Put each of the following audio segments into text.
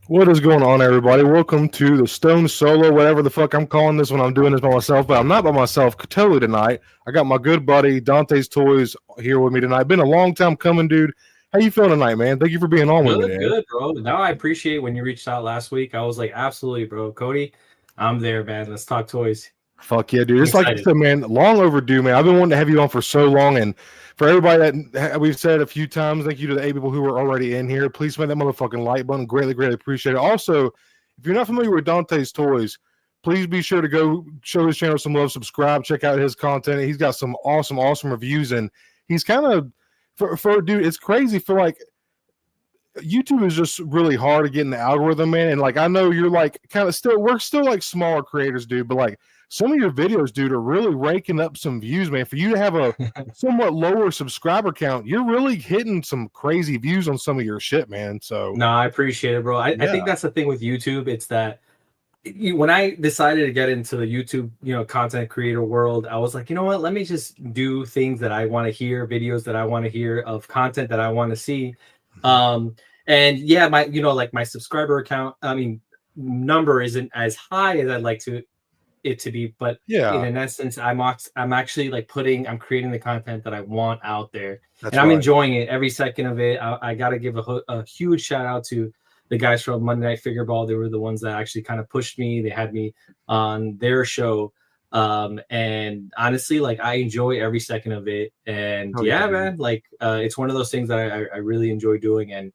What is going on, everybody? Welcome to the Stone Solo, whatever the fuck I'm calling this when I'm doing this by myself, but I'm not by myself totally tonight. I got my good buddy DantesToyz here with me tonight. Been a long time coming, dude. How you feeling tonight, man? Thank you for being on with me, man. Good, bro. Now I appreciate when you reached out last week. I was like, absolutely, bro. Cody, I'm there, man. Let's talk toys. Fuck yeah, dude. It's like I said, man, long overdue, man. I've been wanting to have you on for so long, and for everybody that we've said a few times, thank you to the 8 people who are already in here. Please smash that motherfucking like button. Greatly, greatly appreciate it. Also, if you're not familiar with DantesToyz, please be sure to go show his channel some love, subscribe, check out his content. He's got some awesome reviews, and he's kind of, for dude, it's crazy for like, YouTube is just really hard to get in the algorithm, man. And like, I know you're like kind of still, we're still like smaller creators, dude, but like, some of your videos, dude, are really raking up some views, man. For you to have a somewhat lower subscriber count, you're really hitting some crazy views on some of your shit, man. So no, I appreciate it, bro. I think that's the thing with YouTube. It's that when I decided to get into the YouTube, content creator world, I was like, you know what? Let me just do things that I want to hear, videos that I want to hear, of content that I want to see. And yeah, my like my subscriber account, number isn't as high as I'd like it to be, but yeah, in essence, I'm actually like I'm creating the content that I want out there. That's and I'm enjoying it every second of it. I got to give a huge shout out to the guys from Monday Night Figureball. They were the ones that actually kind of pushed me. They had me on their show. And honestly, like, I enjoy every second of it. And yeah, man, like, it's one of those things that I really enjoy doing. And,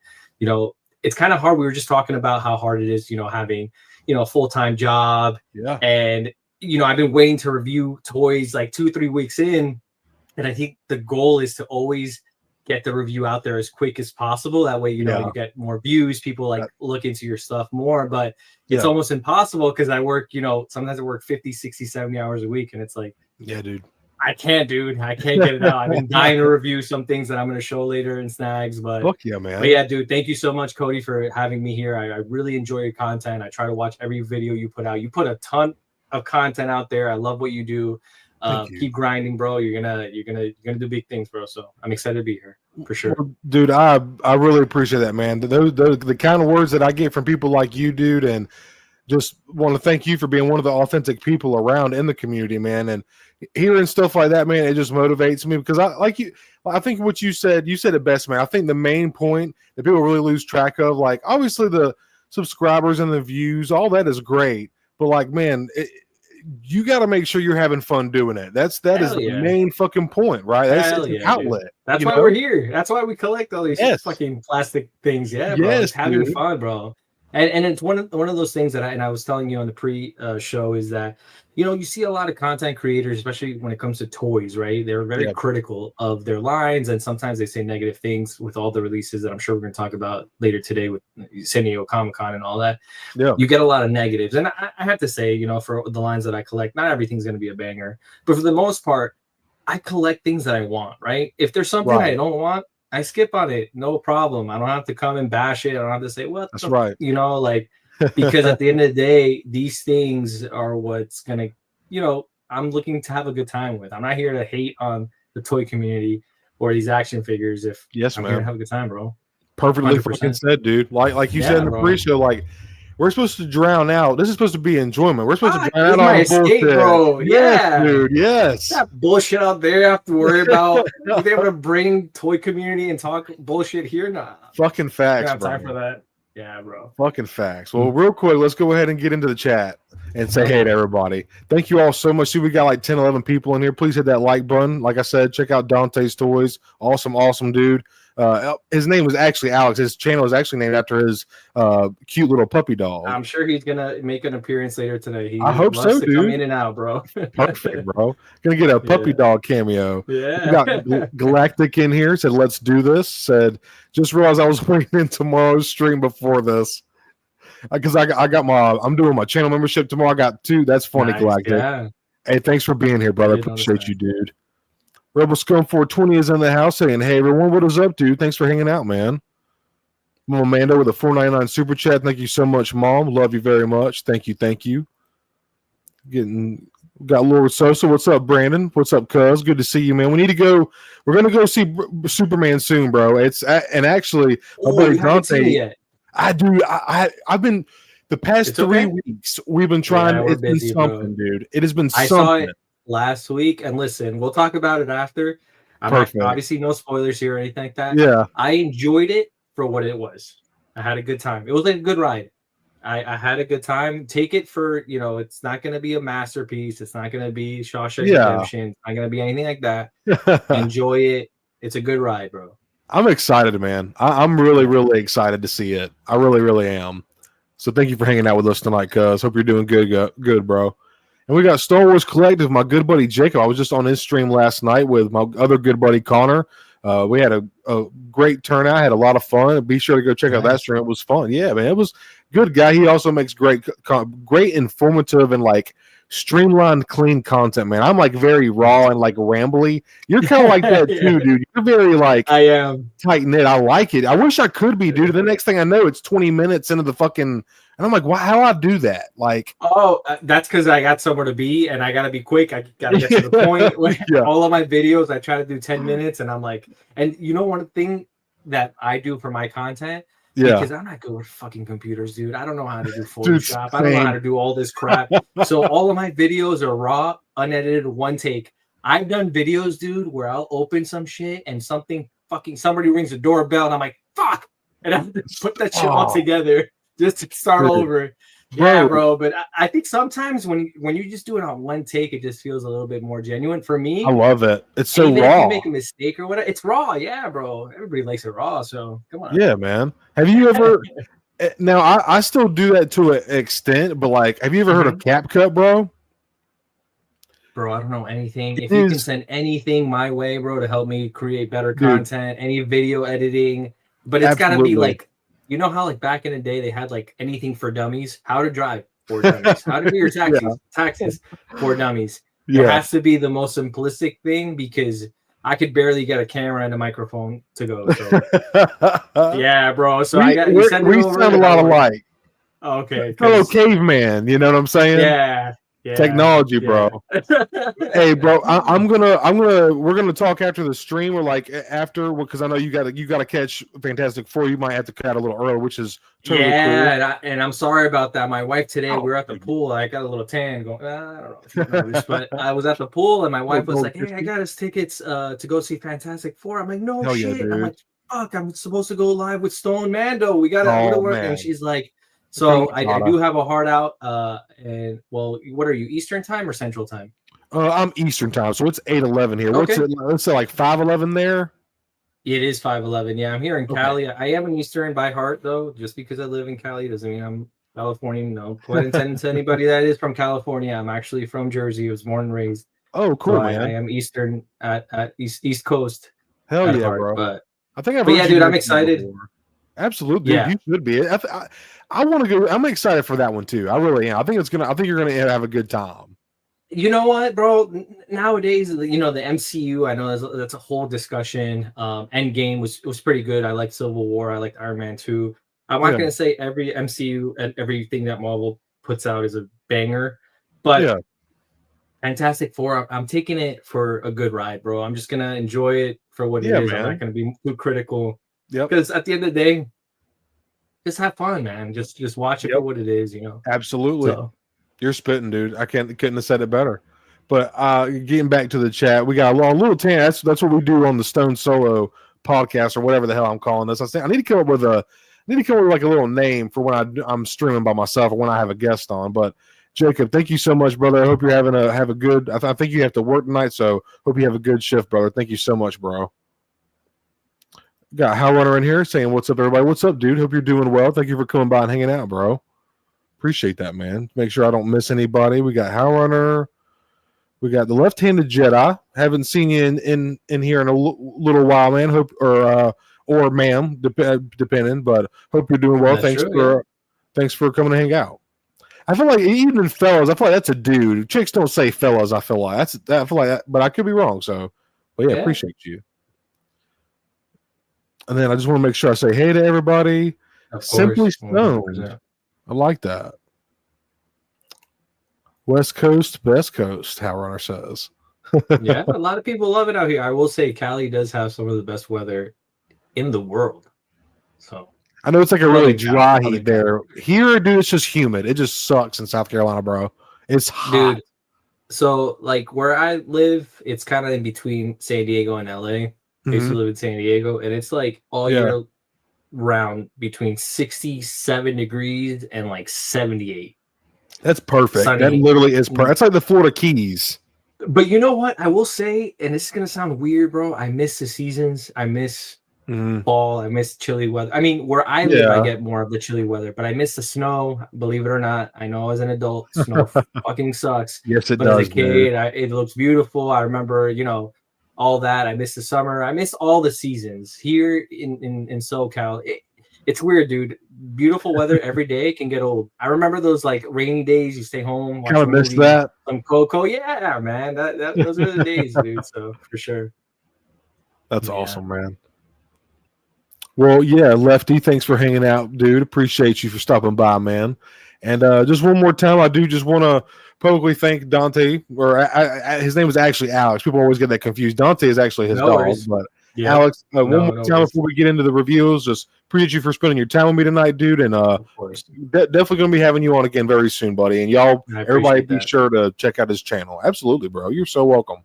it's kind of hard. We were just talking about how hard it is, having, a full-time job. Yeah. And, I've been waiting to review toys like 2-3 weeks in. And I think the goal is to always get the review out there as quick as possible. That way, you get more views, people like look into your stuff more, but it's almost impossible because I work, sometimes I work 50, 60, 70 hours a week. And it's like, yeah, dude, I can't get it out. I've been dying to review some things that I'm going to show later in Snags, but fuck yeah, man. But yeah, dude, thank you so much, Cody, for having me here. I really enjoy your content. I try to watch every video you put out. You put a ton of content out there. I love what you do. Keep grinding, bro. You're gonna do big things, bro. So I'm excited to be here for sure. Well, dude, I really appreciate that, man. The kind of words that I get from people like you, dude, and just want to thank you for being one of the authentic people around in the community, man. And hearing stuff like that, man, it just motivates me because I think what you said it best, man. I think the main point that people really lose track of, like, obviously the subscribers and the views, all that is great, but like, man, you got to make sure you're having fun doing it. That is the main fucking point, right? That's an outlet. Dude. That's why we're here. That's why we collect all these fucking plastic things. Yeah, bro. It's having fun, bro. And it's one of those things that I was telling you on the pre-show is that, you see a lot of content creators, especially when it comes to toys, right? They're very critical of their lines, and sometimes they say negative things with all the releases that I'm sure we're going to talk about later today with San Diego Comic-Con and all that. Yeah. You get a lot of negatives. And I have to say, for the lines that I collect, not everything's going to be a banger. But for the most part, I collect things that I want, right? If there's something I don't want, I skip on it, no problem. I don't have to come and bash it. I don't have to say, what? That's right. Because at the end of the day, these things are what's going to, I'm looking to have a good time with. I'm not here to hate on the toy community or these action figures. If I'm here to have a good time, bro. Perfectly fucking said, dude. Like you said in the pre-show, like, we're supposed to drown out. This is supposed to be enjoyment. We're supposed to drown out all bullshit, bro. Yes, dude. Yes. That bullshit out there. You have to worry about. You be able to bring toy community and talk bullshit here. Nah. Fucking facts, bro. Time for that. Yeah, bro. Fucking facts. Well, real quick, let's go ahead and get into the chat and say hey to everybody. Thank you all so much. See, we got like 10, 11 people in here. Please hit that like button. Like I said, check out DantesToyz. Awesome dude. His name was actually Alex. His channel is actually named after his cute little puppy dog. I'm sure he's gonna make an appearance later today. I hope so, dude. Come in and out, bro. Perfect, bro. Gonna get a puppy dog cameo. Yeah. We got Galactic in here. Said, let's do this. Said, just realized I was waiting in tomorrow's stream before this because I'm doing my channel membership tomorrow. I got 2. That's funny, nice, Galactic. Yeah. Hey, thanks for being here, brother. Appreciate you, dude. RebelScum420 is in the house saying, hey, everyone, what is up, dude? Thanks for hanging out, man. Mando with a $4.99 super chat. Thank you so much, Mom. Love you very much. Thank you. Got Lord Sosa. What's up, Brandon? What's up, cuz? Good to see you, man. We're going to go see Superman soon, bro. And actually, my buddy Dante, I do. I've been the past 3 weeks. We've been trying. Yeah, it's busy, been something, bro. dude. It has been I something. saw it last week, and listen, we'll talk about it after. I'm not, obviously no spoilers here or anything like that. Yeah, I enjoyed it for what it was. I had a good time. It was like a good ride. I had a good time. Take it for, you know, it's not going to be a masterpiece. It's not going to be Shawshank Redemption. It's not going to be anything like that. Enjoy it. It's a good ride, bro. I'm excited, man. I'm really, really excited to see it. I really, really am. So thank you for hanging out with us tonight, cuz. Hope you're doing good, bro. And we got Star Wars Collective, my good buddy Jacob. I was just on his stream last night with my other good buddy Connor. We had a great turnout, had a lot of fun. Be sure to go check out that stream. It was fun. Yeah, man. It was good guy. He also makes great informative and like streamlined, clean content, man. I'm like very raw and like rambly. You're kind of like that too, dude. You're very like I am tight knit. I like it. I wish I could be, dude. The next thing I know, it's 20 minutes into the fucking. And I'm like, wow, how do I do that? Like, that's because I got somewhere to be and I got to be quick. I got to get to the point. All of my videos, I try to do 10 minutes. And I'm like, and you know, one thing that I do for my content, because I'm not good with fucking computers, dude. I don't know how to do Photoshop. I don't know how to do all this crap. So all of my videos are raw, unedited, one take. I've done videos, dude, where I'll open some shit and somebody rings the doorbell and I'm like, fuck. And I have to put that shit all together. Just to start over. Yeah, bro. But I think sometimes when you just do it on one take, it just feels a little bit more genuine. For me, I love it. It's so even raw. If you make a mistake or whatever, it's raw. Yeah, bro. Everybody likes it raw. So come on. Yeah, man. Have you ever now I still do that to an extent, but like, have you ever heard of CapCut, bro? Bro, I don't know anything. If you can send anything my way, bro, to help me create better content, any video editing, but it's gotta be like, you know how like back in the day they had like anything for dummies, how to drive for dummies, how to do your taxes for dummies. It has to be the most simplistic thing because I could barely get a camera and a microphone to go. So yeah, bro. So we sound a lot alike. Okay, fellow caveman. You know what I'm saying? Yeah. Technology, bro. Hey, bro, we're gonna talk after the stream or like after, because I know you gotta catch Fantastic Four. You might have to cut a little early, which is totally cool. And I'm sorry about that. My wife today, we were at the pool. I got a little tan going. I don't know if you know this, but I was at the pool and my wife was like, "Hey, I got us tickets to go see Fantastic Four." I'm like, "No shit." I'm like, "Fuck, I'm supposed to go live with Stone Mando. We gotta work." And she's like. So I do have a heart out. And well, what are you, Eastern time or Central time? I'm Eastern time, so it's 8:11 here. What's it? Let's say like 5:11 there. It is 5:11. Yeah, I'm here in Cali. I am an Eastern by heart, though. Just because I live in Cali doesn't mean I'm Californian. No, put intended to anybody that is from California. I'm actually from Jersey. I was born and raised. Oh, cool, so man. I am Eastern at East Coast. Hell yeah, heart, bro. But I think I've. But yeah, dude, I'm excited. Absolutely, dude, you should be. I want to go. I'm excited for that one too. I really am. I think you're gonna have a good time. You know what, bro? Nowadays, you know, the MCU. I know that's a whole discussion. Endgame was pretty good. I liked Civil War. I liked Iron Man 2. I'm not gonna say every MCU and everything that Marvel puts out is a banger, but Fantastic Four. I'm taking it for a good ride, bro. I'm just gonna enjoy it for what it is. Man. I'm not gonna be too critical. Because at the end of the day, just have fun, man. Just watch it for what it is, you know. Absolutely. So. You're spitting, dude. I couldn't have said it better. But getting back to the chat, we got a little tan. That's what we do on the Stone Solo podcast or whatever the hell I'm calling this. I say I need to come up with like a little name for when I'm streaming by myself or when I have a guest on. But Jacob, thank you so much, brother. I hope you're having a good. I think you have to work tonight, so hope you have a good shift, brother. Thank you so much, bro. Got HowlrunNer in here saying, "What's up, everybody? What's up, dude? Hope you're doing well. Thank you for coming by and hanging out, bro. Appreciate that, man. Make sure I don't miss anybody. We got HowlrunNer. We got the left-handed Jedi. Haven't seen you in here in a little while, man. Hope or ma'am, depending. But hope you're doing well. Thanks for coming to hang out. I feel like even fellas, I feel like that's a dude. Chicks don't say fellas. I feel like but I could be wrong. So, but yeah, appreciate you. And then I just want to make sure I say hey to everybody. Simply Stoned. I like that. West Coast, best coast, HowlrunNer says. Yeah, a lot of people love it out here. I will say Cali does have some of the best weather in the world. So I know it's like a really dry Southern heat there. Here, dude, it's just humid. It just sucks in South Carolina, bro. It's hot. Dude, so like where I live, it's kind of in between San Diego and LA. I used to live in San Diego, and it's like all year round between 67 degrees and like 78. That's perfect. Sunny. That literally is perfect. That's like the Florida Keys. But you know what? I will say, and this is gonna sound weird, bro. I miss the seasons. I miss fall. I miss chilly weather. I mean, where I live, I get more of the chilly weather, but I miss the snow. Believe it or not, I know as an adult, snow fucking sucks. Yes, it but does. As a kid, it looks beautiful. I remember, all that. I miss the summer. I miss all the seasons here in SoCal. It's weird, dude. Beautiful weather every day can get old. I remember those like rainy days. You stay home, kind of miss that. Some Coco, yeah, man. Those are the days, dude. So for sure. That's awesome, man. Well, yeah, Lefty, thanks for hanging out, dude. Appreciate you for stopping by, man. And just one more time, I do just want to publicly thank Dante, or his name is actually Alex. People always get that confused. Dante is actually his dog, but Alex, one more time before we get into the reviews, just appreciate you for spending your time with me tonight, dude. And definitely going to be having you on again very soon, buddy. And y'all, everybody, be sure to check out his channel. Absolutely, bro. You're so welcome.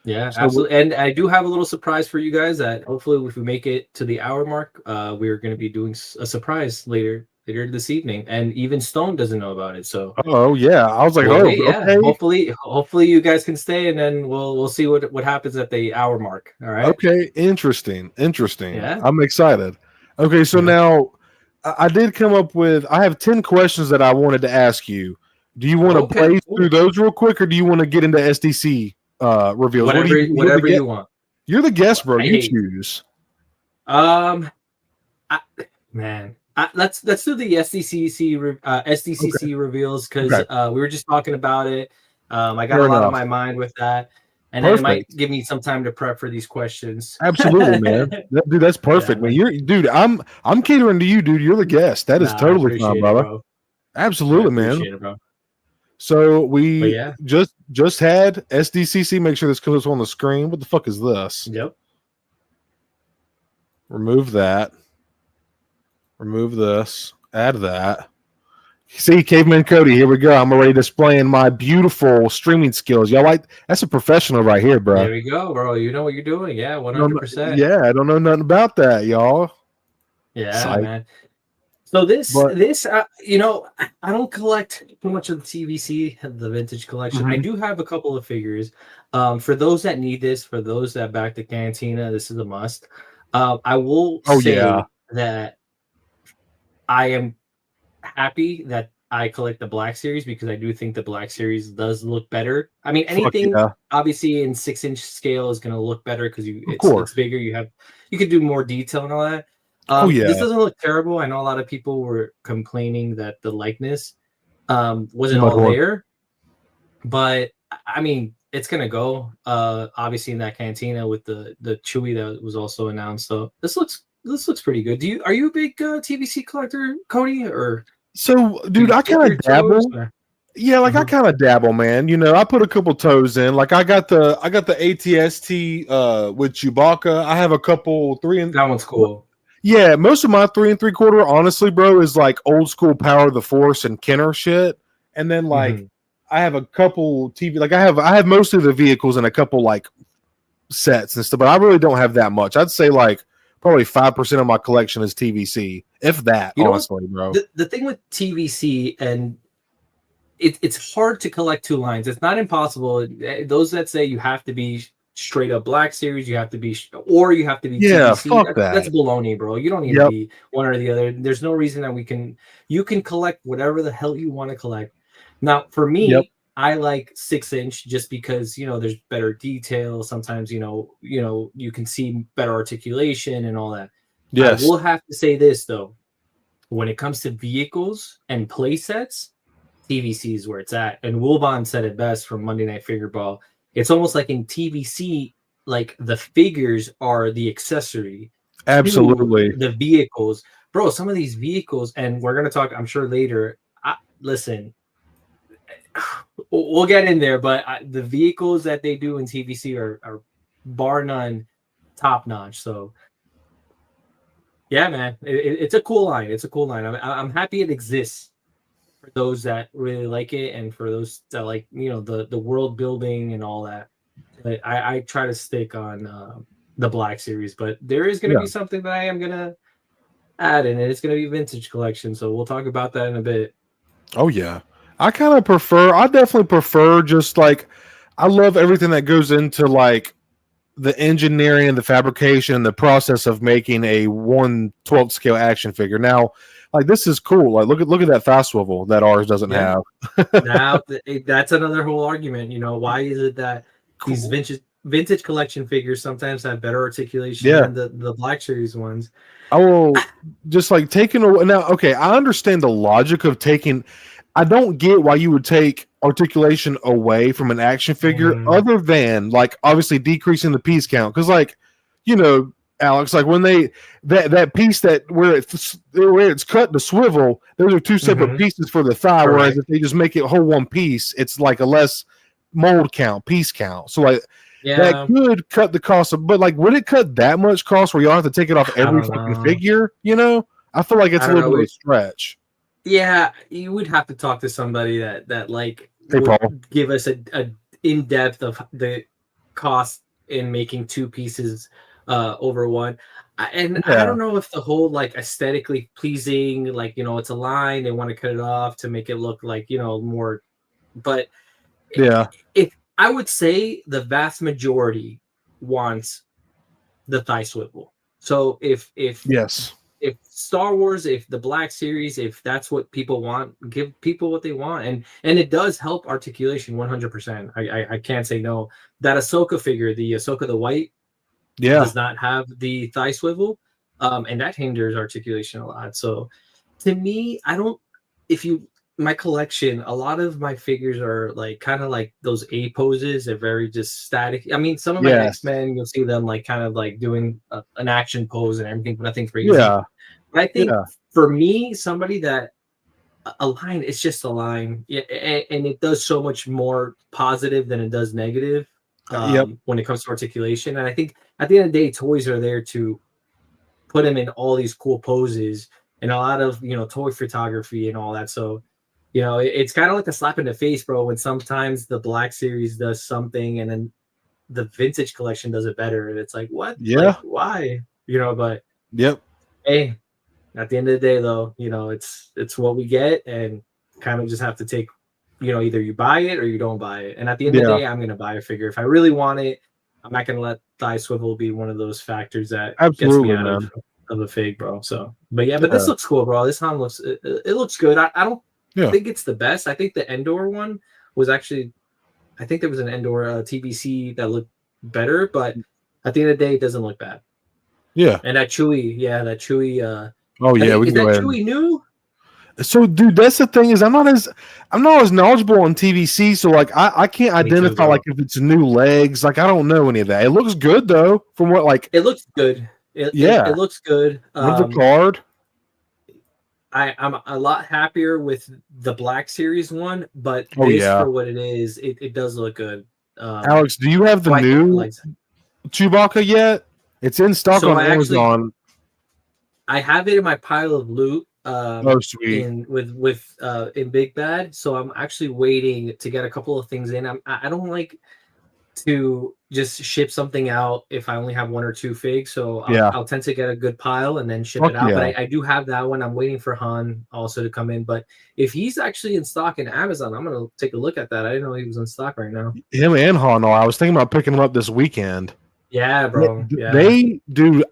Yeah, absolutely. And I do have a little surprise for you guys that hopefully if we make it to the hour mark, we're going to be doing a surprise later this evening. And even Stone doesn't know about it. So I was like, okay. Hopefully you guys can stay, and then we'll see what happens at the hour mark. All right. Okay, interesting. Yeah. I'm excited. Okay, so now I did come up with I have 10 questions that I wanted to ask you. Do you want to blaze through those real quick, or do you want to get into SDC reveals? Whatever you want. You're the guest, bro. You choose. Let's do the SDCC reveals because we were just talking about it. I got a lot on my mind with that, and then it might give me some time to prep for these questions. Absolutely, man. Dude, that's perfect, man. I'm catering to you, dude. You're the guest. That is totally fine, brother. Bro. Absolutely, man. It, bro. So we just had SDCC. Make sure this comes on the screen. What the fuck is this? Yep. Remove that. Remove this. Add that. See, Caveman Cody, here we go. I'm already displaying my beautiful streaming skills. Y'all like that's a professional right here, bro. There we go, bro. You know what you're doing. Yeah, 100%. Yeah, I don't know nothing about that, y'all. Yeah, man. So this, I don't collect too much of the TVC, the vintage collection. I do have a couple of figures. For those that need this, for those that back the Cantina, this is a must. I will say that I am happy that I collect the Black Series because I do think the Black Series does look better. I mean, anything obviously in 6-inch scale is going to look better because it's bigger. You could do more detail and all that. This doesn't look terrible. I know a lot of people were complaining that the likeness wasn't all there, but I mean, it's gonna go. Obviously in that Cantina with the Chewy that was also announced. So this looks pretty good. Are you a big TVC collector, Cody? Or so, dude, I kind of dabble. Yeah, like I kind of dabble, man. I put a couple toes in. Like I got the ATST with Chewbacca. I have a couple 3 and that one's cool. Yeah, most of my 3 3/4, honestly, bro, is like old school Power of the Force and Kenner shit. And then like I have a couple TV, like I have most of the vehicles and a couple like sets and stuff, but I really don't have that much. I'd say like probably 5% of my collection is TVC, if that. Honestly, bro. The thing with TVC, and it's hard to collect two lines. It's not impossible. Those that say you have to be straight up Black Series, you have to be TVC. Fuck that. That's baloney, bro. You don't need to be one or the other. There's no reason that you can collect whatever the hell you want to collect. Now, for me, I like 6-inch just because there's better detail. Sometimes you can see better articulation and all that. Yes, I will have to say this though: when it comes to vehicles and play sets, TVC is where it's at. And Wilbon said it best from Monday Night Figureball. It's almost like in TVC, like the figures are the accessory. Absolutely, the vehicles, bro. Some of these vehicles, and we're gonna talk, I'm sure later. Listen. We'll get in there, but the vehicles that they do in TVC are bar none top notch. So Yeah, man, it's a cool line. It's a cool line. I'm happy it exists for those that really like it, and for those that like, you know, the world building and all that. I try to stick on the Black Series, but there is going to be something that I am going to add, and it's going to be vintage collection. So we'll talk about that in a bit. Oh yeah, I definitely prefer just like, I love everything that goes into like the engineering and the fabrication and the process of making a 1/12 scale action figure. Now, like, this is cool. Like, look at that thigh swivel that ours doesn't have. Now that's another whole argument. You know, why is it that these vintage collection figures sometimes have better articulation than the Black Series ones? I will just like taking away now. Okay, I understand the logic of taking. I don't get why you would take articulation away from an action figure, other than like obviously decreasing the piece count. Because, like, you know, Alex, like when they that piece that where it's cut to swivel, those are two separate pieces for the thigh. Correct. Whereas if they just make it whole one piece, it's like a less mold count, piece count. So like that could cut the cost of, but like, would it cut that much cost where you all have to take it off every fucking figure? You know, I feel like it's a little bit of a stretch. Yeah, you would have to talk to somebody that like would give us a in depth of the cost in making two pieces over one. And I don't know if the whole like aesthetically pleasing, like, you know, it's a line, they want to cut it off to make it look like, you know, more, but if I would say the vast majority wants the thigh swivel. So if Star Wars, if the Black Series, if that's what people want, give people what they want, and it does help articulation 100%. I can't say no. That Ahsoka figure, the Ahsoka the White, does not have the thigh swivel, and that hinders articulation a lot. So to me, my collection, a lot of my figures are like kind of like those A poses. They're very just static. I mean, some of my X-Men, you'll see them like kind of like doing an action pose and everything, but nothing crazy. But I think for me, somebody that a line, it's just a line, and it does so much more positive than it does negative when it comes to articulation. And I think at the end of the day, toys are there to put them in all these cool poses and a lot of, you know, toy photography and all that. So, you know, it's kind of like a slap in the face, bro, when sometimes the Black Series does something and then the vintage collection does it better. And it's like, what? Yeah. Like, why? You know, but hey, at the end of the day, though, you know, it's what we get, and kind of just have to take, you know, either you buy it or you don't buy it. And at the end of the day, I'm going to buy a figure. If I really want it, I'm not going to let thigh swivel be one of those factors that gets me out of a fig, bro. So, but this looks cool, bro. This Han looks, it looks good. I don't think it's the best. I think the Endor one was actually, I think there was an Endor TBC that looked better, but at the end of the day, it doesn't look bad. Yeah. And that Chewie, is that Chewie new? So, dude, that's the thing, is I'm not as knowledgeable on TVC, so like I can't identify like if it's new legs. Like, I don't know any of that. It looks good though, from what like it looks good. It looks good. The card. I'm a lot happier with the Black Series one, but for what it is, it does look good. Alex, do you have the new Chewbacca yet? It's in stock on Amazon. I have it in my pile of loot. Sweet. In Big Bad, so I'm actually waiting to get a couple of things in. I don't like to just ship something out if I only have one or two figs, so I'll tend to get a good pile and then ship it out. But I do have that one. I'm waiting for Han also to come in, but if he's actually in stock in Amazon, I'm gonna take a look at that. I didn't know he was in stock right now. Him and Han. I was thinking about picking him up this weekend. Yeah, bro. They do.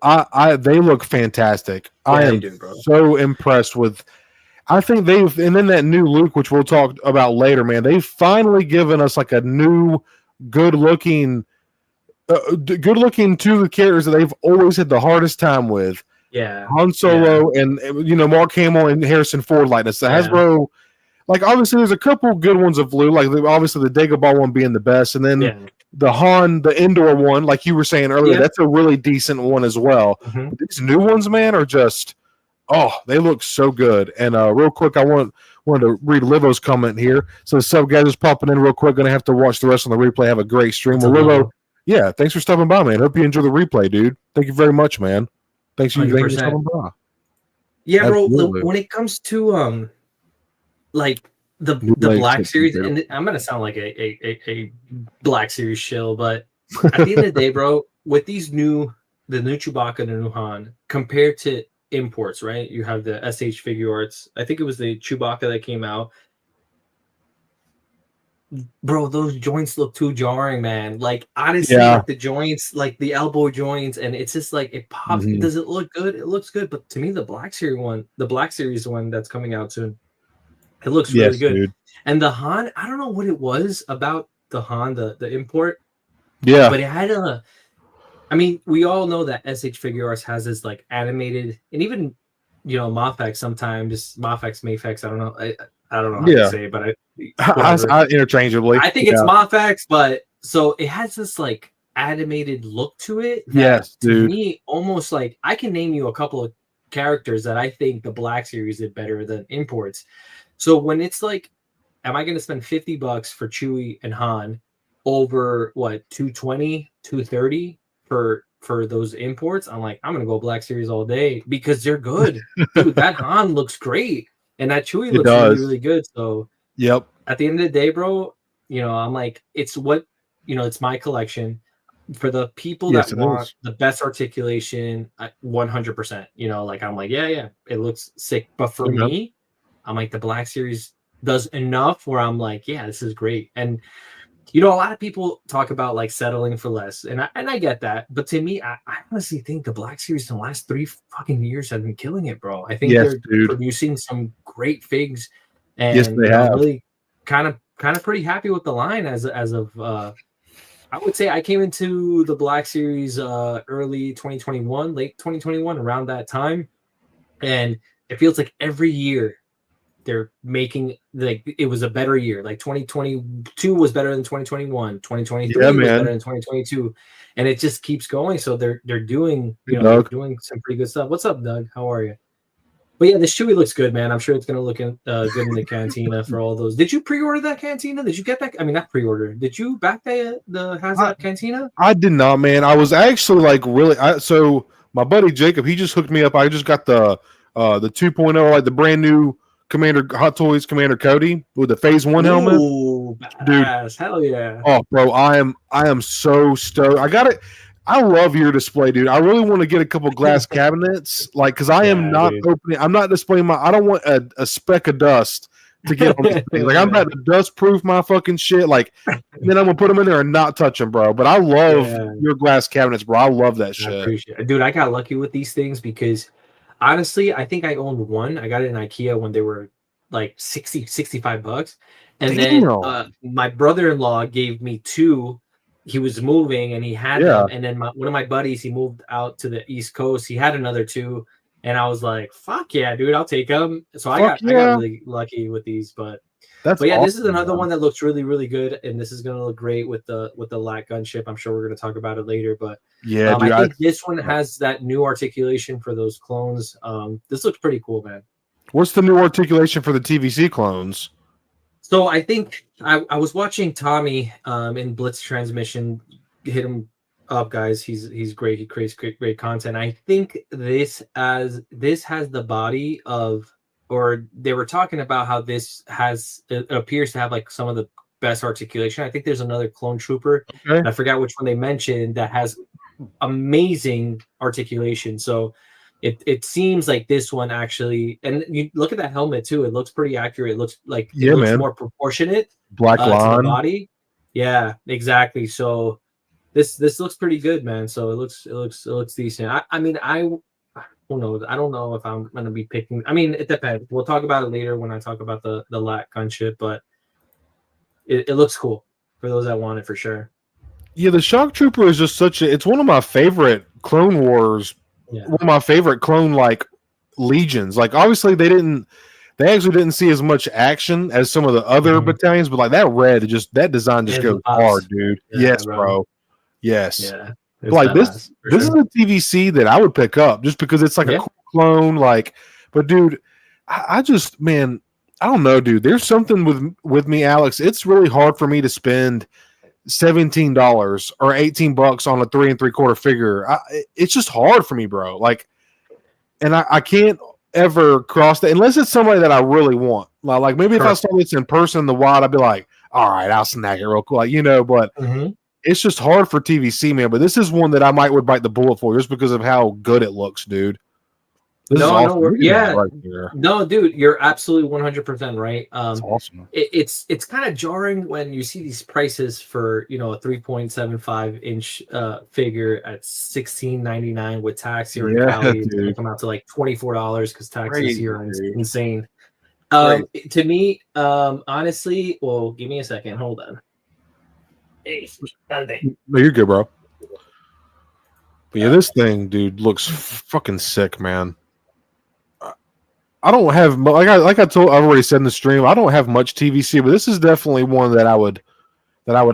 They look fantastic. I am so impressed with. I think and then that new Luke, which we'll talk about later, man. They've finally given us like a new, good looking to the characters that they've always had the hardest time with. Yeah, Han Solo and, you know, Mark Hamill and Harrison Ford likeness. The Hasbro, like, obviously there's a couple good ones of Luke, like obviously the Dagobah one being the best, and then the Han, the indoor one, like you were saying earlier, that's a really decent one as well. But these new ones, man, are just, they look so good. And real quick, I wanted to read Livo's comment here. So, sub guys, just popping in real quick. Going to have to watch the rest on the replay. Have a great stream. Well, Livo, thanks for stopping by, man. Hope you enjoy the replay, dude. Thank you very much, man. Thanks you. 100%. Yeah, Absolutely. bro. When it comes to like the Black Series, and I'm gonna sound like a Black Series shill, but at the end of the day, bro, with the new Chewbacca and the new Han, compared to imports, right? You have the SH figure arts. I think it was the Chewbacca that came out. Bro, those joints look too jarring, man. Like, honestly, like the joints, like the elbow joints, and it's just like it pops. Does it look good? It looks good, but to me, the Black Series one that's coming out soon, it looks really good. Dude. And the Han, I don't know what it was about the Han, the import. Yeah, but it had I mean, we all know that SH Figure Arts has this like animated, and even Mafex sometimes, Mafex, Mafex. I don't know. I don't know how to say it, but I interchangeably. I think it's Mafex, but so it has this like animated look to it. Yes, dude. To me, almost like I can name you a couple of characters that I think the Black Series did better than imports. So when it's like, am I going to spend $50 for Chewie and Han over what $220, $230 for those imports? I'm like, I'm going to go Black Series all day because they're good. Dude, that Han looks great. And that Chewie looks really, really good. So, at the end of the day, bro, I'm like, it's what, it's my collection. For the people that want the best articulation, 100%. Like, I'm like, yeah, it looks sick. But for me, I'm like, the Black Series does enough where I'm like, yeah, this is great. And, a lot of people talk about like settling for less. And I get that. But to me, I honestly think the Black Series in the last 3 fucking years have been killing it, bro. I think they're producing some great figs. And they have. I'm really kind of pretty happy with the line as of I would say I came into the Black Series early 2021, late 2021, around that time. And it feels like every year they're making, like, it was a better year. Like 2022 was better than 2021. 2023 was better than 2022, and it just keeps going. So they're doing, they're doing some pretty good stuff. What's up, Doug? How are you? But yeah, this Chewie looks good, man. I'm sure it's gonna look good in the cantina for all those. Did you pre-order that cantina? Did you get that? I mean, not pre-order. Did you back the Hazard cantina? I did not, man. I was actually like really. So my buddy Jacob, he just hooked me up. I just got the 2.0, like the brand new Hot Toys Commander Cody with the Phase 1 helmet. Ooh, dude, hell yeah! Oh, bro, I am so stoked. I got it. I love your display, dude. I really want to get a couple glass cabinets, like, because I am not opening. I'm not displaying I don't want a speck of dust to get on this thing. Like, I'm about to dust proof my fucking shit. Like, and then I'm gonna put them in there and not touch them, bro. But I love your glass cabinets, bro. I love that shit. I appreciate it. Dude, I got lucky with these things because honestly, I think I owned one. I got it in IKEA when they were like $65. And then my brother-in-law gave me two. He was moving and he had them. And then one of my buddies, he moved out to the East Coast. He had another two. And I was like, fuck yeah, dude, I'll take them. So I got really lucky with these. But yeah, awesome, this is another one that looks really, really good. And this is going to look great with the LAT gunship. I'm sure we're going to talk about it later. But yeah, dude, I think this one has that new articulation for those clones. This looks pretty cool, man. What's the new articulation for the TVC clones? So I think I was watching Tommy in Blitz Transmission. Hit him up, guys. He's great. He creates great content. I think this has the body of, or they were talking about how this it appears to have like some of the best articulation. I think there's another clone trooper. Okay. I forgot which one they mentioned that has amazing articulation. So it seems like this one actually, and you look at that helmet too. It looks pretty accurate. It looks like it looks more proportionate. Black line to the body. Yeah, exactly. So this looks pretty good, man. So it looks decent. I mean, who knows? I don't know if I'm gonna be picking. I mean, it depends. We'll talk about it later when I talk about the LAT gunship, but it looks cool for those that want it for sure. Yeah, the Shock Trooper is just it's one of my favorite Clone Wars. Yeah. One of my favorite clone like legions. Like, obviously they actually didn't see as much action as some of the other battalions, but like that red, that design just goes hard, dude. Yeah, yes, bro. Yes. Yeah. Like this is a TVC that I would pick up just because it's like a cool clone. Like, but dude, I just, man, I don't know, dude. There's something with me, Alex. It's really hard for me to spend $17 or $18 on a 3 3/4 figure. It's just hard for me, bro. Like, and I can't ever cross that unless it's somebody that I really want. Like maybe if I saw this in person in the wild, I'd be like, all right, I'll snag it real quick, like, you know. But it's just hard for TVC, man. But this is one that I would bite the bullet for just because of how good it looks, dude. This is awesome. No, dude, you're absolutely 100% right. That's awesome. It's kind of jarring when you see these prices for, you know, a 3.75-inch figure at $16.99 with tax here in Cali. It's gonna come out to like $24 because taxes here are insane. To me, honestly, well, give me a second. Hold on. No, you're good, bro. But yeah, this thing, dude, looks fucking sick, man. I don't have I've already said in the stream, I don't have much TVC, but this is definitely one that I would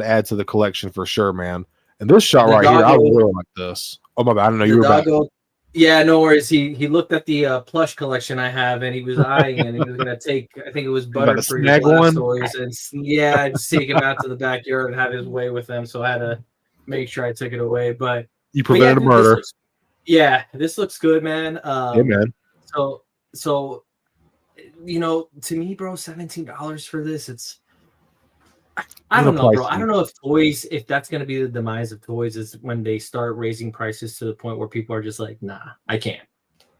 add to the collection for sure, man. And this shot right here, I really like this. Oh my bad, I didn't know you were back. Yeah, no worries. He looked at the plush collection I have, and he was eyeing, and he was gonna take. I think it was Butterfree Blastoise, and yeah, just take him out to the backyard and have his way with them. So I had to make sure I took it away. But you prevented a murder. This looks good, man. Yeah, man. So, you know, to me, bro, $17 for this, it's. I don't know, bro. I don't know if that's going to be the demise of Toyz is when they start raising prices to the point where people are just like, nah, I can't.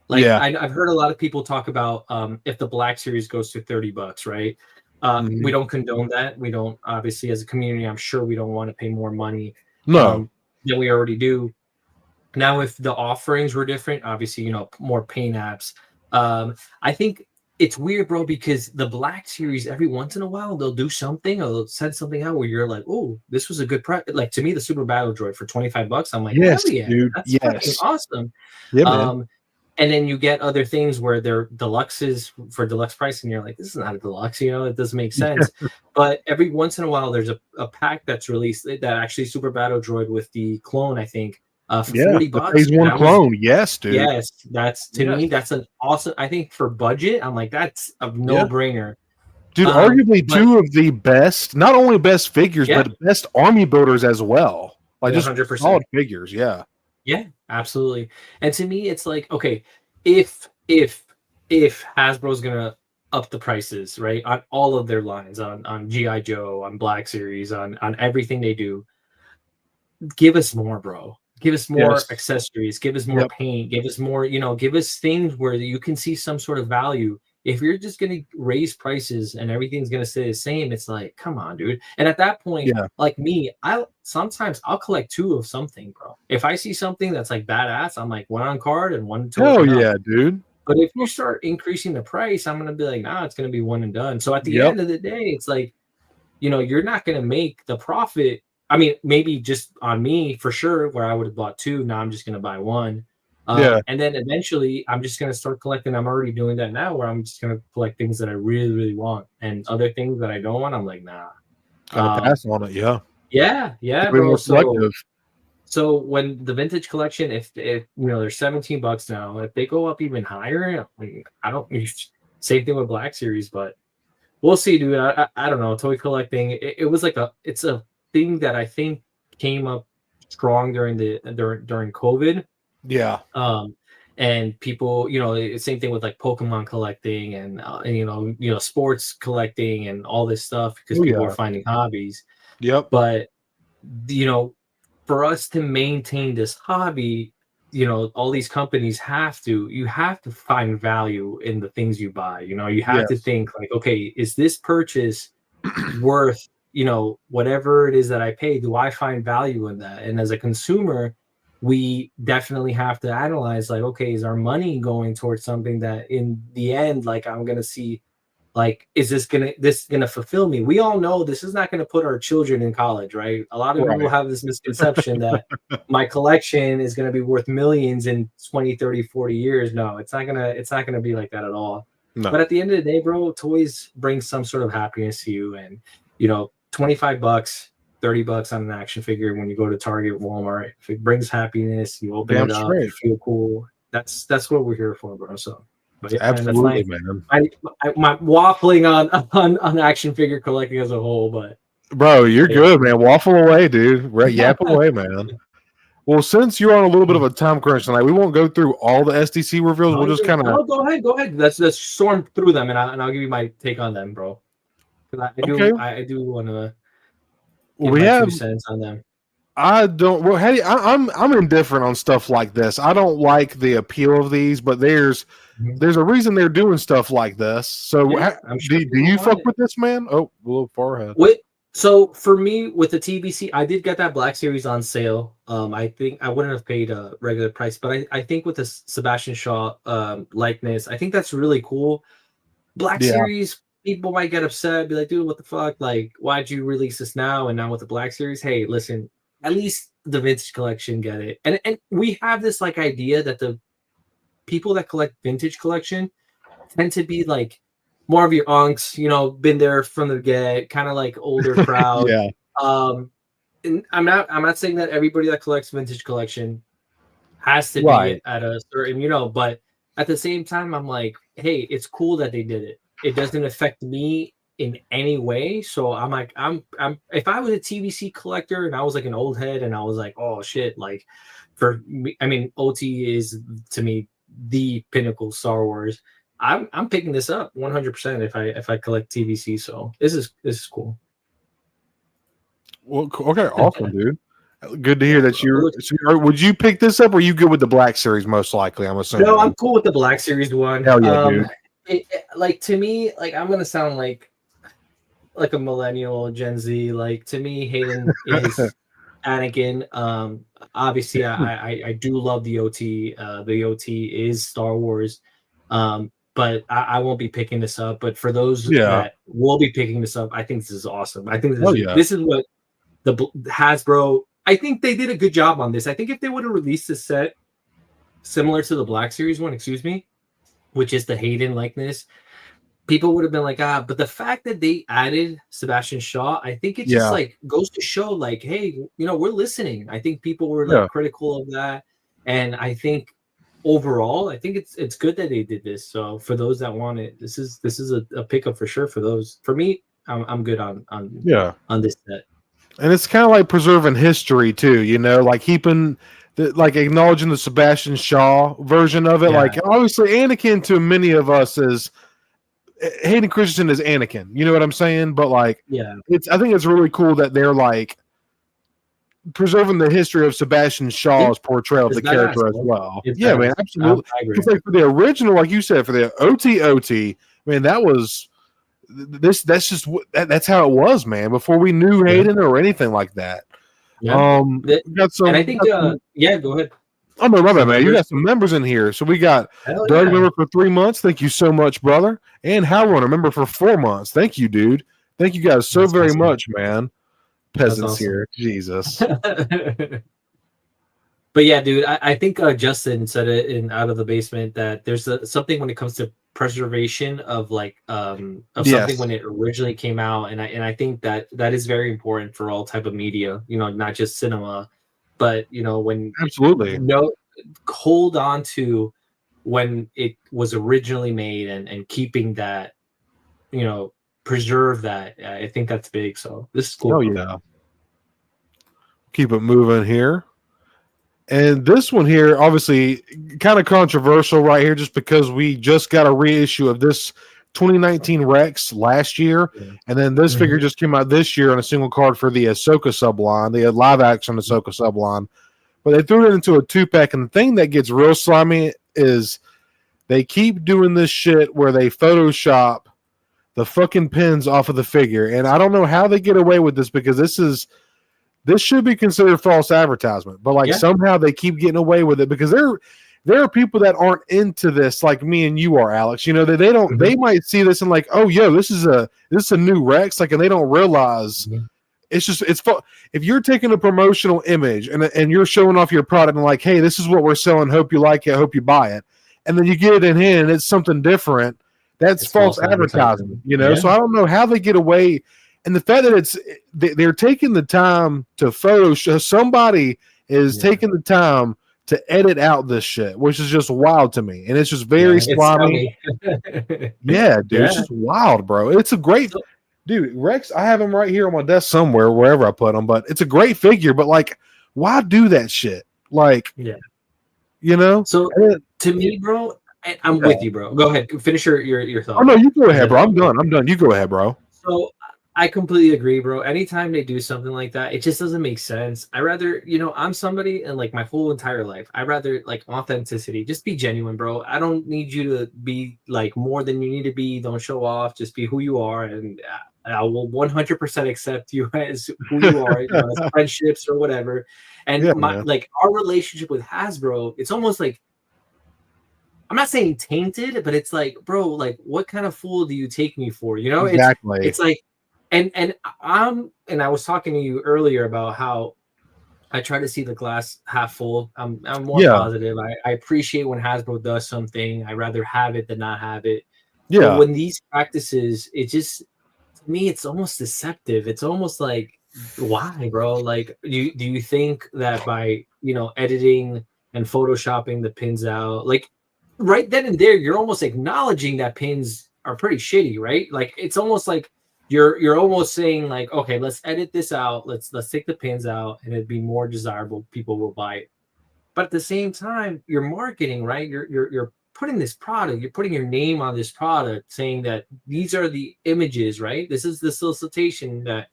Like, I've heard a lot of people talk about if the Black Series goes to $30, right? We don't condone that. We don't, obviously, as a community, I'm sure we don't want to pay more money than we already do. Now, if the offerings were different, obviously, you know, more paint apps. I think it's weird, bro, because the Black Series, every once in a while, they'll do something or they'll send something out where you're like, oh, this was a good price. Like, to me, the Super Battle Droid for $25, I'm like, yes, hell yeah, dude. that's fucking awesome. Yeah, man. And then you get other things where they're deluxes for deluxe price, and you're like, this is not a deluxe, you know, it doesn't make sense. But every once in a while, there's a pack that's released that actually Super Battle Droid with the clone, I think. For $40. Phase 1 clone, yes, dude. Yes, that's to me, that's an awesome. I think for budget, I'm like, that's a no-brainer. Dude, arguably two of the best, not only best figures, but best army builders as well. Like 100%. Just solid figures, yeah. Yeah, absolutely. And to me, it's like, okay, if Hasbro's gonna up the prices, right, on all of their lines, on G.I. Joe, on Black Series, on everything they do, give us more, bro. Give us more accessories, give us more paint, give us more, you know, give us things where you can see some sort of value. If you're just going to raise prices and everything's going to stay the same, it's like, come on, dude. And at that point, like me, sometimes I'll collect two of something, bro. If I see something that's like badass, I'm like one on card and one token. Oh yeah, dude. But if you start increasing the price, I'm going to be like, nah, it's going to be one and done. So at the end of the day, it's like, you know, you're not going to make the profit. I mean, maybe just on me for sure, where I would have bought two. Now I'm just going to buy one. And then eventually I'm just going to start collecting. I'm already doing that now, where I'm just going to collect things that I really, really want. And other things that I don't want, I'm like, nah. Gotta pass on it, Yeah, bro. So when the vintage collection, if you know, they're $17 now, if they go up even higher, I don't, same thing with Black Series, but we'll see, dude. I don't know. Toy collecting, it was like it's a thing that I think came up strong during COVID. Yeah. And people, you know, same thing with like Pokemon collecting and you know, sports collecting and all this stuff because people are finding hobbies. Yep. But you know, for us to maintain this hobby, you know, all these companies you have to find value in the things you buy. You know, you have to think like, okay, is this purchase worth, you know, whatever it is that I pay? Do I find value in that? And as a consumer, we definitely have to analyze like, okay, is our money going towards something that in the end, like I'm going to see, like, is this gonna fulfill me? We all know this is not going to put our children in college, right? A lot of people have this misconception that my collection is going to be worth millions in 20, 30, 40 years. No, it's not going to be like that at all. No. But at the end of the day, bro, Toyz brings some sort of happiness to you. And, you know, $25, $30 on an action figure when you go to Target, Walmart, if it brings happiness, you open it up, you feel cool. That's what we're here for, bro. So. But absolutely, man. My waffling on action figure collecting as a whole, but bro, you're good, man. Waffle away, dude. Yap away, man. Well, since you're on a little bit of a time crunch tonight, we won't go through all the SDC reveals. We'll just kind of go ahead. Let's storm through them, and I'll give you my take on them, bro. Because I do want to give my 2 cents on them. I don't. Well, I'm indifferent on stuff like this. I don't like the appeal of these, but there's a reason they're doing stuff like this. So, do you fuck with this, man? Oh, a little far ahead. So for me, with the TBC, I did get that Black Series on sale. I think I wouldn't have paid a regular price, but I think with the Sebastian Shaw likeness, I think that's really cool. Black Series, people might get upset, be like, dude, what the fuck? Like, why'd you release this now? And now with the Black Series, hey, listen, at least the vintage collection get it. And we have this like idea that the people that collect vintage collection tend to be like more of your unks, you know, been there from the get, kind of like older crowd. And I'm not saying that everybody that collects vintage collection has to be at a certain, you know, but at the same time, I'm like, hey, it's cool that they did it. It doesn't affect me in any way. So I'm like, I'm if I was a TVC collector and I was like an old head and I was like, oh shit, like for me, I mean, OT is to me the pinnacle Star Wars. I'm picking this up 100% if I collect TVC. So this is cool. Well, okay, awesome, dude. Good to hear that you're. Would you pick this up, or are you good with the Black Series? Most likely, I'm assuming. No, I'm cool with the Black Series one. Hell yeah, dude. Like to me, like I'm gonna sound like a millennial Gen Z. Like to me, Hayden is Anakin. Obviously, I do love the OT. The OT is Star Wars. But I won't be picking this up. But for those that will be picking this up, I think this is awesome. I think this is what the Hasbro. I think they did a good job on this. I think if they would have released a set similar to the Black Series one, which is the Hayden likeness, people would have been like, but the fact that they added Sebastian Shaw, I think it just like goes to show, like, hey, you know, we're listening. I think people were like critical of that, and I think overall, I think it's good that they did this. So for those that want it, this is a pickup for sure. For those, for me, I'm good on this set. And it's kind of like preserving history too, you know, like keeping like acknowledging the Sebastian Shaw version of it. Like obviously Anakin to many of us is Hayden Christensen is Anakin, you know what I'm saying? But like, I think it's really cool that they're like preserving the history of Sebastian Shaw's portrayal of the character as well. Yeah, man, absolutely. It's like for the original, like you said, for the OT, man, that was that's how it was, man. Before we knew Hayden or anything like that. Yeah. We got some, and I think go ahead. Oh no, my bad, man. You got some members in here. So we got Doug member for 3 months. Thank you so much, brother. And HowlrunnerBase member for 4 months. Thank you, dude. Thank you guys so very much, man. Peasants here, Jesus. But yeah, dude, I think Justin said it in Out of the Basement that there's something when it comes to preservation of like something when it originally came out, and I think that is very important for all type of media, you know, not just cinema, but you know, when hold on to when it was originally made and keeping that, you know, preserve that. I think that's big. So this is cool. Oh yeah. Keep it moving here. And this one here, obviously, kind of controversial right here, just because we just got a reissue of this 2019 Rex last year, and then this figure just came out this year on a single card for the Ahsoka subline, the live action Ahsoka subline. But they threw it into a 2-pack, and the thing that gets real slimy is they keep doing this shit where they Photoshop the fucking pins off of the figure, and I don't know how they get away with this, because this should be considered false advertisement, but like somehow they keep getting away with it, because there are people that aren't into this like me and you are, Alex. You know, they don't they might see this and like, oh yo, this is a new Rex, like, and they don't realize it's if you're taking a promotional image and you're showing off your product and like, hey, this is what we're selling, hope you like it, hope you buy it, and then you get it in hand and it's something different, it's false advertising, you know. So I don't know how they get away. And the fact that they're taking the time to Photoshop, somebody is taking the time to edit out this shit, which is just wild to me. And it's just very slimy. Yeah, dude, it's just wild, bro. It's a great dude. Rex, I have him right here on my desk somewhere, wherever I put him, but it's a great figure. But like, why do that shit? Like, yeah. You know? So to me, bro, I'm with you, bro. Go ahead. Finish your thought. Oh, no, you go ahead, bro. I'm done. You go ahead, bro. So I completely agree, bro. Anytime they do something like that, it just doesn't make sense. I rather, I'm somebody and like my whole entire life, I rather like authenticity. Just be genuine, bro. I don't need you to be like more than you need to be. Don't show off. Just be who you are, and I will 100% accept you as who you are, as friendships or whatever. And like our relationship with Hasbro, it's almost like, I'm not saying tainted, but it's like, bro, like what kind of fool do you take me for? Exactly. It's like, and I was talking to you earlier about how I try to see the glass half full. I'm more positive. I appreciate when Hasbro does something. I rather have it than not have it. Yeah. But when these practices, it just, to me, it's almost deceptive. It's almost like, why, bro? Like, do you think that by editing and photoshopping the pins out, like right then and there, you're almost acknowledging that pins are pretty shitty, right? Like it's almost like you're almost saying like, okay, let's edit this out, let's take the pins out, and it'd be more desirable. People will buy it. But at the same time, you're marketing, right? You're putting this product, you're putting your name on this product, saying that these are the images, right? This is the solicitation that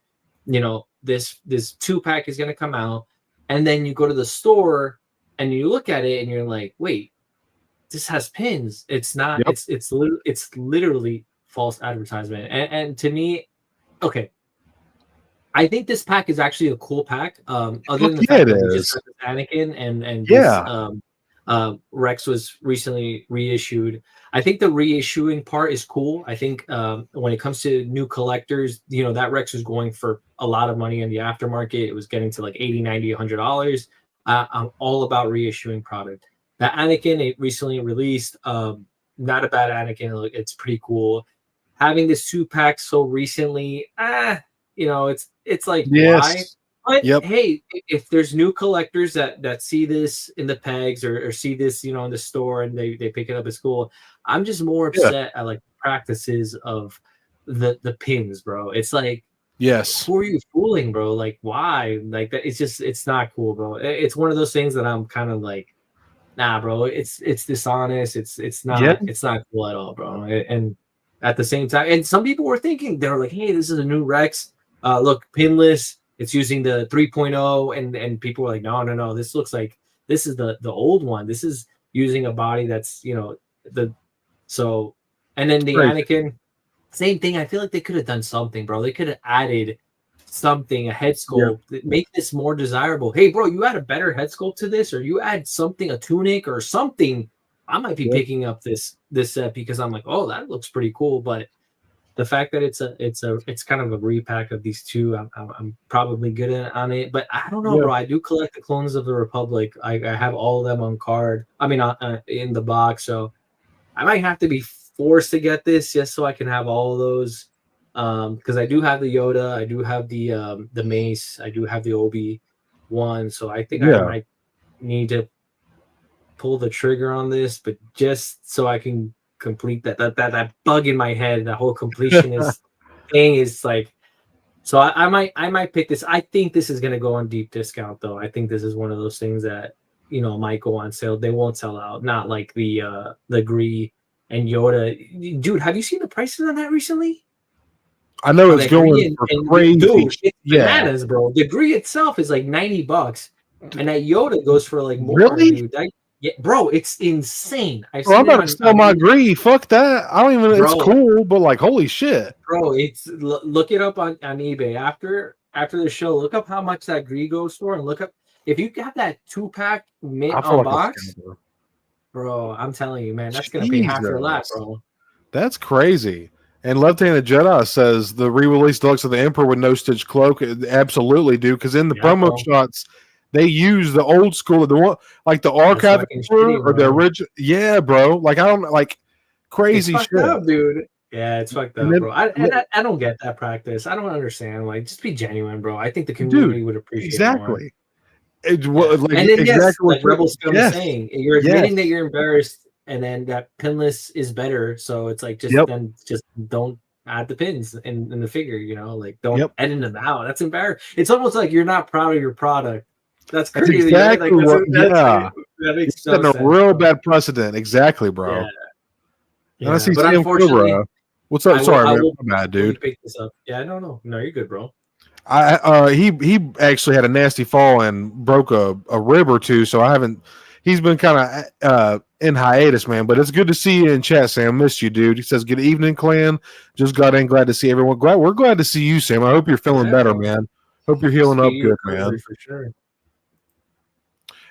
this 2-pack is going to come out, and then you go to the store and you look at it and you're like, wait, this has pins. It's not. Yep. It's literally false advertisement. And to me, okay, I think this pack is actually a cool pack. Other than the fact that we just got this Anakin and this, Rex was recently reissued. I think the reissuing part is cool. I think when it comes to new collectors, that Rex was going for a lot of money in the aftermarket. It was getting to like $80, $90, $100. I'm all about reissuing product. That Anakin, it recently released. Not a bad Anakin. It's pretty cool. Having this 2-pack so recently, it's like, why? But hey, if there's new collectors that see this in the pegs or see this, in the store and they pick it up at school, I'm just more upset at like practices of the pins, bro. It's like, who are you fooling, bro? Like, why? Like that? It's not cool, bro. It's one of those things that I'm kind of like, nah, bro. It's dishonest. It's not cool at all, bro. And at the same time, and some people were thinking, they were like, hey, this is a new Rex. Look, pinless. It's using the 3.0, and people were like, no. This looks like this is the old one. This is using a body that's and then the Anakin, same thing. I feel like they could have done something, bro. They could have added something, a head sculpt, make this more desirable. Hey, bro, you add a better head sculpt to this, or you add something, a tunic or something. I might be picking up this set because I'm like, oh, that looks pretty cool. But the fact that it's kind of a repack of these two, I'm probably good on it. But I don't know, bro. I do collect the Clones of the Republic. I have all of them on card. I mean, in the box. So I might have to be forced to get this just so I can have all of those. Because I do have the Yoda, I do have the Mace, I do have the Obi-Wan. So I think I might need to pull the trigger on this, but just so I can complete that bug in my head, the whole completionist thing is like, so I might pick this. I think this is gonna go on deep discount though. I think this is one of those things that might go on sale. They won't sell out, not like the Gree and Yoda. Dude, have you seen the prices on that recently? I know it's going for crazy. Dude, it's bananas, bro. The Gree itself is like $90, and that Yoda goes for like more. Really? Dude. Bro, it's insane. I'm about to sell my Gree. Fuck that. I don't even. It's cool, but like, holy shit, bro. It's look it up on eBay after the show. Look up how much that Gree goes for, and look up if you got that 2-pack mint on box, bro. I'm telling you, man, that's gonna pay half your lap, bro. That's crazy. And Left-Handed Jedi says the re-release deluxe of the Emperor with no stitch cloak. Absolutely do, because in the promo shots they use the old school, the one like the archive or the original. Yeah, bro. Like I don't like crazy shit, up, dude. Yeah, it's fucked up, bro. I don't get that practice. I don't understand. Like, just be genuine, bro. I think the community would appreciate exactly. It more. Like, and then like RebelScum is saying, you're admitting that you're embarrassed. And then that pinless is better, so it's like just don't add the pins in the figure, like don't edit them out. That's embarrassing. It's almost like you're not proud of your product That's That's crazy, exactly right? what. Yeah, That you're makes no setting a sense, real bro. bad precedent. Exactly, bro. Yeah, And I yeah. see But Sam unfortunately, Cobra. What's up? I will Sorry, I man. will My bad, fully dude. pick this up. Yeah, no, you're good, bro. He actually had a nasty fall and broke a rib or two, so I haven't. He's been kind of in hiatus, man. But it's good to see you in chat, Sam. Missed you, dude. He says, "Good evening, clan. Just got in. Glad to see everyone. We're glad to see you, Sam. I hope you're feeling better, man. Hope you're healing up Speedy good, recovery man. for sure.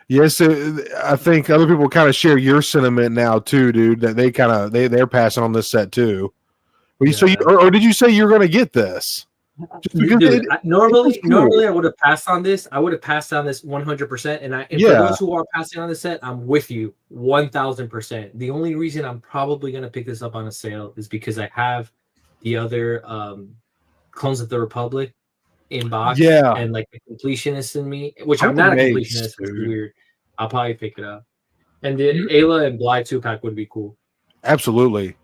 Yes, I think other people kind of share your sentiment now too, dude. That they kind of they're passing on this set too. Well, so or did you say you're going to get this? Dude, normally cool. I would have passed on this. I would have passed on this 100%. And for those who are passing on the set, I'm with you 1000%. The only reason I'm probably going to pick this up on a sale is because I have the other Clones of the Republic in box, and like the completionist in me, which I'm not a completionist. It's weird. I'll probably pick it up. And the Ayla and Bly 2-pack would be cool. Absolutely.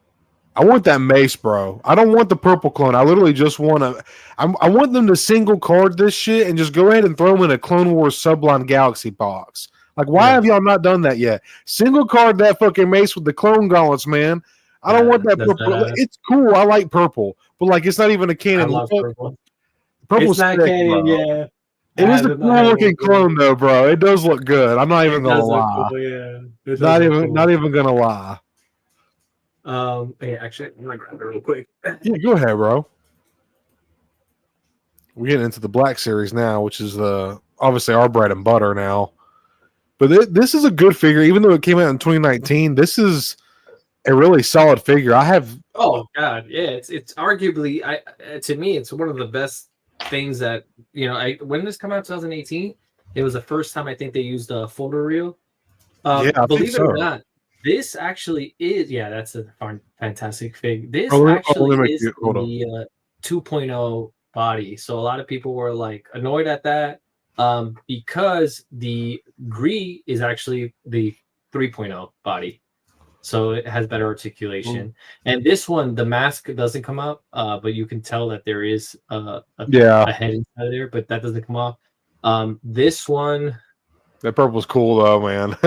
I want that mace, bro. I don't want the purple clone. I literally just want to. I want them to single card this shit and just go ahead and throw them in a Clone Wars Sublime Galaxy box. Like, why have y'all not done that yet? Single card that fucking mace with the clone gauntlets, man. I don't want that purple. It's cool. I like purple, but like, it's not even a canon. I love purple. Purple's it's not sick, canon, bro. yeah. It is a cool looking clone, though, bro. It does look good. I'm not even gonna lie. Cool, yeah. Not even gonna lie. Hey, actually, I'm gonna grab it real quick. Yeah, go ahead, bro. We're getting into the Black Series now, which is obviously our bread and butter now. But this is a good figure, even though it came out in 2019. This is a really solid figure. I have. Oh God, yeah, it's arguably to me it's one of the best things that when this came out 2018, it was the first time I think they used a photo reel. Believe it or not, this actually is that's a fantastic fig. This actually is the 2.0 body. So a lot of people were like annoyed at that because the Gree is actually the 3.0 body. So it has better articulation. And this one, the mask doesn't come up, but you can tell that there is a head inside there, but that doesn't come off. This one, that purple's cool though, man.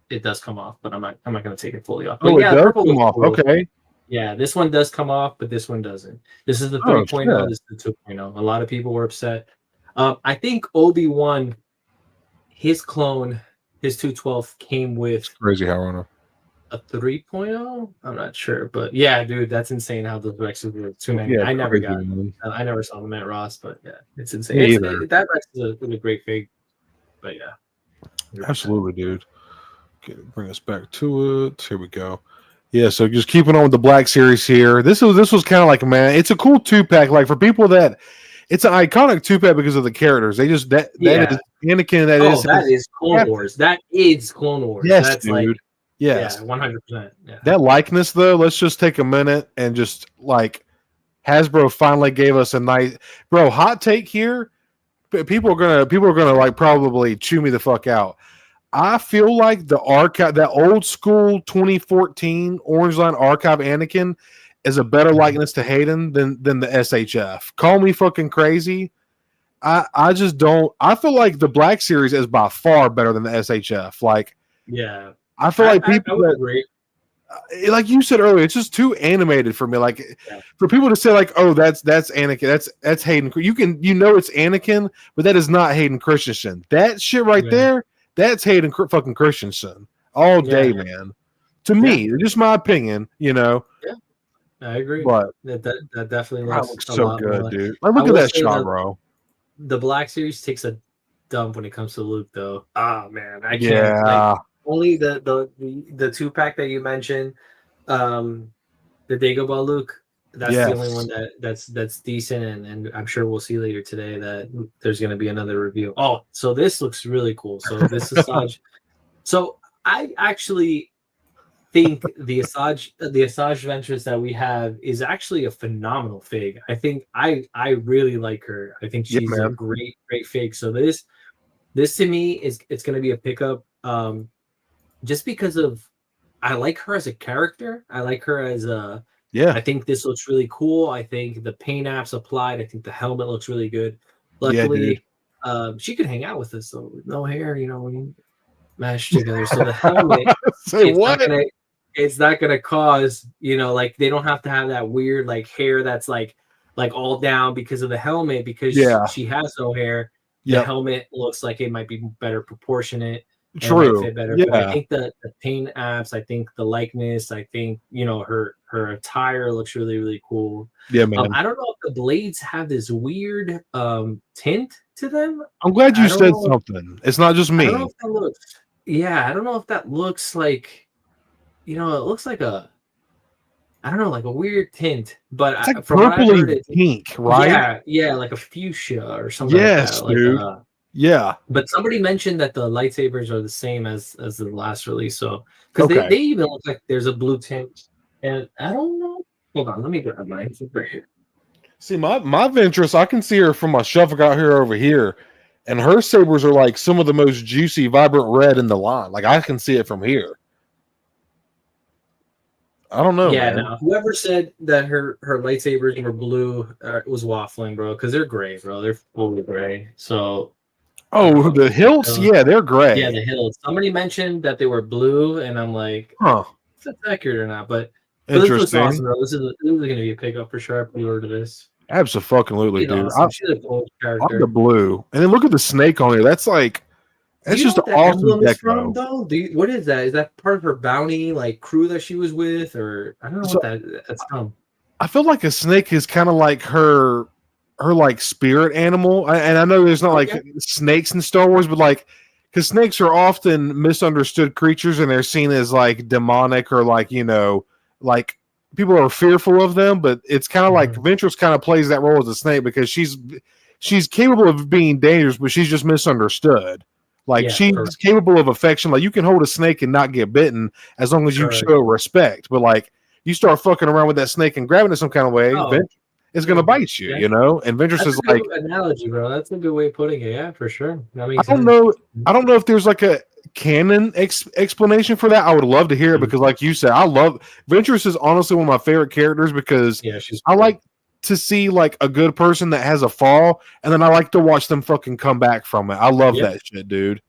It does come off, but I'm not going to take it fully off. But it does come off. Cool. Okay. Yeah, this one does come off, but this one doesn't. This is the 3.0. This is the 2.0. A lot of people were upset. I think Obi-Wan, his clone, his 212 came with crazy HowlrunnerBase a 3.0. I'm not sure, but yeah, dude, that's insane how those Rexes were 290. I never got them. I never saw them at Ross, but yeah, it's insane. That Rex is a great fig, but yeah, 100%. Absolutely, dude. Okay, bring us back to it. Here we go. Yeah, so just keeping on with the Black Series here. This was kind of like, man, it's a cool 2-pack. Like for people that, it's an iconic 2-pack because of the characters. They just that is Anakin. That is Clone Wars. That is Clone Wars. Yes, that's dude. Like, yes, 100%. Yeah. That likeness, though. Let's just take a minute and just like Hasbro finally gave us a nice hot take here. People are gonna like probably chew me the fuck out. I feel like the archive, that old school 2014 Orange Line archive Anakin, is a better likeness to Hayden than the SHF. Call me fucking crazy. I just don't. I feel like the Black Series is by far better than the SHF. Like, yeah, I feel like people I would agree. Like you said earlier, it's just too animated for me. Like for people to say like, oh, that's Anakin, that's Hayden. You it's Anakin, but that is not Hayden Christensen. That shit right there. That's Hayden fucking Christensen all day, man. To me, just my opinion, Yeah, I agree. But that definitely looks so good, dude. Like, look at that shot, bro. The Black Series takes a dump when it comes to Luke, though. Ah, man, I can't. Yeah. Only the 2-pack that you mentioned, the Dagobah Luke. That's the only one that's decent, and I'm sure we'll see later today that there's going to be another review. Oh, so this looks really cool. So this Asajj. So I actually think the Asajj Ventress that we have is actually a phenomenal fig. I think I really like her. I think she's a great fig. So this to me it's going to be a pickup, just because of I like her as a character. I like her as a. Yeah, I think this looks really cool. I think the paint apps applied. I think the helmet looks really good. Luckily, She could hang out with us though, with no hair, you know, when you mash together. So the helmet, Say what? It's not gonna cause, you know, like they don't have to have that weird like hair that's like all down because of the helmet, because she has no hair. The helmet looks like it might be better proportionate. True. And might fit better. But I think the paint apps, I think the likeness, I think, you know, her attire looks really, really cool. Yeah, man. I don't know if the blades have this weird tint to them. I'm glad you said something. It's not just me. I don't know if that looks, I don't know if that looks like, you know, it looks like a, I don't know, like a weird tint, but it's like from what I heard, it's pink, right? Yeah, like a fuchsia or something. Yes, like that. dude. Yeah, but somebody mentioned that the lightsabers are the same as the last release, so because they even look like there's a blue tint, and I don't know. Hold on, let me grab mine right here. See, my Ventress, I can see her from my shelf I got here over here, and her sabers are like some of the most juicy, vibrant red in the line. Like I can see it from here. I don't know. Yeah, man. no. Whoever said that her lightsabers were blue was waffling, bro. Because they're gray, bro. They're fully gray. So. Oh, the hilts? Yeah, they're gray. Yeah, the hilts. Somebody mentioned that they were blue, and I'm like, huh, if that's accurate or not. But interesting. This looks awesome, bro. This is going to be a pickup for sure. I pre-ordered this. Absolutely, dude. Awesome. She's a cool character. I'm the blue, and then look at the snake on here. That's like, that's just an awesome deco. Though? What is that? Is that part of her bounty like crew that she was with, or I don't know what that's from? I feel like a snake is kind of like her like spirit animal, and I know there's not like snakes in Star Wars, but like, because snakes are often misunderstood creatures and they're seen as like demonic or like, you know, like people are fearful of them, but it's kind of like Ventress kind of plays that role as a snake because she's capable of being dangerous, but she's just misunderstood. Like she's capable of affection. Like you can hold a snake and not get bitten as long as you show respect, but like you start fucking around with that snake and grabbing it some kind of way, it's gonna bite you, you know. And Ventress is like analogy, bro. That's a good way of putting it. Yeah, for sure. That makes I don't know if there's like a canon explanation for that. I would love to hear it because, like you said, I love Ventress is honestly one of my favorite characters because I like to see like a good person that has a fall, and then I like to watch them fucking come back from it. I love that shit, dude.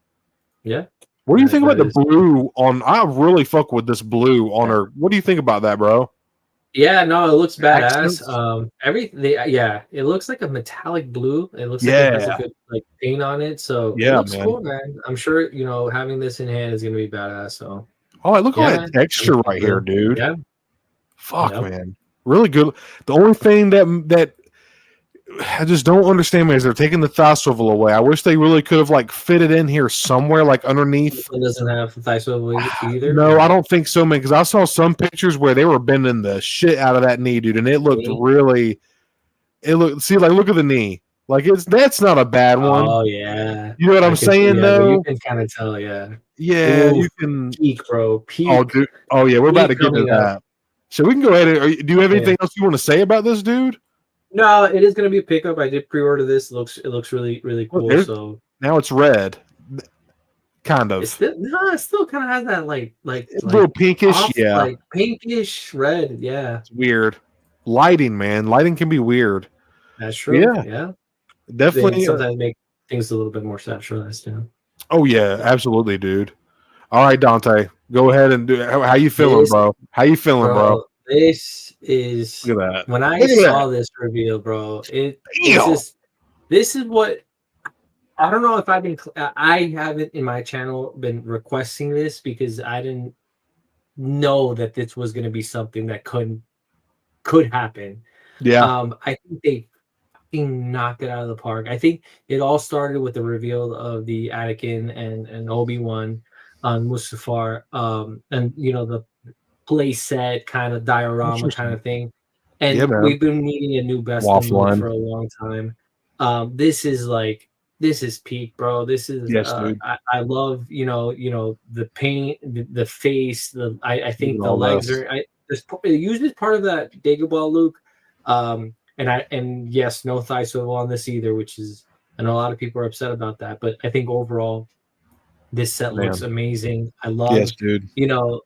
Yeah. What do you think about the blue on? I really fuck with this blue on her. What do you think about that, bro? Yeah, no, it looks badass. It looks like a metallic blue. It looks like it has a good like paint on it. So it looks cool, man. I'm sure, you know, having this in hand is gonna be badass. So look at that texture right here, dude. Yeah. Fuck, man. Really good. The only thing that I just don't understand is they're taking the thigh swivel away. I wish they really could have like fitted in here somewhere, like underneath. It doesn't have the thigh swivel either. No, I don't think so, man. Because I saw some pictures where they were bending the shit out of that knee, dude, and it looked really. It looked. See, like look at the knee. Like that's not a bad one. Oh yeah. You know what I'm saying, though. You can kind of tell, yeah. Yeah, you can peek, bro. Peek. Oh, dude. Oh yeah, we're about to get to that. So we can go ahead and. Do you have anything else you want to say about this, dude? No, it is going to be a pickup. I did pre-order this. It looks really, really cool. So now it's red, kind of. It still kind of has that like a little pinkish, like pinkish red. Yeah, it's weird. Lighting, man, lighting can be weird. That's true. Yeah, definitely. They sometimes make things a little bit more saturized. Yeah. Oh yeah, absolutely, dude. All right, Dante, go ahead and do. How you feeling, bro? How you feeling, bro? This is look at that. When I saw this reveal, bro, this is what I don't know if I haven't in my channel been requesting this because I didn't know that this was going to be something that could happen. Yeah. I think they fucking knocked it out of the park. I think it all started with the reveal of the Anakin and Obi-Wan on Mustafar, and you know the play set kind of diorama kind of thing, and we've been needing a new best for a long time. This is peak, bro. This is I love you know the paint, the face, I think the legs are it uses part of that Dagobah look, and yes, no thigh swivel on this either, which is I know a lot of people are upset about that, but I think overall this set looks amazing. I love you know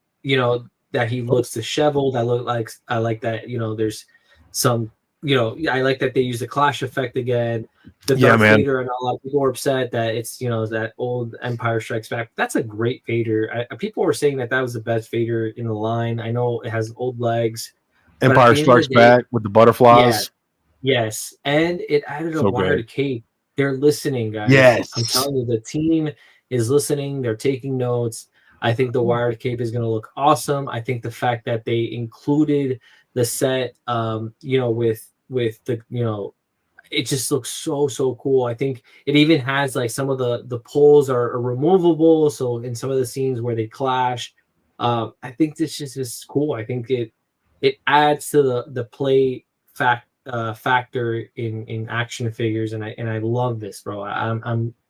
that he looks disheveled. I like that, you know, there's some I like that they use the clash effect again. The Yeah, Darth man. Vader, and a lot of people were upset that it's that old Empire Strikes Back. That's a great Vader. People were saying that was the best Vader in the line. I know it has old legs. Empire Strikes Back with the butterflies. Yes, and it added a wired cape. They're listening, guys. Yes, I'm telling you, the team is listening. They're taking notes. I think the wired cape is going to look awesome. I think the fact that they included the set, with the, it just looks so cool. I think it even has like some of the poles are removable. So in some of the scenes where they clash, I think this just is cool. I think it adds to the play factor in action figures, and I love this, bro.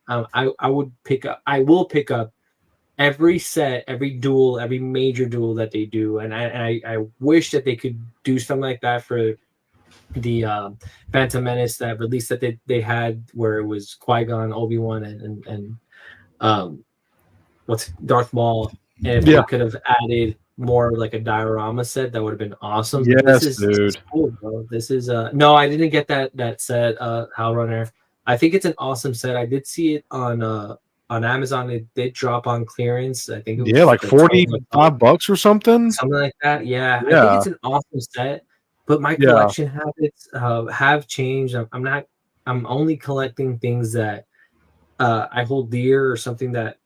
I will pick up every set, every duel, every major duel that they do, and I wish that they could do something like that for the Phantom Menace that release that they had, where it was Qui-Gon, Obi-Wan, and what's Darth Maul, and if they could have added more like a diorama set, that would have been awesome. Yes, this dude. is cool, bro. This is no, I didn't get that set, HowlrunNer. I think it's an awesome set. I did see it on Amazon. It did drop on clearance. I think it was like $45 or something like that. Yeah, I think it's an awesome set, but my collection habits have changed. I'm only collecting things that I hold dear, or something that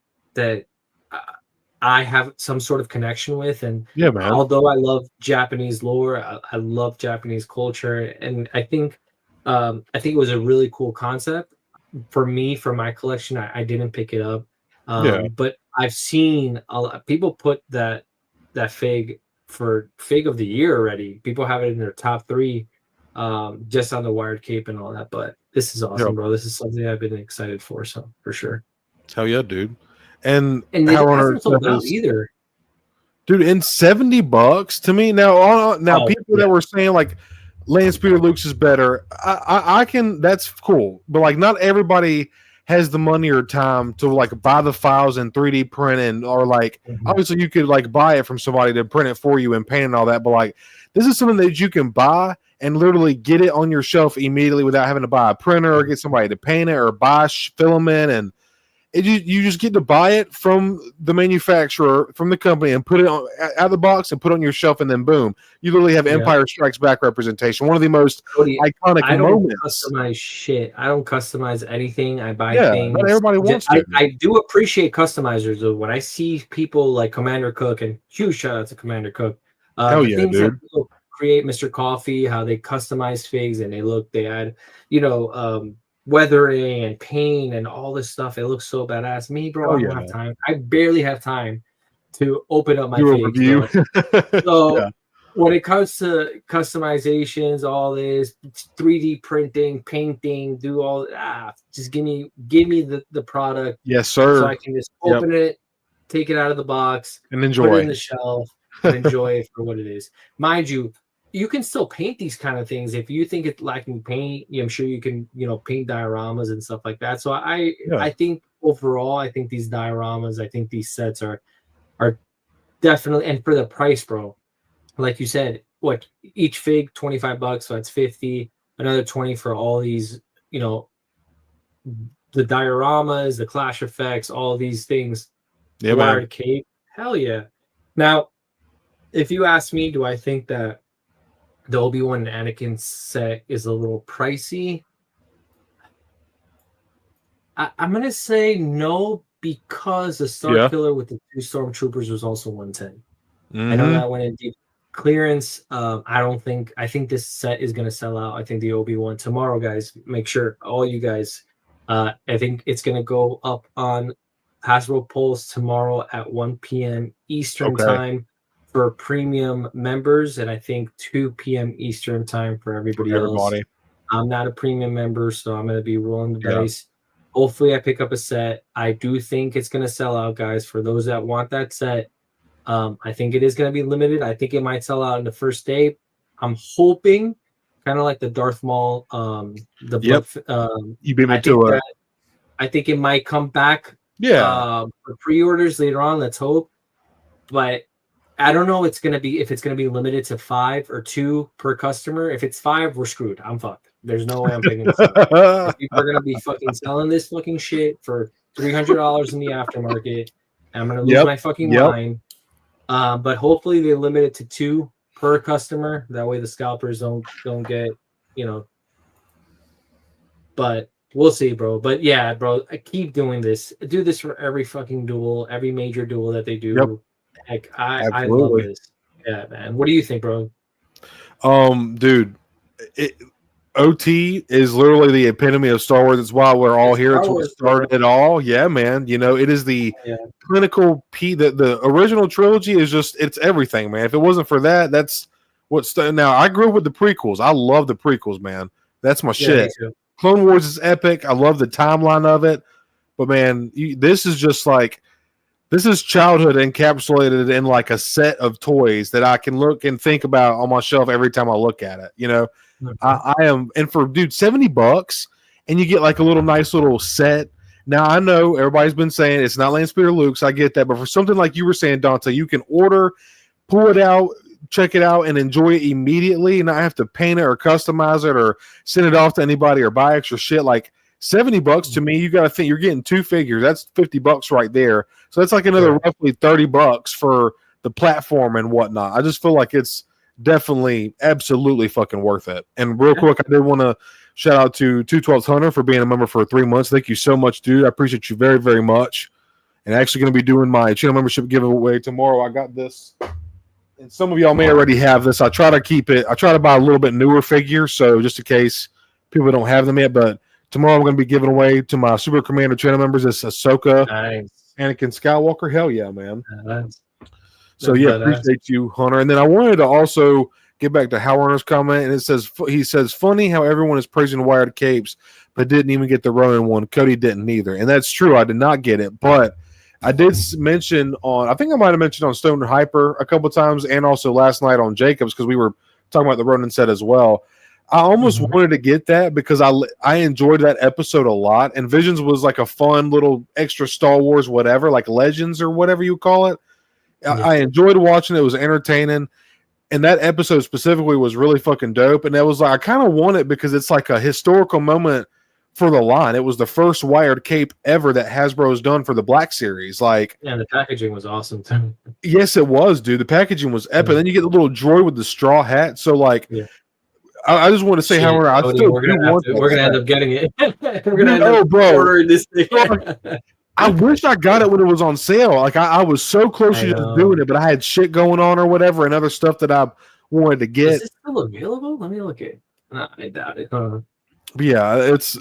I have some sort of connection with. And although I love Japanese lore, I love Japanese culture, and I think it was a really cool concept. For me, for my collection, I didn't pick it up, but I've seen a lot, people put that fig for fig of the year already. People have it in their top 3, just on the wired cape and all that. But this is awesome, bro. This is something I've been excited for, so for sure. Hell yeah, dude. And it hasn't sold out either, dude. In $70 to me now. People that were saying like Land Speeder Luke's is better. I can. That's cool, but like not everybody has the money or time to like buy the files and 3D print, and or like obviously you could like buy it from somebody to print it for you and paint and all that. But like this is something that you can buy and literally get it on your shelf immediately without having to buy a printer or get somebody to paint it or buy filament, and you just get to buy it from the manufacturer, from the company, and put it out of the box and put it on your shelf, and then boom, you literally have Empire Strikes Back representation. One of the most iconic moments. Customize shit. I don't customize anything. I buy things. Not everybody wants to. I do appreciate customizers, though. When I see people like Commander Cook, and huge shout out to Commander Cook. Hell yeah, things dude. that create Mr. Coffee, how they customize figs and they add, weathering and paint and all this stuff. It looks so badass. Me, bro, I don't have time. I barely have time to open up my figs. So when it comes to customizations, all this 3D printing, painting, do all just give me the product. Yes, sir. So I can just open it, take it out of the box, and enjoy put it in the shelf and enjoy it for what it is. Mind you, you can still paint these kind of things. If you think it's lacking paint, I'm sure you can, paint dioramas and stuff like that. So I think overall, I think these dioramas, I think these sets are definitely, and for the price, bro, like you said, what each fig $25, so that's 50, another 20 for all these, the dioramas, the clash effects, all these things. Yeah, wired cape, hell yeah. Now, if you ask me, do I think that the Obi-Wan and Anakin set is a little pricey? I'm gonna say no, because the Star Killer with the 2 Stormtroopers was also 110. I know that went in deep clearance. I think this set is gonna sell out. I think the Obi-Wan tomorrow, guys. Make sure all you guys. I think it's gonna go up on Hasbro Pulse tomorrow at 1 p.m. Eastern time for premium members, and I think 2 p.m. Eastern time for everybody else. I'm not a premium member, so I'm going to be rolling the dice. Hopefully I pick up a set. I do think it's going to sell out, guys. For those that want that set, I think it is going to be limited. I think it might sell out in the first day. I'm hoping, kind of like the Darth Maul, you beat me to it. I think it might come back for pre-orders later on. Let's hope. But I don't know. If it's gonna be limited to 5 or 2 per customer. If it's 5, we're screwed. I'm fucked. There's no way I'm picking this up. If people are gonna be fucking selling this fucking shit for $300 in the aftermarket, I'm gonna lose my fucking mind. But hopefully they limit it to 2 per customer. That way the scalpers don't get, you know. But we'll see, bro. But yeah, bro, I keep doing this. Do this for every fucking duel, every major duel that they do. Yep. Like I love this. Yeah, man. What do you think, bro? Dude, OT is literally the epitome of Star Wars. That's why we're all here. It's what started it all. Yeah, man. You know, it is the clinical the original trilogy is just, it's everything, man. If it wasn't for that, that's what's now. I grew up with the prequels. I love the prequels, man. That's my shit. Clone Wars is epic. I love the timeline of it. But man, this is just like, this is childhood encapsulated in like a set of toys that I can look and think about on my shelf every time I look at it. You know, I am, and for dude, $70, and you get like a little nice little set. Now I know everybody's been saying it's not Land Speeder Luke's. I get that, but for something like you were saying, Dante, you can order, pull it out, check it out, and enjoy it immediately, and not have to paint it or customize it or send it off to anybody or buy extra shit. Like $70 to me, you got to think you're getting 2 figures. That's $50 right there. So that's like another roughly $30 for the platform and whatnot. I just feel like it's definitely absolutely fucking worth it. And real quick, I did want to shout out to 212 Hunter for being a member for 3 months. Thank you so much, dude. I appreciate you very, very much. And actually going to be doing my channel membership giveaway tomorrow. I got this, and some of y'all may already have this. I try to keep it. I try to buy a little bit newer figures, so just in case people don't have them yet. But tomorrow I'm going to be giving away to my Super Commando channel members. It's Ahsoka, Anakin Skywalker. Hell yeah, man. So yeah, appreciate you, Hunter. And then I wanted to also get back to Howlrunner's comment, and he says, funny how everyone is praising wired capes, but didn't even get the Ronin one. Cody didn't either. And that's true. I did not get it, but I did mention I think I might have mentioned on Stoner Hyper a couple times, and also last night on Jacobs, because we were talking about the Ronin set as well. I almost wanted to get that because I enjoyed that episode a lot, and Visions was like a fun little extra Star Wars whatever, like Legends or whatever you call it. I enjoyed watching it. It was entertaining, and that episode specifically was really fucking dope. And that was like, I kind of want it because it's like a historical moment for the line. It was the first wired cape ever that Hasbro's done for the Black Series. Like, yeah, the packaging was awesome too. Yes, it was, dude. The packaging was epic. Then you get the little droid with the straw hat. So like, I just want to say how we're gonna end up getting it. We're gonna end up ordering this thing. I wish I got it when it was on sale. Like I was so close to just doing it, but I had shit going on or whatever, and other stuff that I wanted to get. Is it still available? Let me look at it. No, I doubt it. Yeah, it's.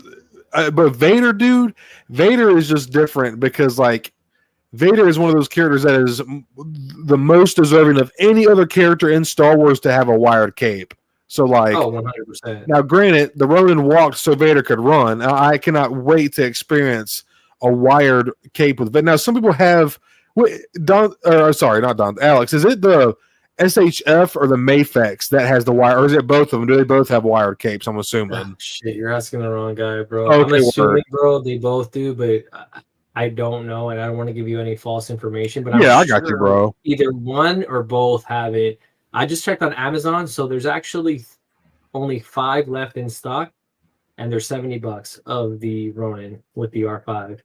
But Vader, dude, Vader is just different because like Vader is one of those characters that is the most deserving of any other character in Star Wars to have a wired cape. So like, 100%. Now, granted, the Ronin walked so Vader could run. I cannot wait to experience a wired cape with Vader. Now, some people have. Alex, is it the SHF or the Mafex that has the wire, or is it both of them? Do they both have wired capes? I'm assuming. Oh, shit, you're asking the wrong guy, bro. Okay, I'm assuming, bro, they both do, but I don't know, and I don't want to give you any false information. But I got you, bro. Either one or both have it. I just checked on Amazon, so there's actually only 5 left in stock, and they're $70 of the Ronin with the R5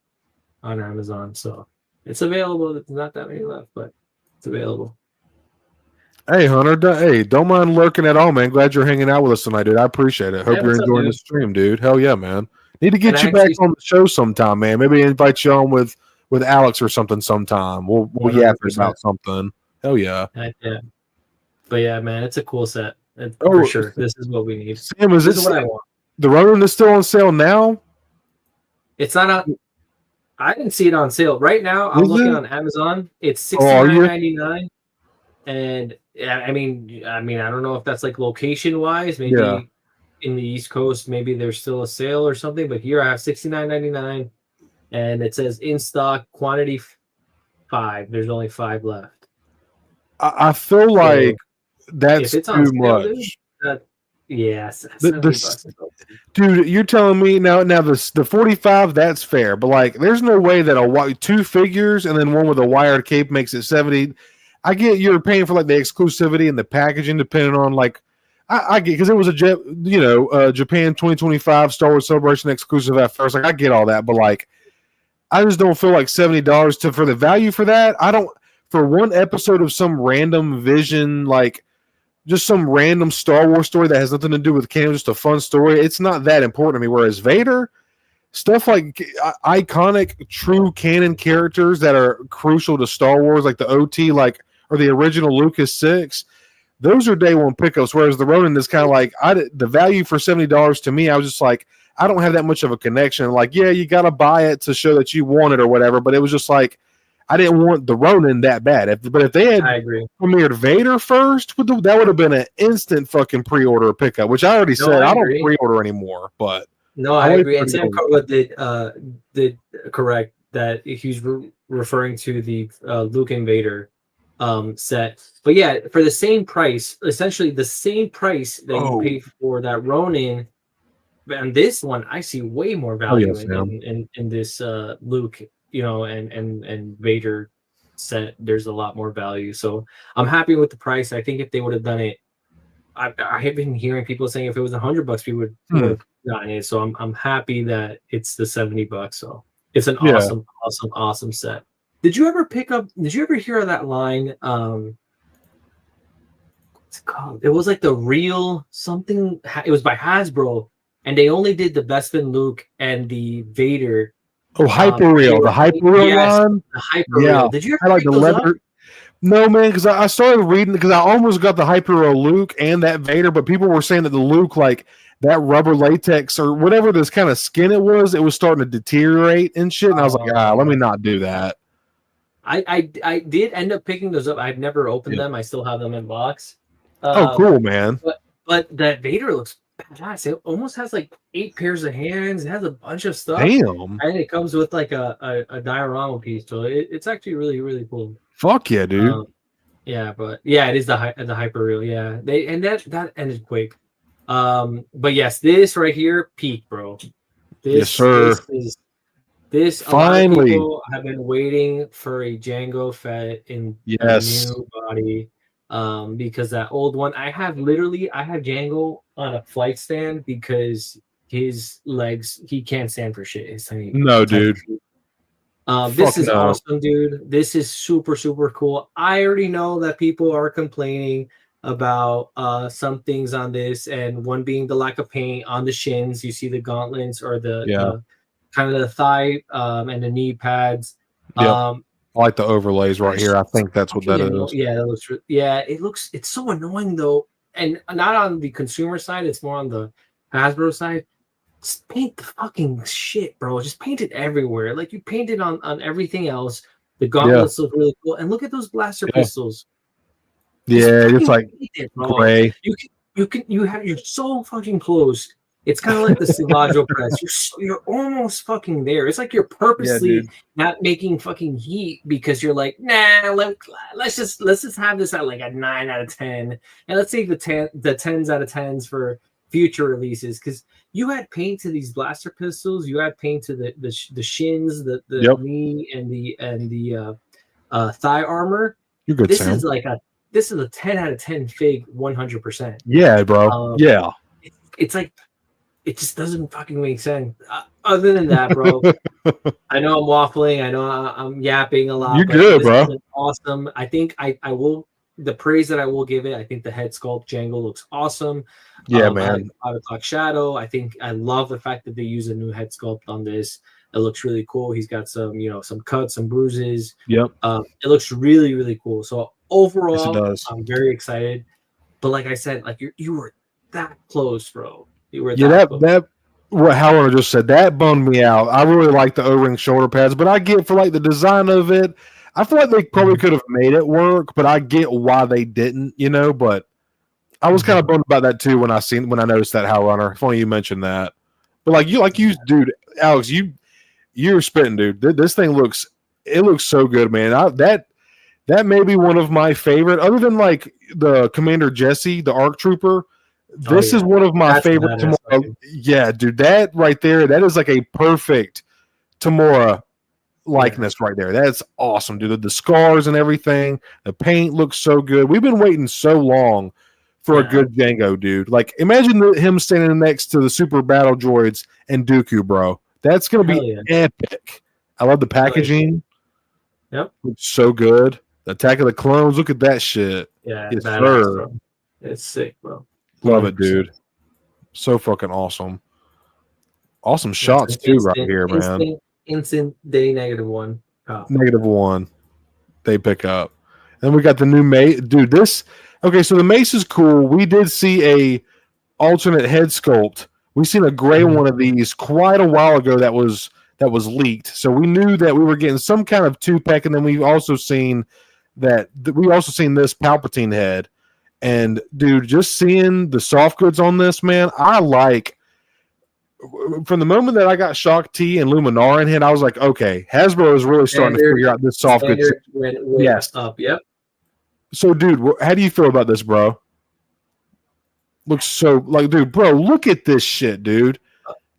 on Amazon. So it's available. There's not that many left, but it's available. Hey, Hunter. Hey, don't mind lurking at all, man. Glad you're hanging out with us tonight, dude. I appreciate it. Hope you're enjoying the stream, dude. Hell yeah, man. Need to get you back on the show sometime, man. Maybe invite you on with Alex or something sometime. We'll yap about something. Hell yeah. Yeah. But yeah, man, it's a cool set. For sure. This is what we need. Sam, this is what I want. The Ronin is still on sale now? It's not on. I didn't see it on sale. Right now, I'm looking on Amazon. It's $69.99. And I mean, I don't know if that's like location wise. Maybe in the East Coast, maybe there's still a sale or something. But here I have $69.99, and it says in stock quantity 5. There's only 5 left. I feel like that's too much. Yes, dude, you're telling me now the 45, that's fair, but like there's no way that 2 figures and then one with a wired cape makes it 70. I get you're paying for like the exclusivity and the packaging, depending on like I get because it was a Japan 2025 Star Wars Celebration exclusive at first. Like I get all that, but like I just don't feel like $70 for the value for that. I don't for one episode of some random Vision like. Just some random Star Wars story that has nothing to do with canon, just a fun story. It's not that important to me. Whereas Vader, stuff like iconic, true canon characters that are crucial to Star Wars, like the OT, like or the original Lucas 6, those are day one pickups. Whereas the Ronin is kind of like the value for $70 to me. I was just like, I don't have that much of a connection. Like, yeah, you got to buy it to show that you want it or whatever. But it was just like. I didn't want the Ronin that bad. But if they had premiered Vader first, that would have been an instant fucking pre-order pickup, which I already said I don't pre-order anymore. But no, I agree. And Sam Cobra did correct that he's referring to the Luke and Vader set. But yeah, for the same price, essentially the same price that you pay for that Ronin, and this one, I see way more value in this Luke. And Vader set, there's a lot more value. So I'm happy with the price. I think if they would have done it, I have been hearing people saying if it was $100, we would have gotten it. So I'm happy that it's the $70. So it's an awesome set. Did you ever hear of that line? What's it called? It was like the real something. It was by Hasbro, and they only did the Bespin Luke and the Vader. Oh, Hyper-Real, the Hyper-Real line? The Hyper-Real. Did you ever like the leather? Up? No, man, because I started reading, because I almost got the Hyper-Real Luke and that Vader, but people were saying that the Luke, like, that rubber latex or whatever this kind of skin it was starting to deteriorate and shit, and I was like, let me not do that. I did end up picking those up. I've never opened them. I still have them in box. Cool, man. But that Vader looks badass. It almost has like 8 pairs of hands. It has a bunch of stuff. Damn. And it comes with like a diorama piece. So it's actually really, really cool. Fuck yeah, dude. It is the Hyper-Real. Yeah. That ended quick. But yes, this right here, peak, bro. Yes, sir. This finally people have been waiting for a Jango Fett in a new body. Because that old one, I have Jango on a flight stand because his legs, he can't stand for shit. Dude. This is awesome, dude. This is super, super cool. I already know that people are complaining about some things on this, and one being the lack of paint on the shins. You see the gauntlets or the kind of the thigh and the knee pads. Yep. I like the overlays right here. I think that's what that is. Yeah, it's so annoying though. And not on the consumer side, it's more on the Hasbro side. Just paint the fucking shit, bro. Just paint it everywhere. Like you paint it on everything else. The gauntlets look really cool. And look at those blaster pistols. Yeah, it's like gray. You're so fucking close. It's kind of like the Sivaggio press. You're almost fucking there. It's like you're purposely not making fucking heat because you're like, nah, let's just have this at like a 9 out of 10, and let's save the 10s out of 10s for future releases. Because you had paint to these blaster pistols, you had paint to the shins, the knee, and the thigh armor. You're good. This is a 10 out of 10 fig 100%. Yeah, bro. It's like. It just doesn't fucking make sense. Other than that, bro, I know I'm waffling. I know I'm yapping a lot. You're good, bro. Awesome. I think I will. The praise that I will give it. I think the head sculpt Jango looks awesome. Yeah, man. 5 o'clock shadow. I love the fact that they use a new head sculpt on this. It looks really cool. He's got some cuts, some bruises. Yep. It looks really, really cool. So overall, yes, it does. I'm very excited. But like I said, like you were that close, bro. That what Howler just said, that bummed me out. I really like the O-ring shoulder pads, but I get for like the design of it. I feel like they probably could have made it work, but I get why they didn't, But I was kind of bummed about that too when I noticed that Howlrunner. Funny you mentioned that, but like you, dude, Alex, you're spitting, dude. This thing looks so good, man. That may be one of my favorite, other than like the Commander Jesse, the ARC Trooper. This is one of my favorite Tamora. Yeah, dude, that right there, that is like a perfect Tamora likeness right there. That's awesome, dude. The scars and everything. The paint looks so good. We've been waiting so long for a good Jango, dude. Like, imagine him standing next to the super battle droids and Dooku, bro. That's gonna be epic. I love the packaging. Yep, looks so good. The Attack of the Clones. Look at that shit. Yeah, yes, sir. It's sick, bro. Love it, dude. So fucking awesome. Awesome shots too, right here, man. Instant day -1. Oh. -1. They pick up. Then we got the new mace, dude. Okay, so the mace is cool. We did see a alternate head sculpt. We seen a gray one of these quite a while ago that was leaked. So we knew that we were getting some kind of 2-pack, and then we've also seen this Palpatine head. And dude, just seeing the soft goods on this, man, I like. From the moment that I got Shock T and Luminara in head, I was like, okay, Hasbro is really starting to figure out this soft goods. Yes. Up. Yep. So, dude, how do you feel about this, bro? Looks so dude, bro, look at this shit, dude.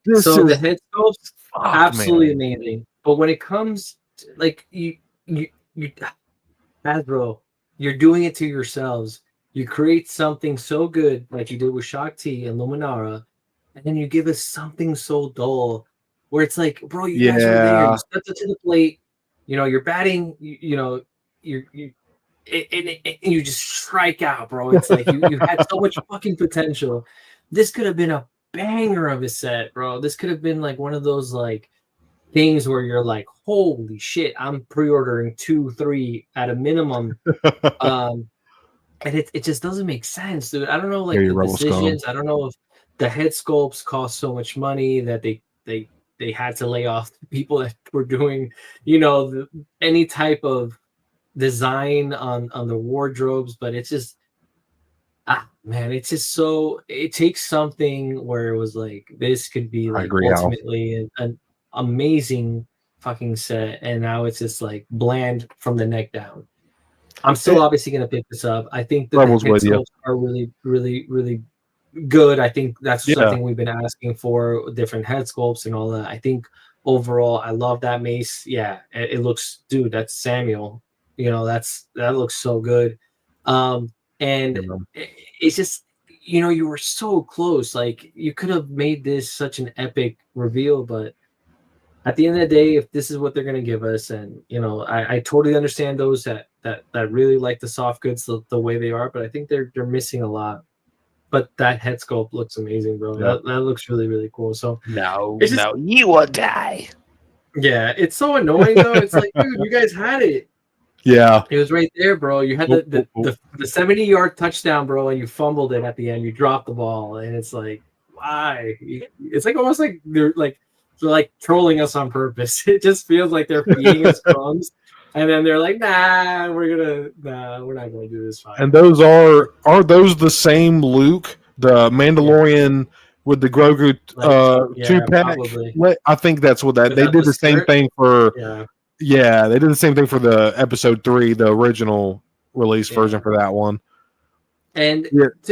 The head sculpts, absolutely amazing. But when it comes to, you Hasbro, you're doing it to yourselves. You create something so good, like you did with Shock T and Luminara, and then you give us something so dull, where it's like, bro, you guys are there, you stepped up to the plate, you're batting, you just strike out, bro. It's like you had so much fucking potential. This could have been a banger of a set, bro. This could have been like one of those things where you're like, holy shit, I'm pre-ordering 2-3 at a minimum. And it just doesn't make sense, dude. I don't know, the decisions. I don't know if the head sculpts cost so much money that they had to lay off people that were doing, any type of design on the wardrobes. But it's just, man, it's just so. It takes something where it was like, this could be ultimately an amazing fucking set, and now it's just bland from the neck down. I'm still obviously going to pick this up. I think the head sculpts are really, really, really good. I think that's something we've been asking for, different head sculpts and all that. I think overall, I love that mace. Yeah, it looks, dude, that's Samuel. That looks so good. And it's just, you were so close. You could have made this such an epic reveal, but at the end of the day, if this is what they're going to give us, and I totally understand those that really like the soft goods the way they are, but I think they're missing a lot. But that head sculpt looks amazing, bro. That looks really, really cool. So no, you will die. Yeah, it's so annoying though. It's like, dude, you guys had it. Yeah, it was right there, bro. You had the 70-yard touchdown, bro, and you fumbled it at the end. You dropped the ball, and it's like, why? It's almost like they're trolling us on purpose. It just feels like they're feeding us crumbs, and then they're like, we're not gonna do this. Fine. And those are those the same Luke, the Mandalorian with the Grogu 2-pack? I think that's what they did the same thing for. Yeah, they did the same thing for the episode 3, the original release version for that one. And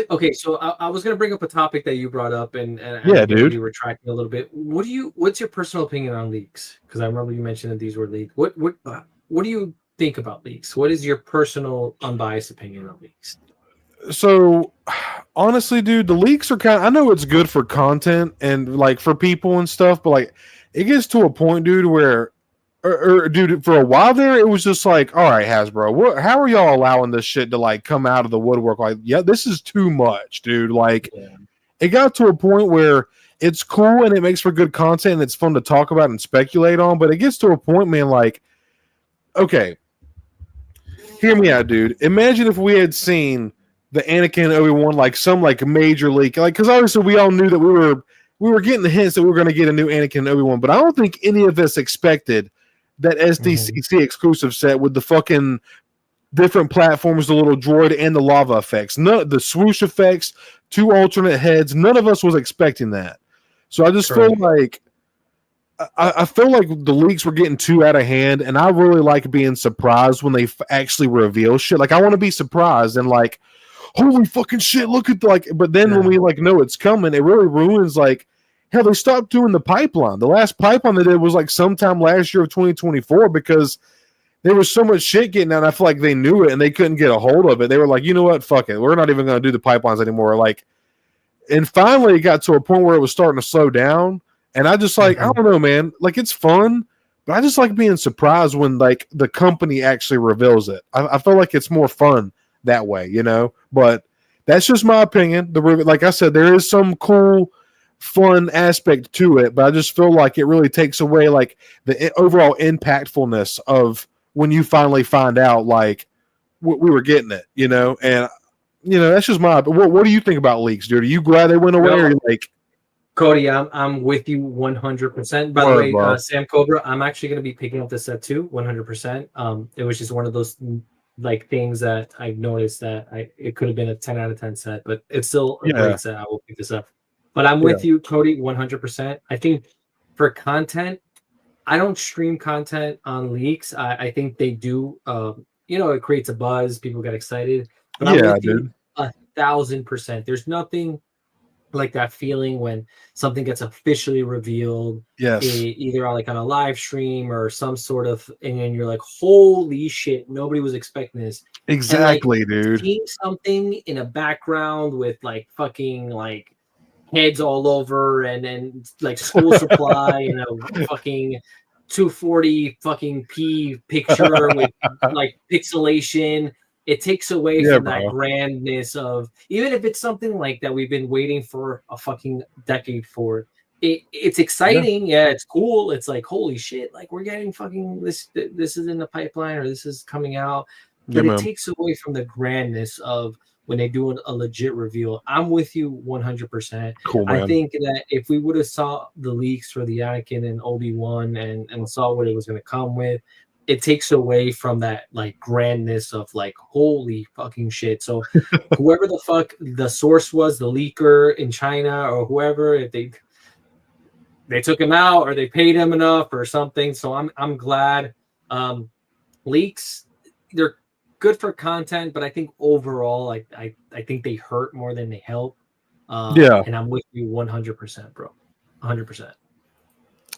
okay, so I was gonna bring up a topic that you brought up, and dude, we were tracking a little bit. What's your personal opinion on leaks? Because I remember you mentioned that these were leaked. What do you think about leaks? What is your personal unbiased opinion on leaks? So honestly, dude, the leaks are I know it's good for content and for people and stuff, but it gets to a point, dude, where dude, for a while there, it was just all right, Hasbro, how are y'all allowing this shit to come out of the woodwork? This is too much, dude. It got to a point where it's cool and it makes for good content and it's fun to talk about and speculate on, but it gets to a point, man, okay, hear me out, dude. Imagine if we had seen the Anakin Obi-Wan some major leak, because obviously we all knew that we were getting the hints that we were going to get a new Anakin Obi-Wan, but I don't think any of us expected that SDCC exclusive set with the fucking different platforms, the little droid and the lava effects, the swoosh effects, 2 alternate heads. None of us was expecting that. So I just feel I feel like the leaks were getting too out of hand, and I really like being surprised when they actually reveal shit. I want to be surprised and holy fucking shit, look at but then when we know it's coming, it really ruins hell, they stopped doing the pipeline. The last pipeline they did was like sometime last year of 2024 because there was so much shit getting out. I feel like they knew it and they couldn't get a hold of it. They were like, you know what? Fuck it. We're not even going to do the pipelines anymore. Like, and finally it got to a point where it was starting to slow down. And I just like, I don't know, man. Like, it's fun, but I just like being surprised when like the company actually reveals it. I feel like it's more fun that way, you know. But that's just my opinion. Like I said, there is some cool, fun aspect to it, but I just feel like it really takes away like the overall impactfulness of when you finally find out like we were getting it, you know. And you know, that's just my. What do you think about leaks, dude? Are you glad they went away, or you like? Cody, I'm with you 100%. By the way, Sam Cobra, I'm actually going to be picking up the set too, 100%. It was just one of those like things that I noticed that it could have been a 10 out of 10 set, but it's still a great set. I will pick this up. But I'm with you, Cody, 100%. I think for content, I don't stream content on leaks. I think they do. You know, it creates a buzz. People get excited. But I'm with you 1,000%. There's nothing like that feeling when something gets officially revealed, either like on a live stream or some sort of, and then you're like, holy shit, nobody was expecting this. Exactly, like, dude. Seeing something in a background with like fucking like heads all over and like school supply and a fucking 240 fucking P picture with like pixelation. It takes away from that grandness of, even if it's something like that we've been waiting for a fucking decade for. It's exciting, it's cool. It's like, holy shit, like we're getting fucking this is in the pipeline or this is coming out. But it takes away from the grandness of when they do a legit reveal. I'm with you 100%. Cool, man. I think that if we would have saw the leaks for the Anakin and Obi-Wan and saw what it was going to come with, it takes away from that like grandness of like, holy fucking shit. So whoever the fuck the source was, the leaker in China or whoever, if they took him out or they paid him enough or something. So I'm glad. Leaks, they're good for content, but I think overall, I think they hurt more than they help. And I'm with you 100%, bro. 100%.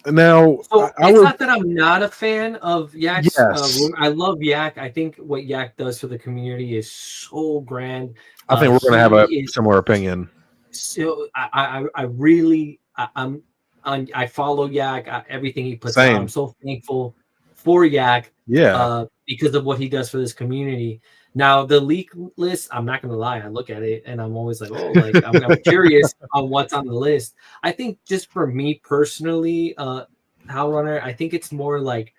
Now, so it's not that I'm not a fan of Yak's. I love Yak. I think what Yak does for the community is so grand. I think we're going to have a similar opinion. So I follow Yak. Everything he puts out, I'm so thankful for Yak. Because of what he does for this community. Now the leak list, I'm not gonna lie, I look at it and I'm always like, oh, like I'm curious on what's on the list. I think just for me personally, HowlrunNer, I think it's more like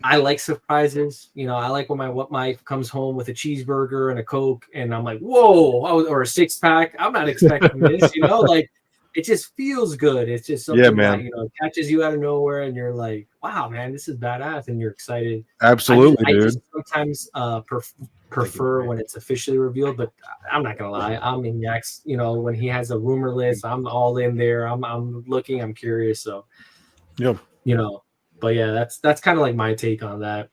I like surprises. You know, I like when my wife comes home with a cheeseburger and a Coke, and I'm like, whoa, or a 6-pack. I'm not expecting this, you know, like it just feels good. It's just something that, you know, catches you out of nowhere and you're like, wow, man, this is badass, and you're excited. Absolutely, dude. I just sometimes prefer when it's officially revealed, but I'm not gonna lie, I'm in Yak's, you know, when he has a rumor list, I'm all in there. I'm looking, I'm curious. So you know, but yeah, that's kind of like my take on that.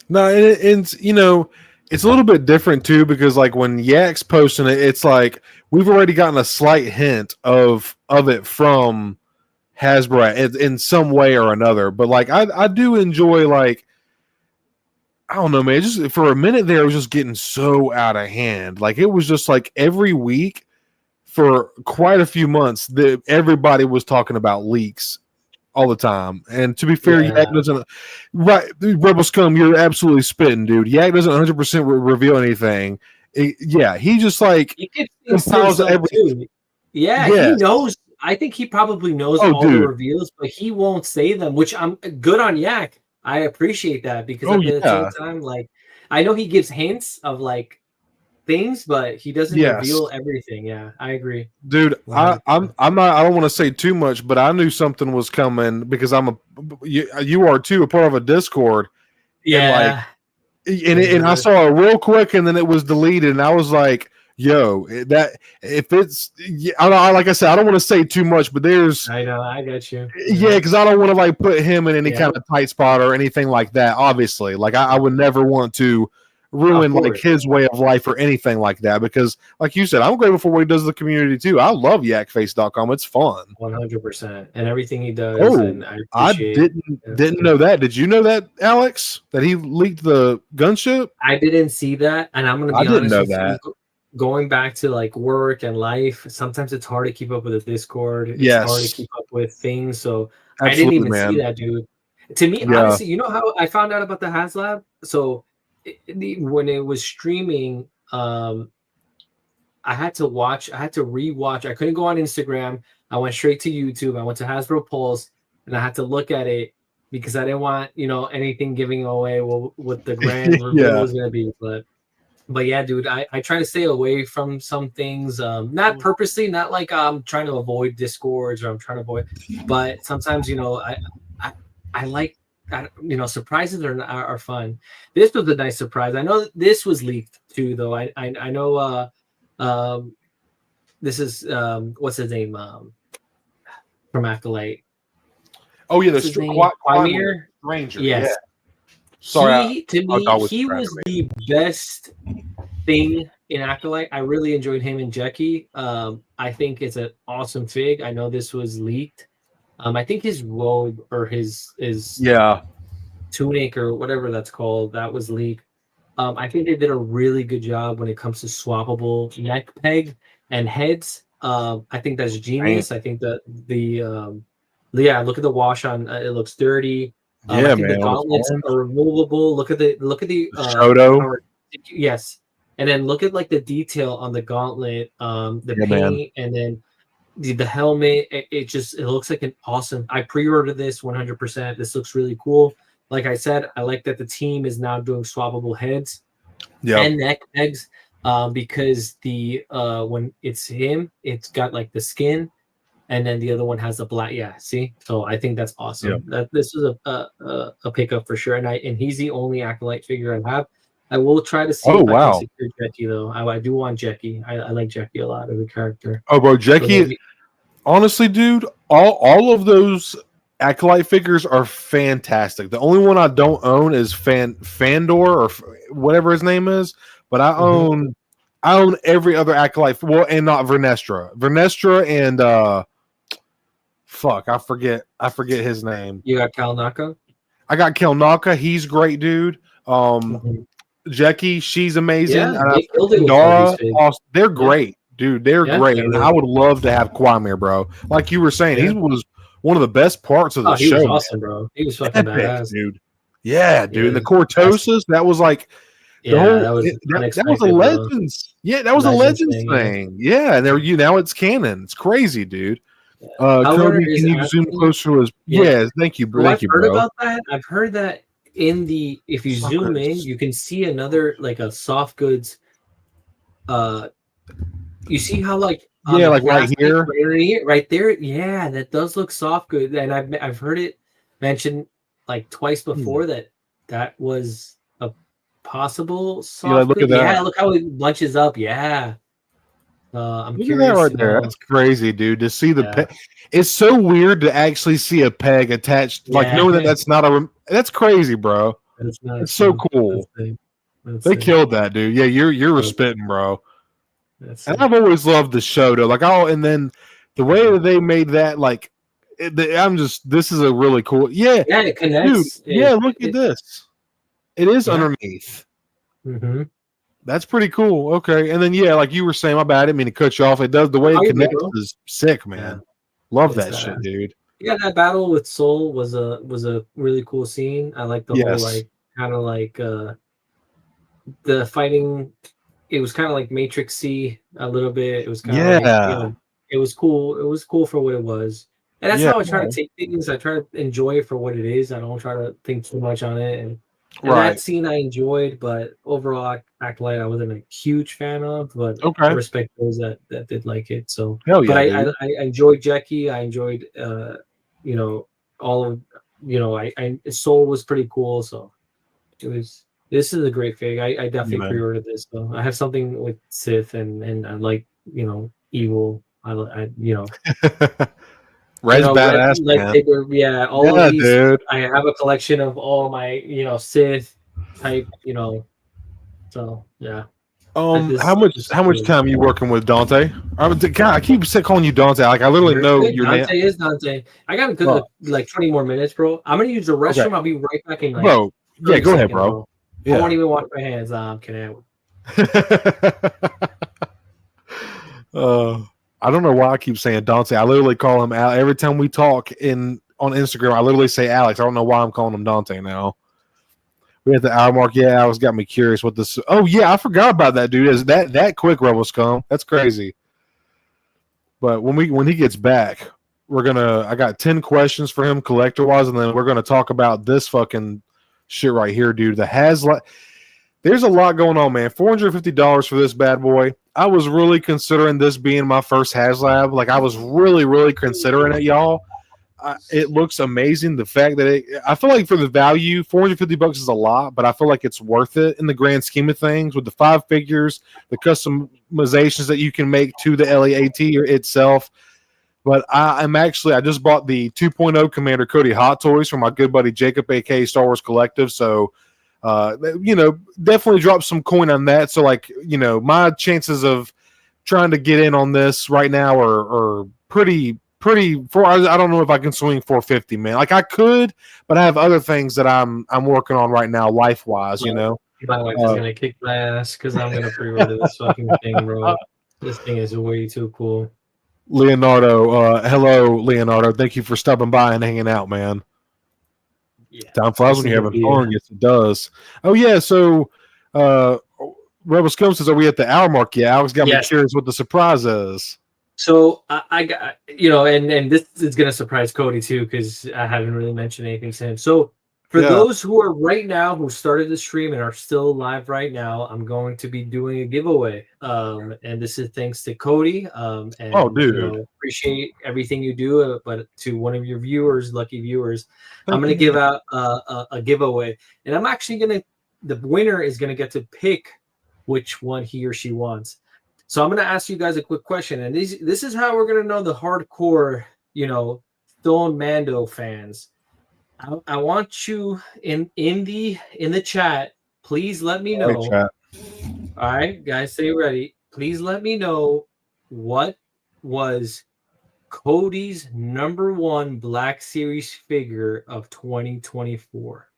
No, and you know, it's a little bit different too, because like when Yak's posting it, it's like we've already gotten a slight hint of it from Hasbro in some way or another. But like I do enjoy, like, I don't know, man, just for a minute there it was just getting so out of hand. Like it was just like every week for quite a few months that everybody was talking about leaks all the time. And to be fair, Yak doesn't, right? Rebel Scum, you're absolutely spitting, dude. Yak doesn't 100% reveal anything. He just like compiles everything. He knows. I think he probably knows all the reveals, but he won't say them, which I'm good on Yak. I appreciate that, because at the same time, like, I know he gives hints of like things, but he doesn't reveal everything. Yeah, I agree, dude. I'm not. I don't want to say too much, but I knew something was coming because you are too a part of a Discord. Yeah, and I saw it real quick, and then it was deleted, and I was like, yo, that if it's, like I said, I don't want to say too much, but there's, I know, I got you. Yeah, because I don't want to like put him in any kind of tight spot or anything like that. Obviously, like I would never want to ruin like his way of life or anything like that. Because, like you said, I'm grateful for what he does to the community too. I love yakface.com. It's fun. 100%, and everything he does. Oh, and I didn't know that. Did you know that, Alex? That he leaked the gunship? I didn't see that, and I'm gonna be honest. Didn't know that. Going back to like work and life, sometimes it's hard to keep up with the Discord. It's hard to keep up with things. So I didn't even see that, dude. To me, honestly, you know how I found out about the HasLab? So when it was streaming, I had to rewatch. I couldn't go on Instagram. I went straight to YouTube. I went to Hasbro Pulse, and I had to look at it because I didn't want anything giving away what the grand reveal was gonna be. But yeah, dude, I try to stay away from some things, not purposely, not like I'm trying to avoid Discords or I'm trying to avoid, but sometimes, I like, surprises are fun. This was a nice surprise. I know this was leaked too, though. I know this is, what's his name, from Acolyte. Oh, yeah, the Quamir Ranger. Yes. Yeah. Sorry, he was the best thing in Acolyte. I really enjoyed him and Jackie. I think it's an awesome fig. I know this was leaked. I think his robe or his tunic or whatever that's called, that was leaked. I think they did a really good job when it comes to swappable neck peg and heads. I think that's genius. I think that look at the wash on. It looks dirty. I think the gauntlets are removable. Look at the Shoto. Yes, and then look at like the detail on the gauntlet, the paint, and then the helmet. It looks like an awesome. I pre-ordered this 100%. This looks really cool. Like I said, I like that the team is now doing swappable heads and neck pegs, because when it's him, it's got like the skin. And then the other one has the black. Yeah, see. So I think that's awesome. This is a pickup for sure. And he's the only Acolyte figure I have. I will try to see if I can secure Jackie though. I do want Jackie. I like Jackie a lot as a character. Oh, bro, Jackie. Honestly, dude, all of those Acolyte figures are fantastic. The only one I don't own is Fandor or whatever his name is. But I own every other Acolyte. Well, and not Vernestra. Vernestra and fuck, I forget his name. You got Kalnaka? I got Kalnaka. He's great, dude. Jackie, she's amazing. Yeah, Dara, they're great, dude. They're great. And I would love to have Quamir, bro. Like you were saying, he was one of the best parts of the show. He was awesome, bro. He was fucking badass, dude. Yeah, dude. And the Cortosis, that was like that was a Legends. Yeah, that was a Legends thing. Yeah, and now it's canon. It's crazy, dude. Cody, can you zoom closer to his? Yeah, thank you, bro. I've heard about that. I've heard that if you zoom in, you can see another like a soft goods. You see how like like right here, right there. Yeah, that does look soft good, and I've heard it mentioned like twice before that was a possible soft look good. At that. Yeah, look how it bunches up. Yeah. I'm look curious. At that right there. That's crazy, dude. To see the peg. It's so weird to actually see a peg attached, like knowing that that's not that's crazy, bro. It's so cool. They killed that, dude. Yeah, you're spitting, bro. And I've always loved the show, though. Like, and then the way that they made that, like, this is a really cool. Yeah, it connects. Dude, look at this. It is underneath. Mm-hmm. That's pretty cool. Okay, and then like you were saying, my bad, I didn't mean to cut you off. It does the way it connects is sick, man. Love that shit, dude. Yeah, that battle with Soul was a really cool scene. I like the whole like kind of like the fighting. It was kind of like Matrix-y a little bit. It was kind of like, it was cool. It was cool for what it was, and that's how I try to take things. I try to enjoy it for what it is. I don't try to think too much on it. And that scene I enjoyed, but overall, Acolyte I wasn't a huge fan of. But I respect those that did like it. So, I enjoyed Jackie. I enjoyed, all of, Soul was pretty cool. So, this is a great fig. I definitely pre-ordered this. So I have something with Sith and I like evil. Red's badass, man. All of these. Dude. I have a collection of all my, Sith type, So yeah. How much time are you working with Dante? I keep calling you Dante. Like I literally know your name. Dante is Dante. I got a good like 20 more minutes, bro. I'm gonna use the restroom. Okay. I'll be right back in like. Bro, yeah, go ahead, bro. Yeah. I won't even wash my hands. I'm kidding. I don't know why I keep saying Dante. I literally call him Alex every time we talk on Instagram. I literally say Alex. I don't know why I'm calling him Dante now. We had the hour mark. Yeah, Alex got me curious what this. Oh yeah, I forgot about that dude. Is that quick, Rebel Scum? That's crazy. But when he gets back, I got 10 questions for him collector wise, and then we're gonna talk about this fucking shit right here, dude. There's a lot going on, man. $450 for this bad boy. I was really considering this being my first HasLab. Like I was really, really considering it, y'all. It looks amazing. The fact that I feel like for the value, $450 is a lot, but I feel like it's worth it in the grand scheme of things with the 5 figures, the customizations that you can make to the LEAT itself. But I just bought the 2.0 Commander Cody Hot Toys from my good buddy Jacob, aka Star Wars Collective. So, definitely drop some coin on that. So, like, my chances of trying to get in on this right now are pretty. I don't know if I can swing 450, man. Like I could, but I have other things that I'm working on right now, life wise. My wife is gonna kick my ass because I'm gonna pre-order this fucking thing, bro. This thing is way too cool. Leonardo, hello, Leonardo. Thank you for stopping by and hanging out, man. Yeah, time flies when you're having fun. Yes, it does. Oh yeah, so Rebel Scum says, "Are we at the hour mark?" Yeah, Alex got me curious what the surprise is. So I got, and this is going to surprise Cody too, because I haven't really mentioned anything to him. So for those who are right now, who started the stream and are still live right now, I'm going to be doing a giveaway. And this is thanks to Cody. And dude, appreciate everything you do. But to one of your viewers, lucky viewers, I'm going to give out a giveaway. And I'm actually the winner is going to get to pick which one he or she wants. So I'm going to ask you guys a quick question, and this is how we're going to know the hardcore, Stone Mando fans. I want you in the chat. Please let me know. All right, guys, stay ready. Please let me know what was Cody's #1 Black Series figure of 2024.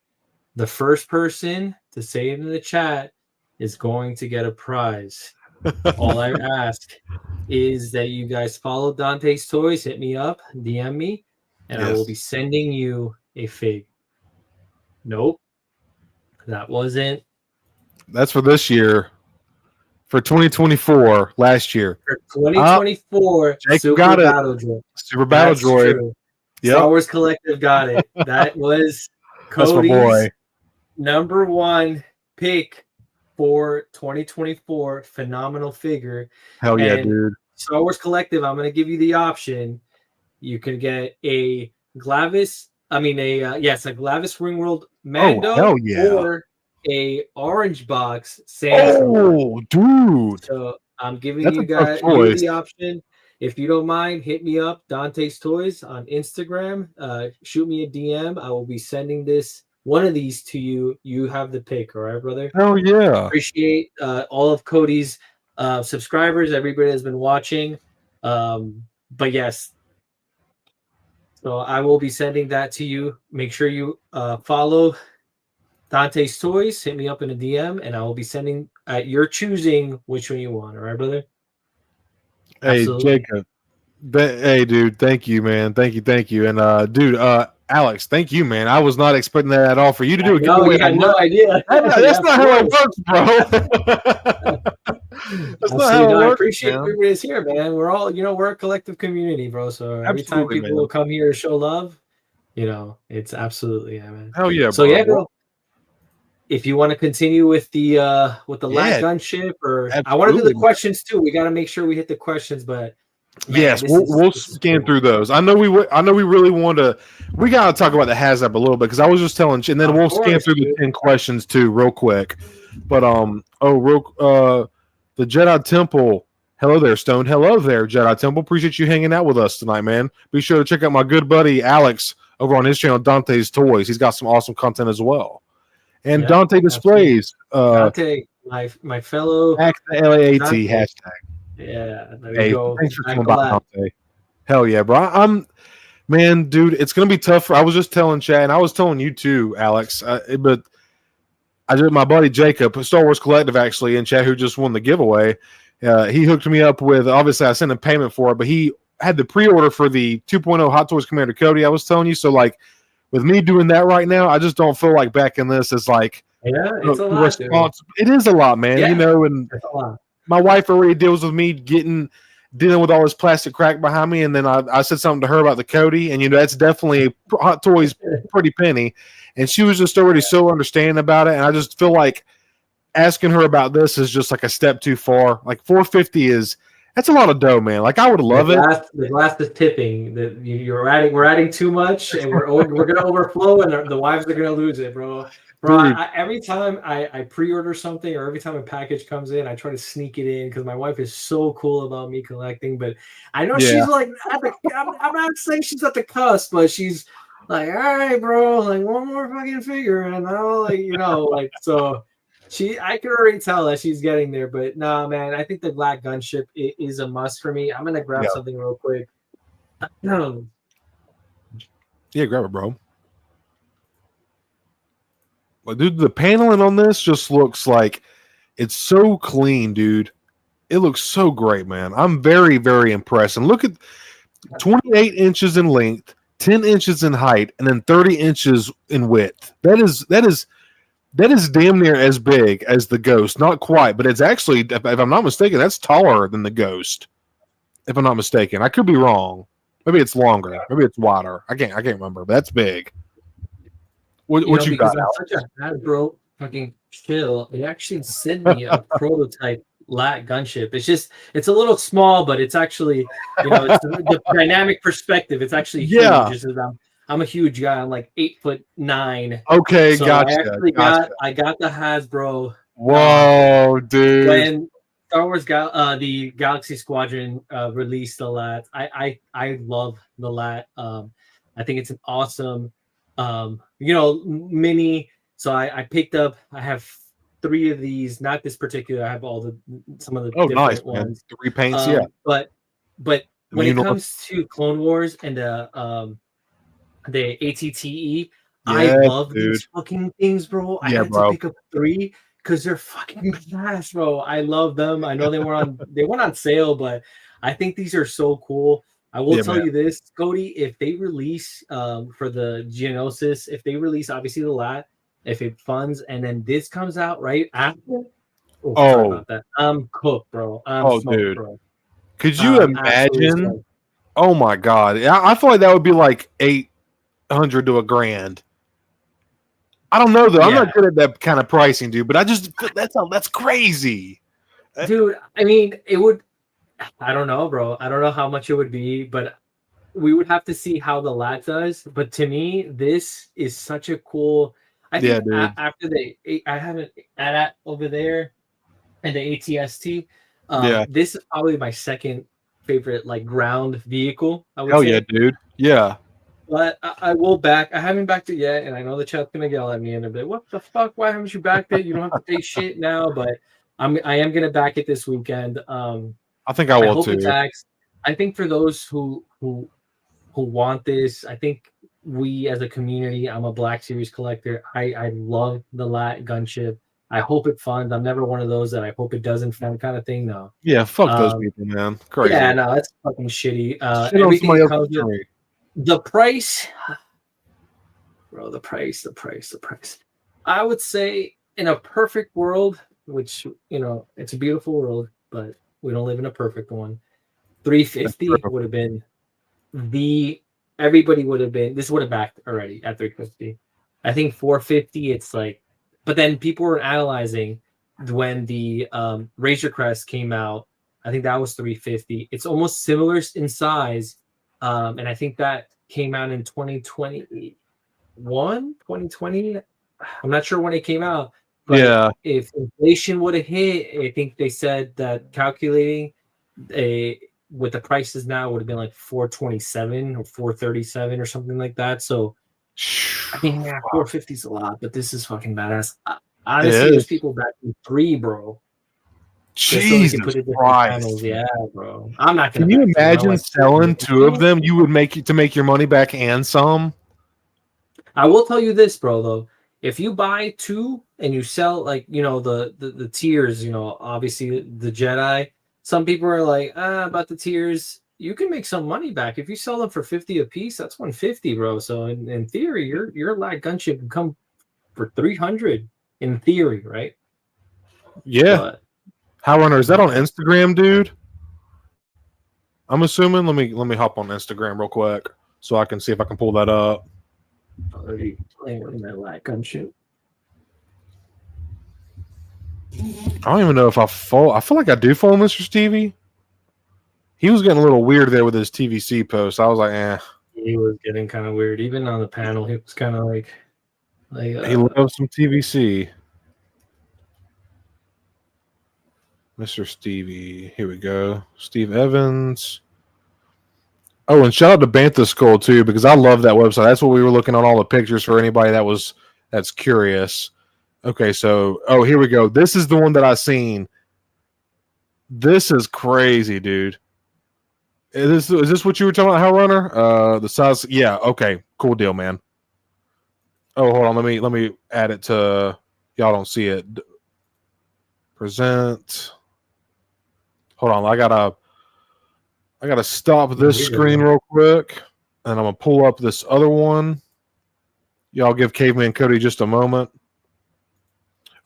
The first person to say it in the chat is going to get a prize. All I ask is that you guys follow DantesToyz, hit me up, DM me, and I will be sending you a fig. Nope. That wasn't. That's for this year. For 2024, last year. For 2024, Super got it. Battle Droid. Super Battle Droid. Yep. Star Wars Collective got it. That was Cody's #1 pick for 2024. Phenomenal figure. Hell yeah, dude. Star Wars Collective, I'm going to give you the option. You can get a Glavis, a Glavis Ringworld Mando or a orange box Sans. Dude. So I'm giving you guys the option. If you don't mind, hit me up, DantesToyz on Instagram. Shoot me a DM. I will be sending one of these to you. You have the pick, all right, brother? Oh yeah. Appreciate all of Cody's subscribers, everybody has been watching. But yes. So I will be sending that to you. Make sure you follow DantesToyz. Hit me up in a DM, and I will be sending at your choosing which one you want. All right, brother? Hey, absolutely. Jacob. Hey, dude. Thank you, man. Thank you. And dude, Alex, thank you, man. I was not expecting that at all for you to do a giveaway. I had no idea. That's not how it works, bro. That's not how it works. I appreciate everybody's here, man. We're all, we're a collective community, bro. So every time people will come here to show love, it's absolutely, man. Hell yeah, bro. So yeah, bro. If you want to continue with the last gunship, or absolutely. I want to do the questions too. We got to make sure we hit the questions, but. Man, yes, we'll scan through those. I know we really want to. We got to talk about the HasLab a little bit because I was just telling, and then we'll scan through the 10 questions too, real quick. But the Jedi Temple. Hello there, Stone. Hello there, Jedi Temple. Appreciate you hanging out with us tonight, man. Be sure to check out my good buddy Alex over on his channel, DantesToyz. He's got some awesome content as well. And Dante Displays. Dante, my fellow. Back the LAAT Dante. hashtag. Yeah, there Hey, you go. thanks for Back coming to by, that. Dante. Hell yeah, bro. Man, dude, it's gonna be tough. I was just telling Chad, and I was telling you too, Alex. But I did my buddy Jacob, Star Wars Collective, actually, in chat, who just won the giveaway. He hooked me up with. Obviously, I sent him payment for it, but he had the pre-order for the 2.0 Hot Toys Commander Cody. I was telling you, so like with me doing that right now, I just don't feel like backing this as like It's a lot, response. It is a lot, man. Yeah, you know, and it's a lot. my wife already deals with me dealing with all this plastic crap behind me, and then I said something to her about the Cody, and that's definitely Hot Toys pretty penny, and she was just already so understanding about it, and I just feel like asking her about this is just like a step too far. Like $450 that's a lot of dough, man. Like I would love it. The glass is tipping. We're adding too much, and we're gonna overflow, and the wives are gonna lose it, bro. Bro, every time I pre-order something or every time a package comes in, I try to sneak it in because my wife is so cool about me collecting. But I know she's like, I'm not saying she's at the cusp, but she's like, all right, bro, like one more fucking figure, and I'll like so. I can already tell that she's getting there, but no, man, I think the Black Gunship is a must for me. I'm gonna grab something real quick. No. Yeah, grab it, bro. Well, dude, the paneling on this just looks like it's so clean, dude. It looks so great, man. I'm very, very impressed. And look at 28 inches in length, 10 inches in height, and then 30 inches in width. That is damn near as big as the Ghost. Not quite, but it's actually, if I'm not mistaken, that's taller than the Ghost. If I'm not mistaken, I could be wrong. Maybe it's longer. Maybe it's wider. I can't remember. But that's big. What you got? I'm such a Hasbro fucking chill. They actually sent me a prototype Black Gunship. It's a little small, but it's actually it's the dynamic perspective. It's actually huge. I'm a huge guy. I'm like 8'9". Okay, so gotcha. I got the Hasbro. Whoa, dude! When Star Wars the Galaxy Squadron released the LAT, I love the LAT. I think it's an awesome mini. So I picked up. I have 3 of these. Not this particular. I have some of the different ones. Man. 3 paints, But when it comes to Clone Wars and the ATTE, I love these fucking things, bro. I had to pick up 3 because they're fucking badass, bro. I love them. I know they went on sale, but I think these are so cool. I will tell you this, Cody, if they release for the Geonosis, if they release obviously the LAT, if it funds and then this comes out right after, sorry about that. I'm cooked, bro. I'm smoked, dude. bro. Could you imagine? Oh my god. I feel like that would be like $800 to $1,000. I don't know though. I'm not good at that kind of pricing, dude. But that's crazy, dude. I mean, it would. I don't know, bro. I don't know how much it would be, but we would have to see how the LAT does. But to me, this is such a cool. I think after I haven't at over there, and the ATST. This is probably my second favorite like ground vehicle. I would say. Yeah, dude. Yeah. But I will back. I haven't backed it yet, and I know the chat's gonna yell at me in a bit. What the fuck? Why haven't you backed it? You don't have to pay shit now. But I am gonna back it this weekend. I think I will too. I think for those who want this, I think we as a community. I'm a Black Series collector. I love the LAT gunship. I hope it funds. I'm never one of those that I hope it doesn't fund kind of thing. No. Yeah, fuck those people, man. Crazy. Yeah, no, that's fucking shitty. Everything comes with the price, bro. The price. I would say in a perfect world, which it's a beautiful world, but we don't live in a perfect one. 350 would have been everybody would have been. This would have backed already at 350. I think 450. It's like, but then people were analyzing when the Razor Crest came out. I think that was 350. It's almost similar in size. And I think that came out in 2020. I'm not sure when it came out. But if inflation would have hit, I think they said that calculating with the prices now would have been like 427 or 437 or something like that. So I mean, 450 is a lot, but this is fucking badass. Honestly, there's people backing 3, bro. Jesus Christ. Yeah, bro. I'm not gonna. Can you imagine selling 2 of them? You would make your money back and some. I will tell you this, bro. Though, if you buy 2 and you sell like the tiers, obviously the Jedi. Some people are like, about the tiers. You can make some money back if you sell them for 50 a piece. That's 150, bro. So in theory, your light gunship can come for 300. In theory, right? Yeah. But, HowlrunnerR, is that on Instagram, dude? I'm assuming. Let me hop on Instagram real quick so I can see if I can pull that up. Already playing with my light gunship. I don't even know if I follow. I feel like I do follow Mr. Stevie. He was getting a little weird there with his TVC post. I was like, eh. He was getting kind of weird. Even on the panel, he was kind of like he loves some TVC. Mr. Stevie. Here we go. Steve Evans. Oh, and shout out to Bantha Skull too, because I love that website. That's what we were looking on all the pictures for anybody that's curious. Okay, so here we go. This is the one that I seen. This is crazy, dude. Is this what you were talking about, HowlrunnerR? The size, yeah. Okay, cool deal, man. Oh, hold on. Let me add it to. Y'all don't see it. Present. Hold on. I gotta stop this screen real quick, and I'm gonna pull up this other one. Y'all give Caveman Cody just a moment.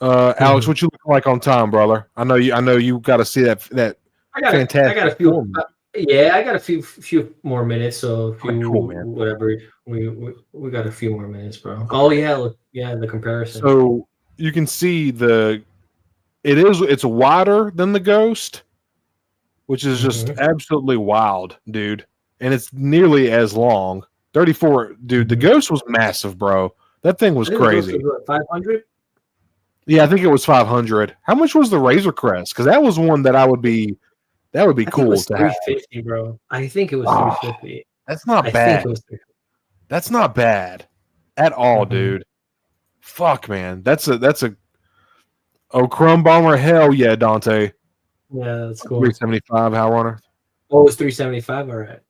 Alex, what you look like on time, brother? I know you got to see that fantastic. I got a few. I got a few more minutes. So whatever, we got a few more minutes, bro. Oh yeah, look, yeah, the comparison. So you can see it's wider than the Ghost, which is just absolutely wild, dude. And it's nearly as long. 34, dude. The Ghost was massive, bro. That thing was crazy. 500. Yeah, I think it was 500. How much was the Razor Crest? Because that was one that would be cool to have. 350, bro. I think it was 350. That's not bad. That's not bad at all, dude. Fuck, man. That's a Crumb Bomber. Hell yeah, Dante. Yeah, that's cool. 375, HowlrunnerR. Oh, it was 375. All right.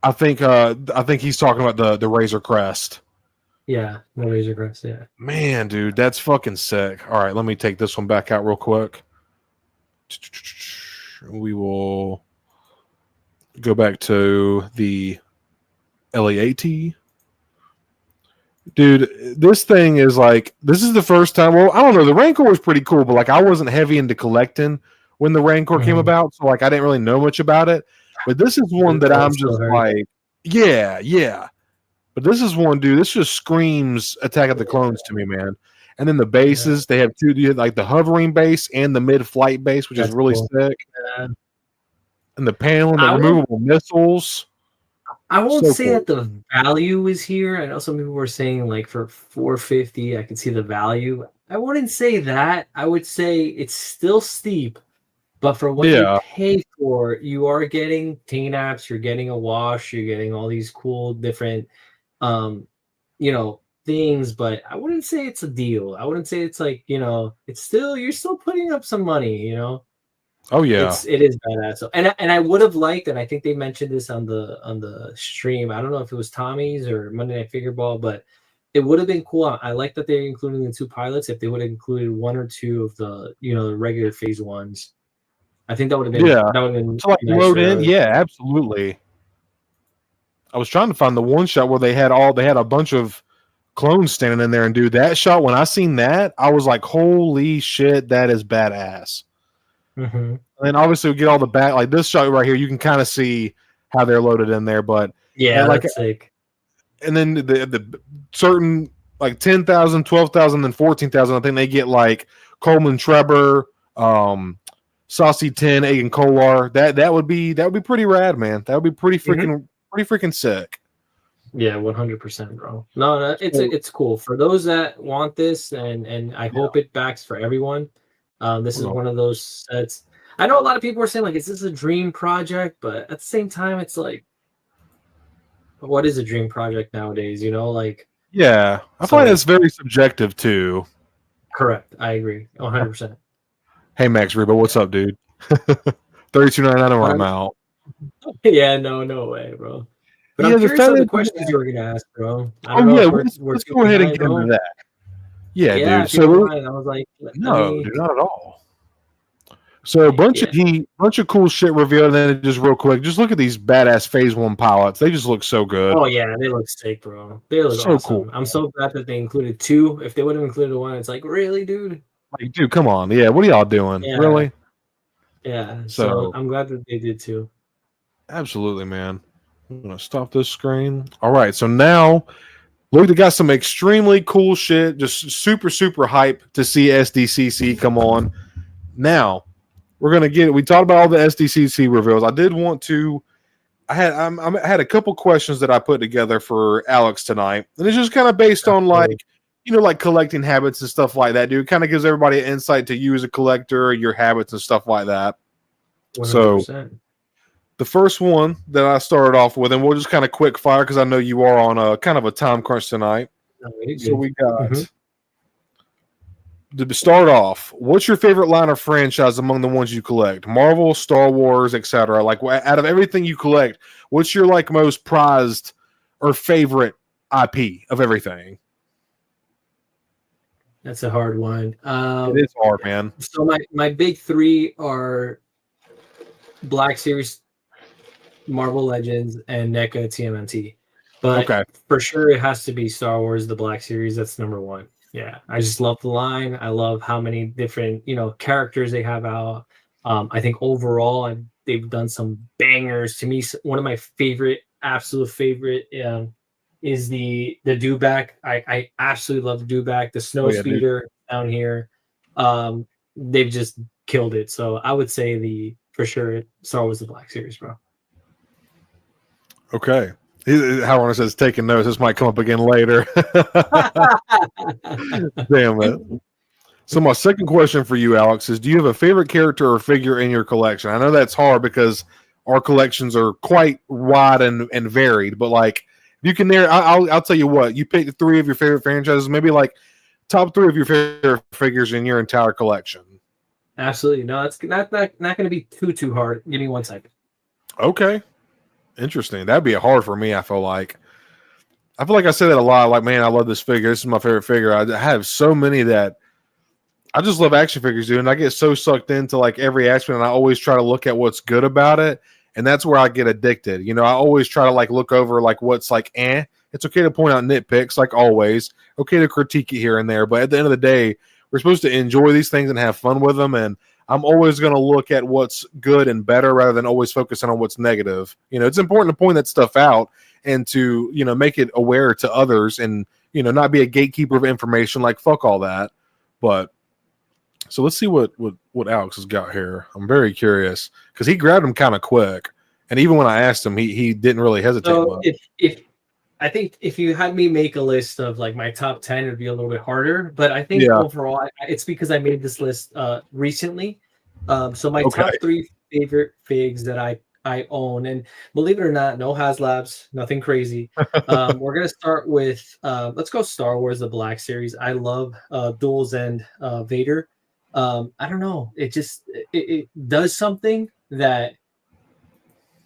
I think he's talking about the Razor Crest. Yeah, the Razor Crest, yeah. Man, dude, that's fucking sick. All right, let me take this one back out real quick. We will go back to the LEAT. Dude, this thing is like, this is the first time. Well, I don't know. The Rancor was pretty cool, but like I wasn't heavy into collecting when the Rancor came about, so like I didn't really know much about it. But this is one that I'm just like, yeah. But this is one, dude. This just screams Attack of the Clones to me, man. And then the bases, they have 2, like the hovering base and the mid-flight base, which is really sick. Yeah. And the panel and the removable missiles. I won't say that the value is here. I know some people were saying like for 450, I can see the value. I wouldn't say that. I would say it's still steep, but for what you pay for, you are getting TNAPs, you're getting a wash, you're getting all these cool different things, but I wouldn't say it's a deal. I wouldn't say it's like, it's still, you're still putting up some money, Oh yeah, it is badass. So, and I would have liked, and I think they mentioned this on the stream. I don't know if it was Tommy's or Monday Night Figureball, but it would have been cool. I like that they're including the 2 pilots. If they would have included 1 or 2 of the the regular phase 1s, I think that would have been that would have been to like load in. Yeah, absolutely. I was trying to find the one shot where they had a bunch of clones standing in there, and dude, that shot, when I seen that, I was like, holy shit, that is badass. And then obviously we get all the back, like this shot right here, you can kind of see how they're loaded in there, but yeah, like, that's sick. And then the certain like 10,000, 12,000, and 14,000, I think they get like Coleman Trebor, Saucy 10, Agan Kolar. That would be pretty rad, man. That would be pretty freaking sick. Yeah, 100%, bro. No, it's cool for those that want this, and I hope it backs for everyone. This is one of those sets. I know a lot of people are saying like, is this a dream project? But at the same time, it's like, what is a dream project nowadays? Like, yeah, I find it's very subjective too. Correct. I agree. 100%. Hey, Max Rebo, what's up, dude? 32.99 or I'm out. Yeah, no way, bro. But Yeah, I'm curious on the questions you were gonna ask, bro. I don't know if let's go ahead and get into that. Yeah, yeah, dude. if you don't mind, I was like, no, dude, not at all. So a bunch of cool shit revealed, and then just real quick, just look at these badass Phase 1 pilots. They just look so good. Oh yeah, they look sick, bro. They look so awesome. Cool. I'm so glad that they included 2. If they would have included 1, it's like, really, dude? Like, dude, come on. Yeah, what are y'all doing? Yeah. Really? Yeah. So I'm glad that they did 2. Absolutely, man. I'm gonna stop this screen. All right, so now look, they got some extremely cool shit. Just super hype to see SDCC come on. Now we're gonna get. We talked about all the SDCC reveals. I did want to. I had a couple questions that I put together for Alex tonight, and it's just kind of based on like like collecting habits and stuff like that. Dude, it kind of gives everybody an insight to you as a collector, your habits and stuff like that. 100%. So the first one that I started off with, and we'll just kind of quick fire because I know you are on a kind of a time crunch tonight. So we got to start off. What's your favorite line of franchise among the ones you collect? Marvel, Star Wars, etc. Like out of everything you collect, what's your like most prized or favorite IP of everything? That's a hard one. It is hard, man. So my big 3 are Black Series, Marvel Legends, and NECA TMNT. But for sure, it has to be Star Wars, the Black Series. That's number 1. Yeah, I just love the line. I love how many different characters they have out. I think overall, they've done some bangers. To me, one of my absolute favorite, is the dewback. I absolutely love the dewback. The snow speeder down here, they've just killed it. So I would say for sure Star Wars the Black Series, bro. Okay. HowlrunnerBase says taking notes. This might come up again later. Damn it. So my second question for you, Alex, is do you have a favorite character or figure in your collection? I know that's hard because our collections are quite wide and varied, but like you can narrow. I'll tell you what. You pick 3 of your favorite franchises, maybe like top 3 of your favorite figures in your entire collection. Absolutely. No, it's not going to be too hard. Give me 1 second. Okay. Interesting. That'd be hard for me. I feel like I say that a lot. Like, man, I love this figure. This is my favorite figure. I have so many that I just love action figures, dude. And I get so sucked into like every aspect, and I always try to look at what's good about it. And that's where I get addicted. I always try to like look over like what's like, it's okay to point out nitpicks, like always. Okay to critique it here and there. But at the end of the day, we're supposed to enjoy these things and have fun with them. And I'm always going to look at what's good and better rather than always focusing on what's negative. It's important to point that stuff out and to, make it aware to others and, not be a gatekeeper of information. Like, fuck all that. But so let's see what Alex has got here. I'm very curious because he grabbed him kind of quick. And even when I asked him, he didn't really hesitate much. I think if you had me make a list of like my top 10, it'd be a little bit harder. But I think overall, it's because I made this list recently. So my top 3 favorite figs that I own, and believe it or not, no HasLabs, nothing crazy. We're gonna start with let's go Star Wars: The Black Series. I love Dual End Vader. I don't know, it just it does something that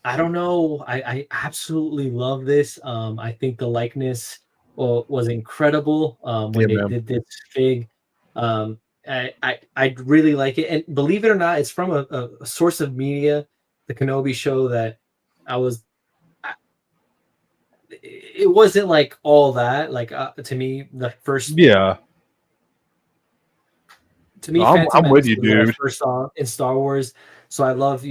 I don't know. I absolutely love this. I think the likeness was incredible when they did this fig. I really like it, and believe it or not, it's from a source of media, the Kenobi show that it wasn't like all that. Like to me, the first To me, I'm with you, dude. First saw in Star Wars, so I love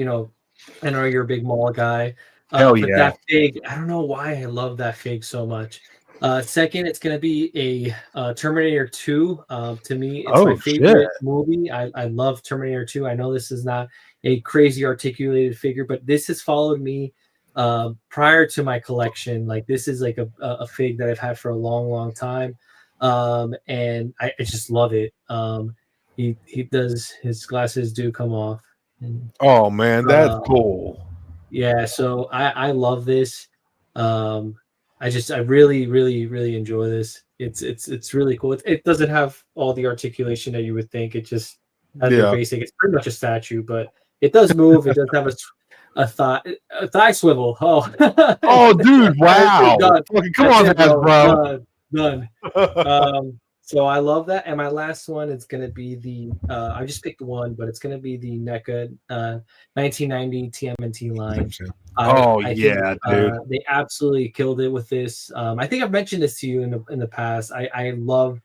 I know you're a big Maul guy. Hell but yeah. that fig, I don't know why I love that fig so much. Second, it's going to be a Terminator 2. To me, it's my favorite movie. I love Terminator 2. I know this is not a crazy articulated figure, but this has followed me prior to my collection. Like, this is like a fig that I've had for a long time. And I just love it. He does, his glasses do come off. And, oh man, that's cool. Yeah, so I love this. I really, really, really enjoy this. It's really cool. It doesn't have all the articulation that you would think. It just has your basic. It's pretty much a statue, but it does move. It does have a thigh swivel. Oh, oh, dude! Wow! Done. Come on, bro. Done. So I love that. And my last one is going to be the I just picked one, but it's going to be the NECA 1990 TMNT line. I think, dude. They absolutely killed it with this. I think I've mentioned this to you in the past. I love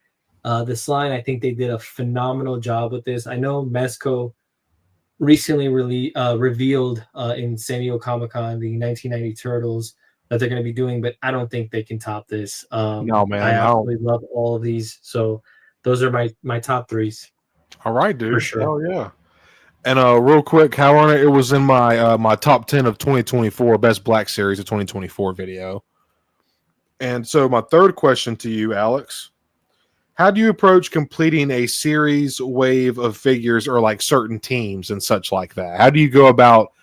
this line. I think they did a phenomenal job with this. I know Mezco recently revealed in San Diego Comic-Con the 1990 Turtles that they're going to be doing, but I don't think they can top this. No, man. I absolutely love all of these. So those are my top threes. All right, dude. For sure. Oh, yeah. And real quick, HowlrunnerBase, it was in my my top 10 of 2024 Best Black Series of 2024 video. And so my third question to you, Alex, how do you approach completing a series wave of figures or like certain teams and such like that? How do you go about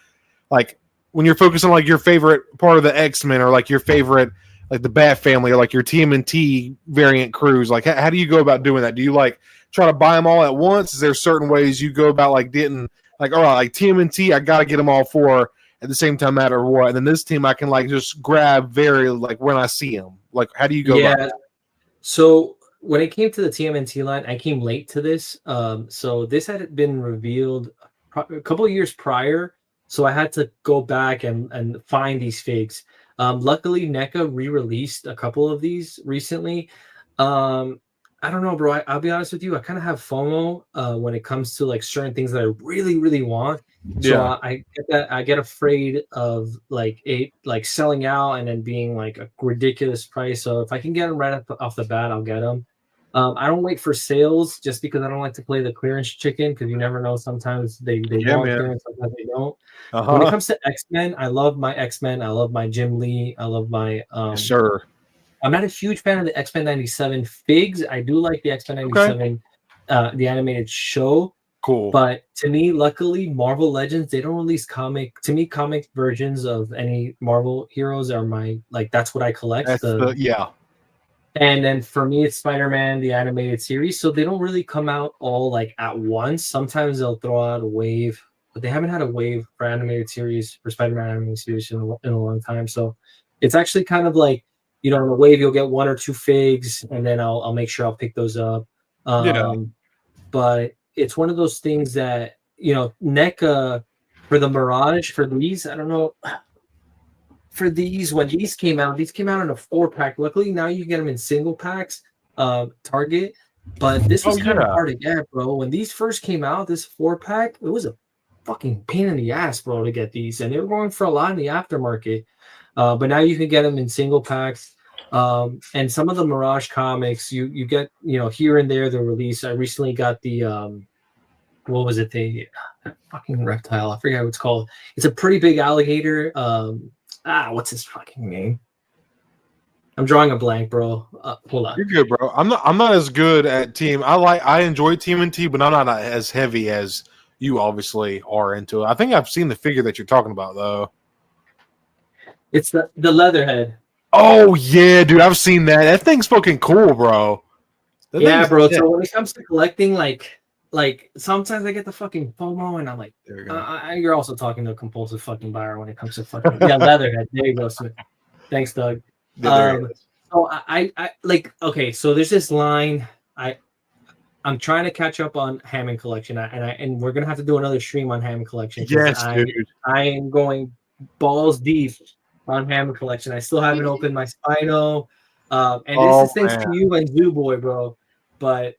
like when you're focusing on like your favorite part of the X-Men or like your favorite like the Bat Family or like your TMNT variant crews? Like how do you go about doing that? Do you like try to buy them all at once? Is there certain ways you go about like getting like, all right, like TMNT, I got to get them all four at the same time, no matter what. And then this team, I can like just grab very like when I see them. Like, how do you go about that? So when it came to the TMNT line, I came late to this. So this had been revealed a couple of years prior. So I had to go back and find these figs. Luckily, NECA re-released a couple of these recently. I don't know, bro. I'll be honest with you. I kind of have FOMO when it comes to like certain things that I really, really want. So I get afraid of like selling out and then being like a ridiculous price. So if I can get them right off the bat, I'll get them. I don't wait for sales just because I don't like to play the clearance chicken because you never know. Sometimes they want clearance, sometimes they don't. When it comes to X-Men, I love my X-Men. I love my Jim Lee. I love my sure. I'm not a huge fan of the X-Men 97 figs. I do like the X-Men 97, the animated show. Cool. But to me, luckily, Marvel Legends, they don't release comic versions of any Marvel heroes are my, like, that's what I collect. And then for me, it's Spider-Man, the animated series. So they don't really come out all like at once. Sometimes they'll throw out a wave, but they haven't had a wave for animated series, for Spider-Man animated series in a long time. So it's actually kind of like, you know, in a wave, you'll get one or two figs, and then I'll make sure I'll pick those up. But it's one of those things that, you know, NECA for the Mirage, for these, I don't know, for these, when these came out in a 4-pack. Luckily, now you get them in single packs, Target. But this was kind of hard to get, bro. When these first came out, this 4-pack, it was a fucking pain in the ass, bro, to get these. And they were going for a lot in the aftermarket. But now you can get them in single packs. And some of the Mirage comics, you get, you know, here and there the release. I recently got the what was it? The fucking reptile. I forget what it's called. It's a pretty big alligator. What's his fucking name? I'm drawing a blank, bro. Hold on. You're good, bro. I'm not as good at team. I enjoy TMNT, but I'm not as heavy as you obviously are into it. I think I've seen the figure that you're talking about though. It's the Leatherhead. Oh yeah, dude, I've seen that. That thing's fucking cool, bro. Yeah, bro. So when it comes to collecting, like sometimes I get the fucking FOMO, and I'm like, you're also talking to a compulsive fucking buyer when it comes to fucking Leatherhead. There you go, Smith. Thanks, Doug. So I like, okay, so there's this line. I'm trying to catch up on Hammond Collection, and we're gonna have to do another stream on Hammond Collection. Yes, dude. I am going balls deep on Hammond Collection. I still haven't opened my Spino. And this is thanks to you and Zoo Boy, bro. But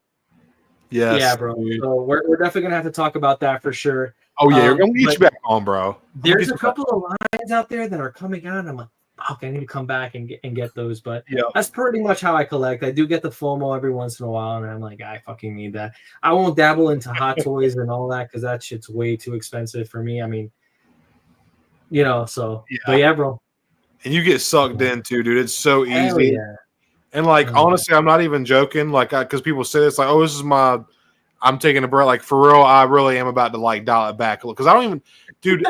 yeah, bro. Dude. So we're definitely gonna have to talk about that for sure. Oh yeah, I'm gonna get you back on, bro. There's a couple of lines out there that are coming out, and I'm like, fuck, I need to come back and get those. But that's pretty much how I collect. I do get the FOMO every once in a while, and I'm like, I fucking need that. I won't dabble into Hot Toys and all that because that shit's way too expensive for me. I mean, you know, so but yeah, bro. And you get sucked in too, dude. It's so easy. And like honestly, I'm not even joking. Like, because people say this, like, oh, this is my. I'm taking a break. Like for real, I really am about to like dial it back because I don't even, dude.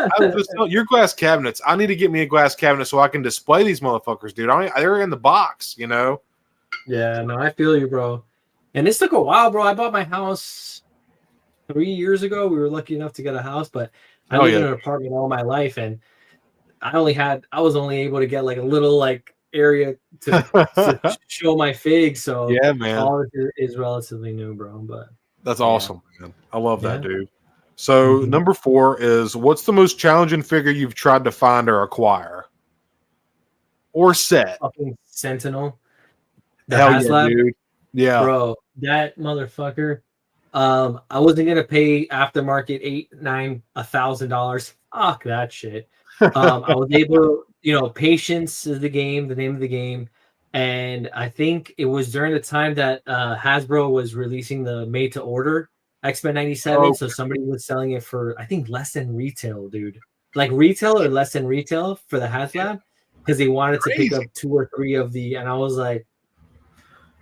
Your glass cabinets. I need to get me a glass cabinet so I can display these motherfuckers, dude. They're in the box, you know. Yeah, no, I feel you, bro. And this took a while, bro. I bought my house 3 years ago. We were lucky enough to get a house, but I lived in an apartment all my life, and I was only able to get like a little like area to show my figs. So yeah, man, all of it is relatively new, bro. But that's awesome, man. I love that, dude. So number 4 is, what's the most challenging figure you've tried to find or acquire or set? Fucking Sentinel. Hell yeah, dude. Yeah, bro, that motherfucker. I wasn't gonna pay aftermarket $1,000. Fuck that shit. I was able to, patience is the name of the game. And I think it was during the time that Hasbro was releasing the made to order X-Men 97. Oh. So somebody was selling it for, I think, less than retail, dude. Like retail or less than retail for the HasLab, because they wanted to pick up 2 or 3 of the, and I was like,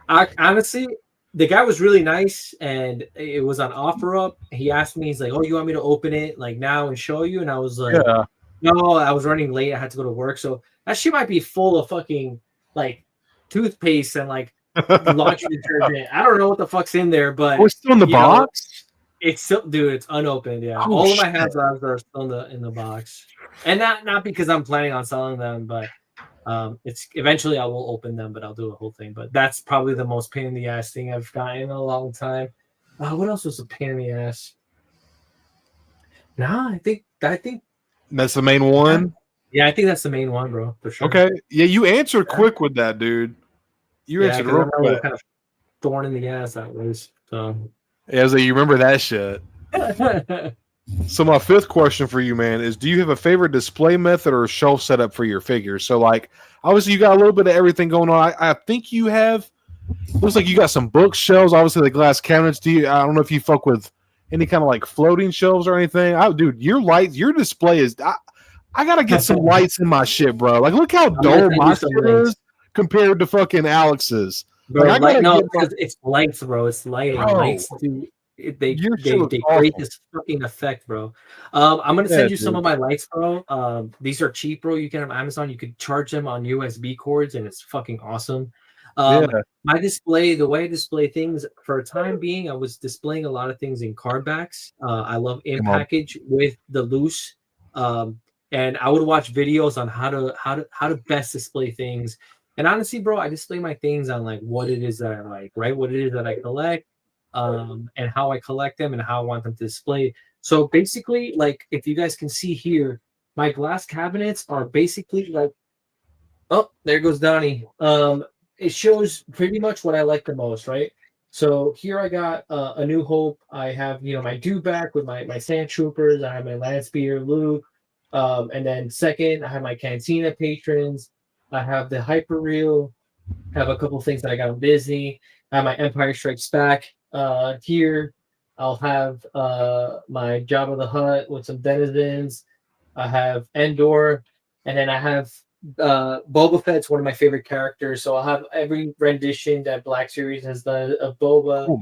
honestly, the guy was really nice, and it was on OfferUp. He asked me, he's like, "Oh, you want me to open it like now and show you?" And I was like, "No, I was running late. I had to go to work, so that shit might be full of fucking like toothpaste and like laundry detergent. I don't know what the fuck's in there, but it's still in the box. It's still, dude. It's unopened. Yeah, all of my HasLabs are still in the box, and not because I'm planning on selling them, but." It's eventually I will open them, but I'll do the whole thing. But that's probably the most pain in the ass thing I've gotten in a long time. What else was a pain in the ass? Nah, I think that's the main one. Yeah, I think that's the main one, bro, for sure. Okay, yeah, you answered quick with that, dude. You answered real quick. What kind of thorn in the ass that was. So yeah, so you remember that shit. So my 5th question for you, man, is do you have a favorite display method or shelf setup for your figures? So like, obviously you got a little bit of everything going on. I think you have, looks like you got some bookshelves, obviously the glass cabinets. I don't know if you fuck with any kind of like floating shelves or anything. Dude, your display is, I got to get some lights in my shit, bro. Like, look how dull my shit is compared to fucking Alex's. Bro, like, because it's lights, bro. It's lighting. Bro. Lights do. They create this fucking effect, bro. I'm gonna send you some of my lights, bro. These are cheap, bro. You can on Amazon. You could charge them on USB cords, and it's fucking awesome. My display, the way I display things for a time being, I was displaying a lot of things in card backs. I love in package with the loose, and I would watch videos on how to best display things. And honestly, bro, I display my things on like what it is that I like, right? What it is that I collect. And how I collect them and how I want them to display. So basically, like if you guys can see here, my glass cabinets are basically like, oh, there goes Donnie. It shows pretty much what I like the most, right? So here I got A New Hope. I have, my Dewback with my Sand Troopers. I have my Landspeeder Luke. And then second, I have my Cantina patrons. I have the Hyperreal. I have a couple things that I got on Disney. I have my Empire Strikes Back. Here I'll have my Jabba the Hutt with some denizens. I have Endor, and then I have Boba Fett's one of my favorite characters. So I'll have every rendition that Black Series has done of Boba.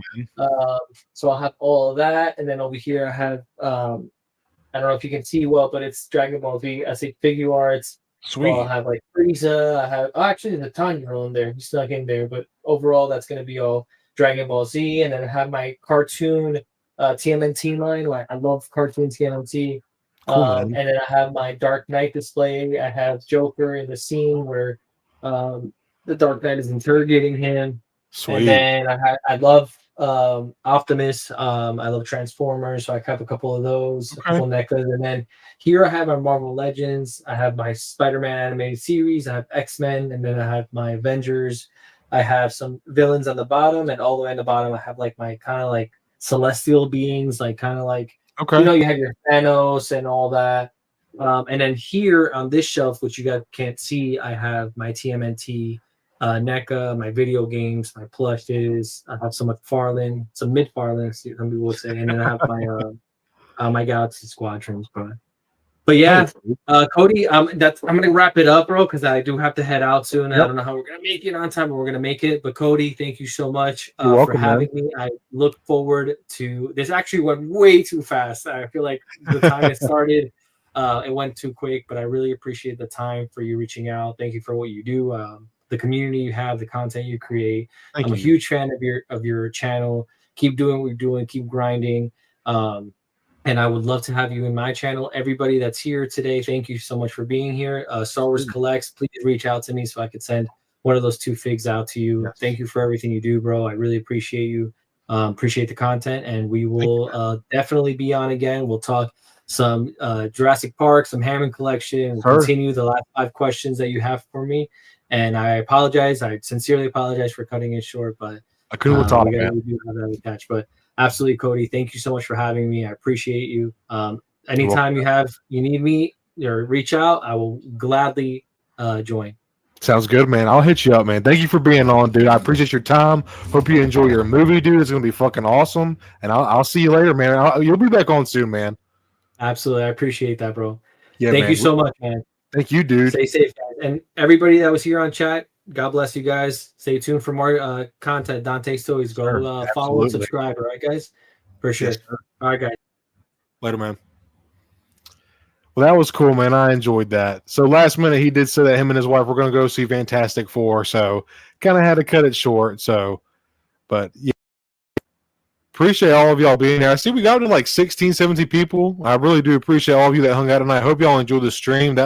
So I'll have all of that, and then over here I have I don't know if you can see well, but it's Dragon Ball Z. I say figure arts. Sweet. I'll have like Frieza. I have actually the Tanya in there. He snuck in there, but overall that's gonna be all Dragon Ball Z, and then I have my cartoon TMNT line. Like I love cartoon TMNT. And then I have my Dark Knight display. I have Joker in the scene where the Dark Knight is interrogating him. Sweet. And then I love Optimus. I love Transformers, so I have a couple of those, a couple NECAs. And then here I have my Marvel Legends. I have my Spider-Man animated series. I have X-Men, and then I have my Avengers. I have some villains on the bottom, and all the way on the bottom, I have like my kind of like celestial beings, like kind of like, you have your Thanos and all that. And then here on this shelf, which you guys can't see, I have my TMNT, NECA, my video games, my plushes. I have some McFarlane, some mid-Farlane, some people would say, and then I have my my Galaxy Squadrons, bro. But yeah, Cody, I'm gonna wrap it up, bro, because I do have to head out soon. Yep. I don't know how we're gonna make it on time, but we're gonna make it. But Cody, thank you so much for having me. I look forward to this. Actually went way too fast. I feel like the time it started, it went too quick. But I really appreciate the time for you reaching out. Thank you for what you do, the community you have, the content you create. I'm a huge fan of your channel. Keep doing what you're doing. Keep grinding. And I would love to have you in my channel. Everybody that's here today, thank you so much for being here. Star Wars Collects, please reach out to me so I could send one of those 2 figs out to you. Yes. Thank you for everything you do, bro. I really appreciate you. Appreciate the content, and we will definitely be on again. We'll talk some Jurassic Park, some Hammond Collection. We'll continue the last 5 questions that you have for me. And I apologize. I sincerely apologize for cutting it short, but I couldn't talk. We do have that attached, but. Absolutely, Cody. Thank you so much for having me. I appreciate you. Anytime you need me or reach out, I will gladly join. Sounds good, man. I'll hit you up, man. Thank you for being on, dude. I appreciate your time. Hope you enjoy your movie, dude. It's gonna be fucking awesome. And I'll see you later, man. You'll be back on soon, man. Absolutely, I appreciate that, bro. Yeah, thank you so much, man. Thank you, dude. Stay safe, guys. And everybody that was here on chat. God bless you guys. Stay tuned for more content. DantesToyz. Go follow and subscribe. All right, guys? For sure. Yes, all right, guys. Later, man. Well, that was cool, man. I enjoyed that. So last minute, he did say that him and his wife were going to go see Fantastic Four. So kind of had to cut it short. So, but yeah. Appreciate all of y'all being there. I see we got to like 16, 17 people. I really do appreciate all of you that hung out tonight. I hope y'all enjoyed the stream.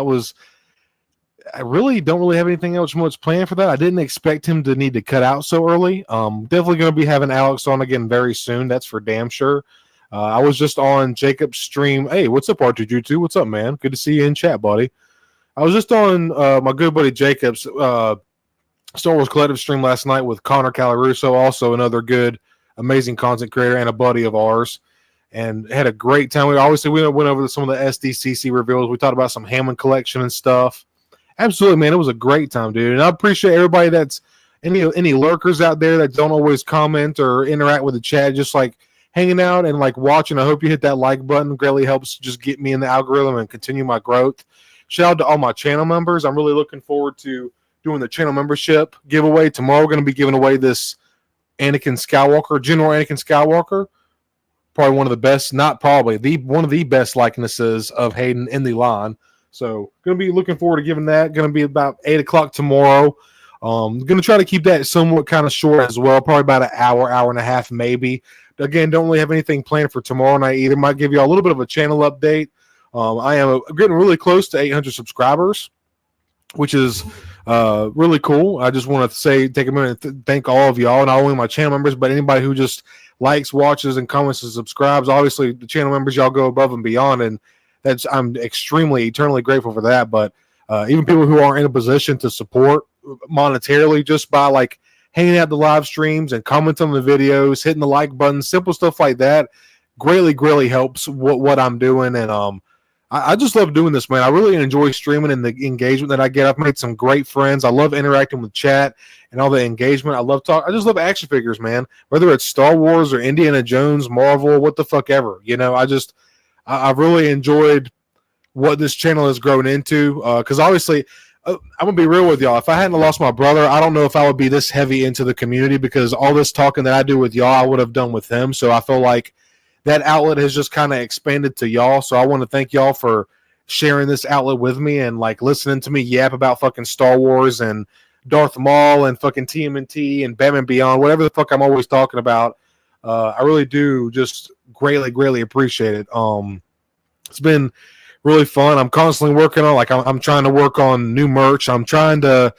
I really don't have anything else much planned for that. I didn't expect him to need to cut out so early. Definitely going to be having Alex on again very soon. That's for damn sure. I was just on Jacob's stream. Hey, what's up, R2G2? What's up, man? Good to see you in chat, buddy. I was just on my good buddy Jacob's Star Wars Collective stream last night with Connor Calaruso, also another good, amazing content creator and a buddy of ours, and had a great time. We went over some of the SDCC reveals. We talked about some Hammond collection and stuff. Absolutely, man. It was a great time, dude. And I appreciate everybody that's any lurkers out there that don't always comment or interact with the chat, just like hanging out and like watching. I hope you hit that like button. Greatly helps just get me in the algorithm and continue my growth. Shout out to all my channel members. I'm really looking forward to doing the channel membership giveaway. Tomorrow we're going to be giving away this Anakin Skywalker, General Anakin Skywalker. Probably one of the best, not probably, one of the best likenesses of Hayden in the line. So going to be looking forward to giving that. Going to be about 8 o'clock tomorrow. Going to try to keep that somewhat kind of short as well. Probably about an hour, hour and a half maybe. Again, don't really have anything planned for tomorrow night either. Might give you a little bit of a channel update. I am getting really close to 800 subscribers, which is really cool. I just want to take a minute to thank all of y'all, not only my channel members, but anybody who just likes, watches, and comments and subscribes. Obviously, the channel members, y'all go above and beyond, and I'm extremely, eternally grateful for that. But even people who aren't in a position to support monetarily, just by like hanging out the live streams and commenting on the videos, hitting the like button, simple stuff like that, greatly helps what I'm doing. And I just love doing this, man. I really enjoy streaming and the engagement that I get. I've made some great friends. I love interacting with chat and all the engagement. I just love action figures, man. Whether it's Star Wars or Indiana Jones, Marvel, what the fuck ever. You know, I've really enjoyed what this channel has grown into. Because obviously, I'm going to be real with y'all. If I hadn't lost my brother, I don't know if I would be this heavy into the community, because all this talking that I do with y'all, I would have done with him. So I feel like that outlet has just kind of expanded to y'all. So I want to thank y'all for sharing this outlet with me and like listening to me yap about fucking Star Wars and Darth Maul and fucking TMNT and Batman Beyond, whatever the fuck I'm always talking about. I really do just greatly appreciate it. It's been really fun. I'm constantly working on, like, I'm trying to work on new merch. I'm trying to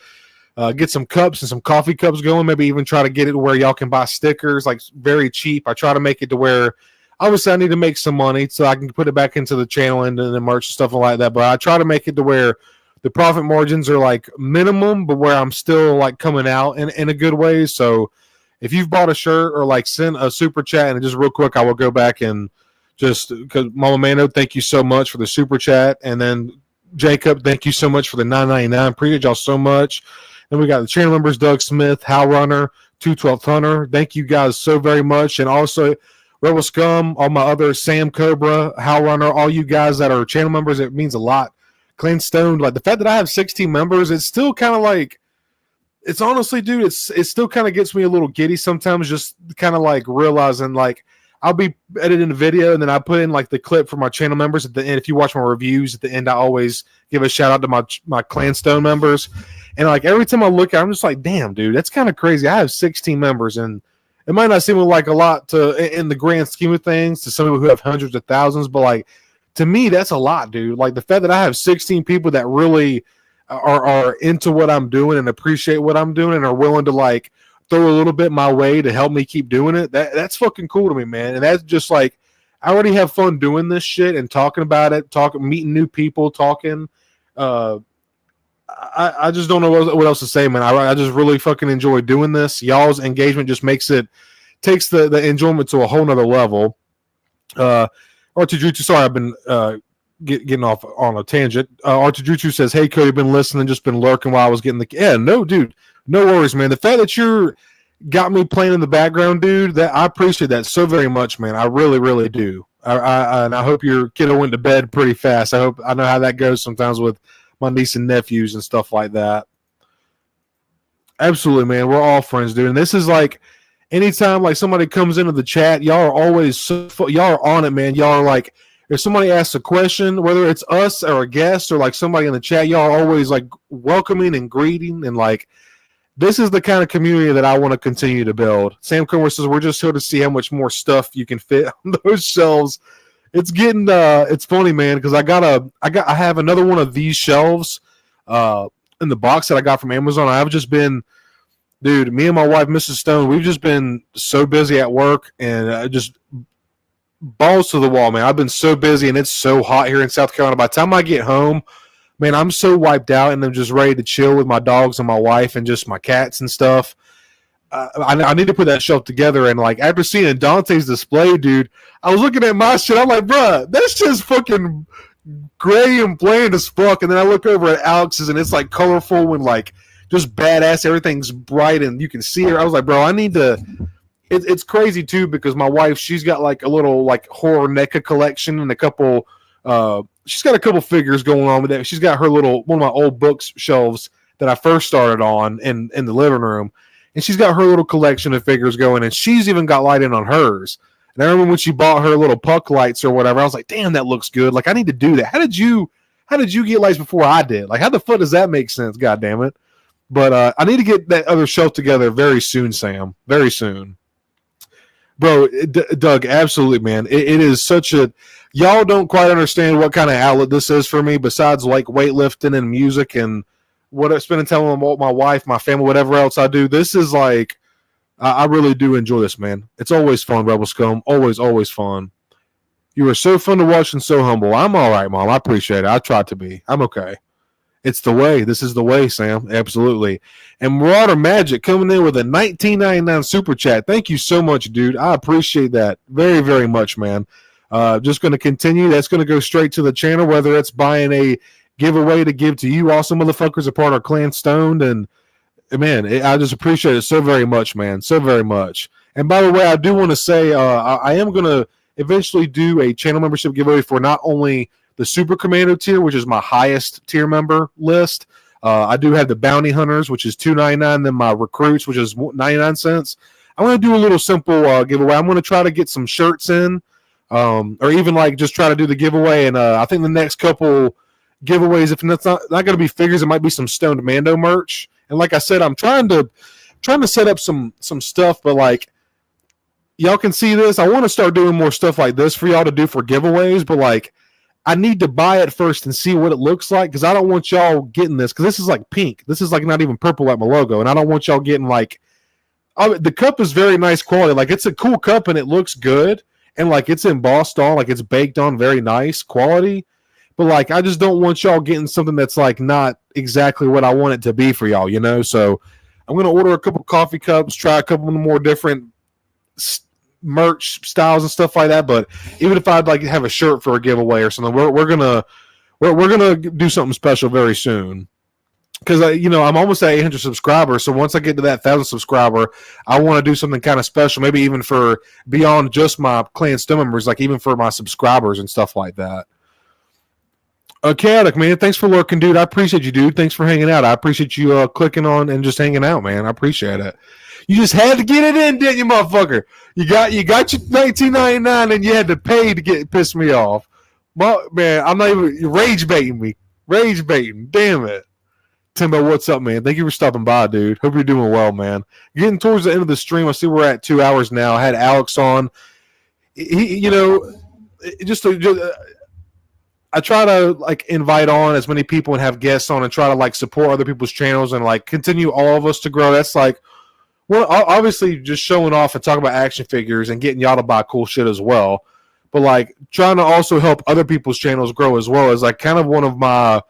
get some cups and some coffee cups going, maybe even try to get it to where y'all can buy stickers, like very cheap. I try to make it to where, obviously, I need to make some money so I can put it back into the channel and the merch and stuff like that. But I try to make it to where the profit margins are like minimum, but where I'm still like coming out in a good way. So if you've bought a shirt or like send a super chat, and just real quick, I will go back and just, because Mama Mando, thank you so much for the super chat. And then Jacob, thank you so much for the $9.99. Appreciate y'all so much. And we got the channel members, Doug Smith, HowlrunnerBase-Recruit, 212 Hunter. Thank you guys so very much. And also, Rebel Scum, all my other Sam Cobra, Howlrunner, all you guys that are channel members, it means a lot. Clan Stone, like the fact that I have 16 members, it's still kind of like, it's honestly, dude, it still kind of gets me a little giddy sometimes, just kind of like realizing like I'll be editing a video and then I put in like the clip for my channel members at the end. If you watch my reviews at the end, I always give a shout out to my Clan Stone members. And like every time I look at it, I'm just like, damn, dude, that's kind of crazy. I have 16 members, and it might not seem like a lot in the grand scheme of things to some people who have hundreds of thousands, but like to me, that's a lot, dude. Like the fact that I have 16 people that really are into what I'm doing and appreciate what I'm doing and are willing to like throw a little bit my way to help me keep doing it. That's fucking cool to me, man. And that's just like, I already have fun doing this shit and talking about it, meeting new people, talking. I just don't know what else to say, man. I just really fucking enjoy doing this. Y'all's engagement just takes the enjoyment to a whole nother level. R2Jutsu, sorry, I've been getting off on a tangent. R2Jutsu says, "Hey, Cody, been listening, just been lurking while I was getting the." Yeah, no, dude, no worries, man. The fact that you're got me playing in the background, dude, that I appreciate that so very much, man. I really, really do. And I hope your kiddo went to bed pretty fast. I know how that goes sometimes with my niece and nephews and stuff like that. Absolutely, man. We're all friends, dude. And this is like, anytime like somebody comes into the chat, y'all are always y'all are on it, man. Y'all are like, if somebody asks a question, whether it's us or a guest or like somebody in the chat, y'all are always like welcoming and greeting, and like this is the kind of community that I want to continue to build. Sam Comer says we're just here to see how much more stuff you can fit on those shelves. It's getting it's funny, man, because I have another one of these shelves in the box that I got from Amazon. I've just been, dude, me and my wife, Mrs. Stone, we've just been so busy at work and just balls to the wall, man. I've been so busy and it's so hot here in South Carolina. By the time I get home, man, I'm so wiped out and I'm just ready to chill with my dogs and my wife and just my cats and stuff. I need to put that shelf together, and like after seeing Dante's display, dude, I was looking at my shit. I'm like, bruh, that's just fucking gray and bland as fuck. And then I look over at Alex's, and it's like colorful and like just badass. Everything's bright, and you can see her. I was like, bro, I need to. It's crazy too because my wife, she's got like a little like horror NECA collection and a couple. She's got a couple figures going on with that. She's got her little one of my old books shelves that I first started on in the living room. And she's got her little collection of figures going, and she's even got lighting on hers. And I remember when she bought her little puck lights or whatever, I was like, damn, that looks good. Like, I need to do that. How did you get lights before I did? Like, how the fuck does that make sense? God damn it. But I need to get that other shelf together very soon, Sam. Very soon. Bro, Doug, absolutely, man. It is such a... Y'all don't quite understand what kind of outlet this is for me besides, like, weightlifting and music and what I spend time with my wife, my family, whatever else I do. This is like, I really do enjoy this, man. It's always fun, Rebel Scum. Always, always fun. You are so fun to watch and so humble. I'm all right, Mom. I appreciate it. I try to be. I'm okay. It's the way. This is the way, Sam. Absolutely. And Marauder Magic coming in with a $19.99 super chat. Thank you so much, dude. I appreciate that very, very much, man. Just going to continue. That's going to go straight to the channel, whether it's buying a giveaway to give to you awesome motherfuckers a part of Clan Stoned, and man, I just appreciate it so very much, man, so very much. And by the way, I do want to say I am going to eventually do a channel membership giveaway for not only the Super Commando tier, which is my highest tier member list. I do have the Bounty Hunters, which is $2.99, then my Recruits, which is 99 cents. I'm going to do a little simple giveaway. I'm going to try to get some shirts in, or even like just try to do the giveaway, and I think the next couple giveaways, if it's not going to be figures, it might be some Stoned Mando merch. And like I said, I'm trying to set up some stuff, but like y'all can see this. I want to start doing more stuff like this for y'all to do for giveaways, but like I need to buy it first and see what it looks like, because I don't want y'all getting this, because this is like pink. This is like not even purple like my logo, and I don't want y'all getting like the cup is very nice quality. Like it's a cool cup and it looks good, and like it's embossed on, like it's baked on, very nice quality. But, like, I just don't want y'all getting something that's, like, not exactly what I want it to be for y'all, you know? So I'm going to order a couple coffee cups, try a couple of more different merch styles and stuff like that. But even if I'd, like, have a shirt for a giveaway or something, we're gonna do something special very soon. because I'm almost at 800 subscribers. So once I get to that 1,000 subscriber, I want to do something kind of special, maybe even for beyond just my clan stone members, like even for my subscribers and stuff like that. Chaotic, man, thanks for lurking, dude. I appreciate you, dude. Thanks for hanging out. I appreciate you clicking on and just hanging out, man. I appreciate it. You just had to get it in, didn't you, motherfucker? You got your $19.99 and you had to pay to piss me off. Well, man, I'm not even rage baiting me. Rage baiting. Damn it. Timbo, what's up, man? Thank you for stopping by, dude. Hope you're doing well, man. Getting towards the end of the stream. I see we're at 2 hours now. I had Alex on. I try to like invite on as many people and have guests on and try to like support other people's channels and like continue all of us to grow. That's like, well, obviously just showing off and talking about action figures and getting y'all to buy cool shit as well. But like trying to also help other people's channels grow as well is like kind of one of my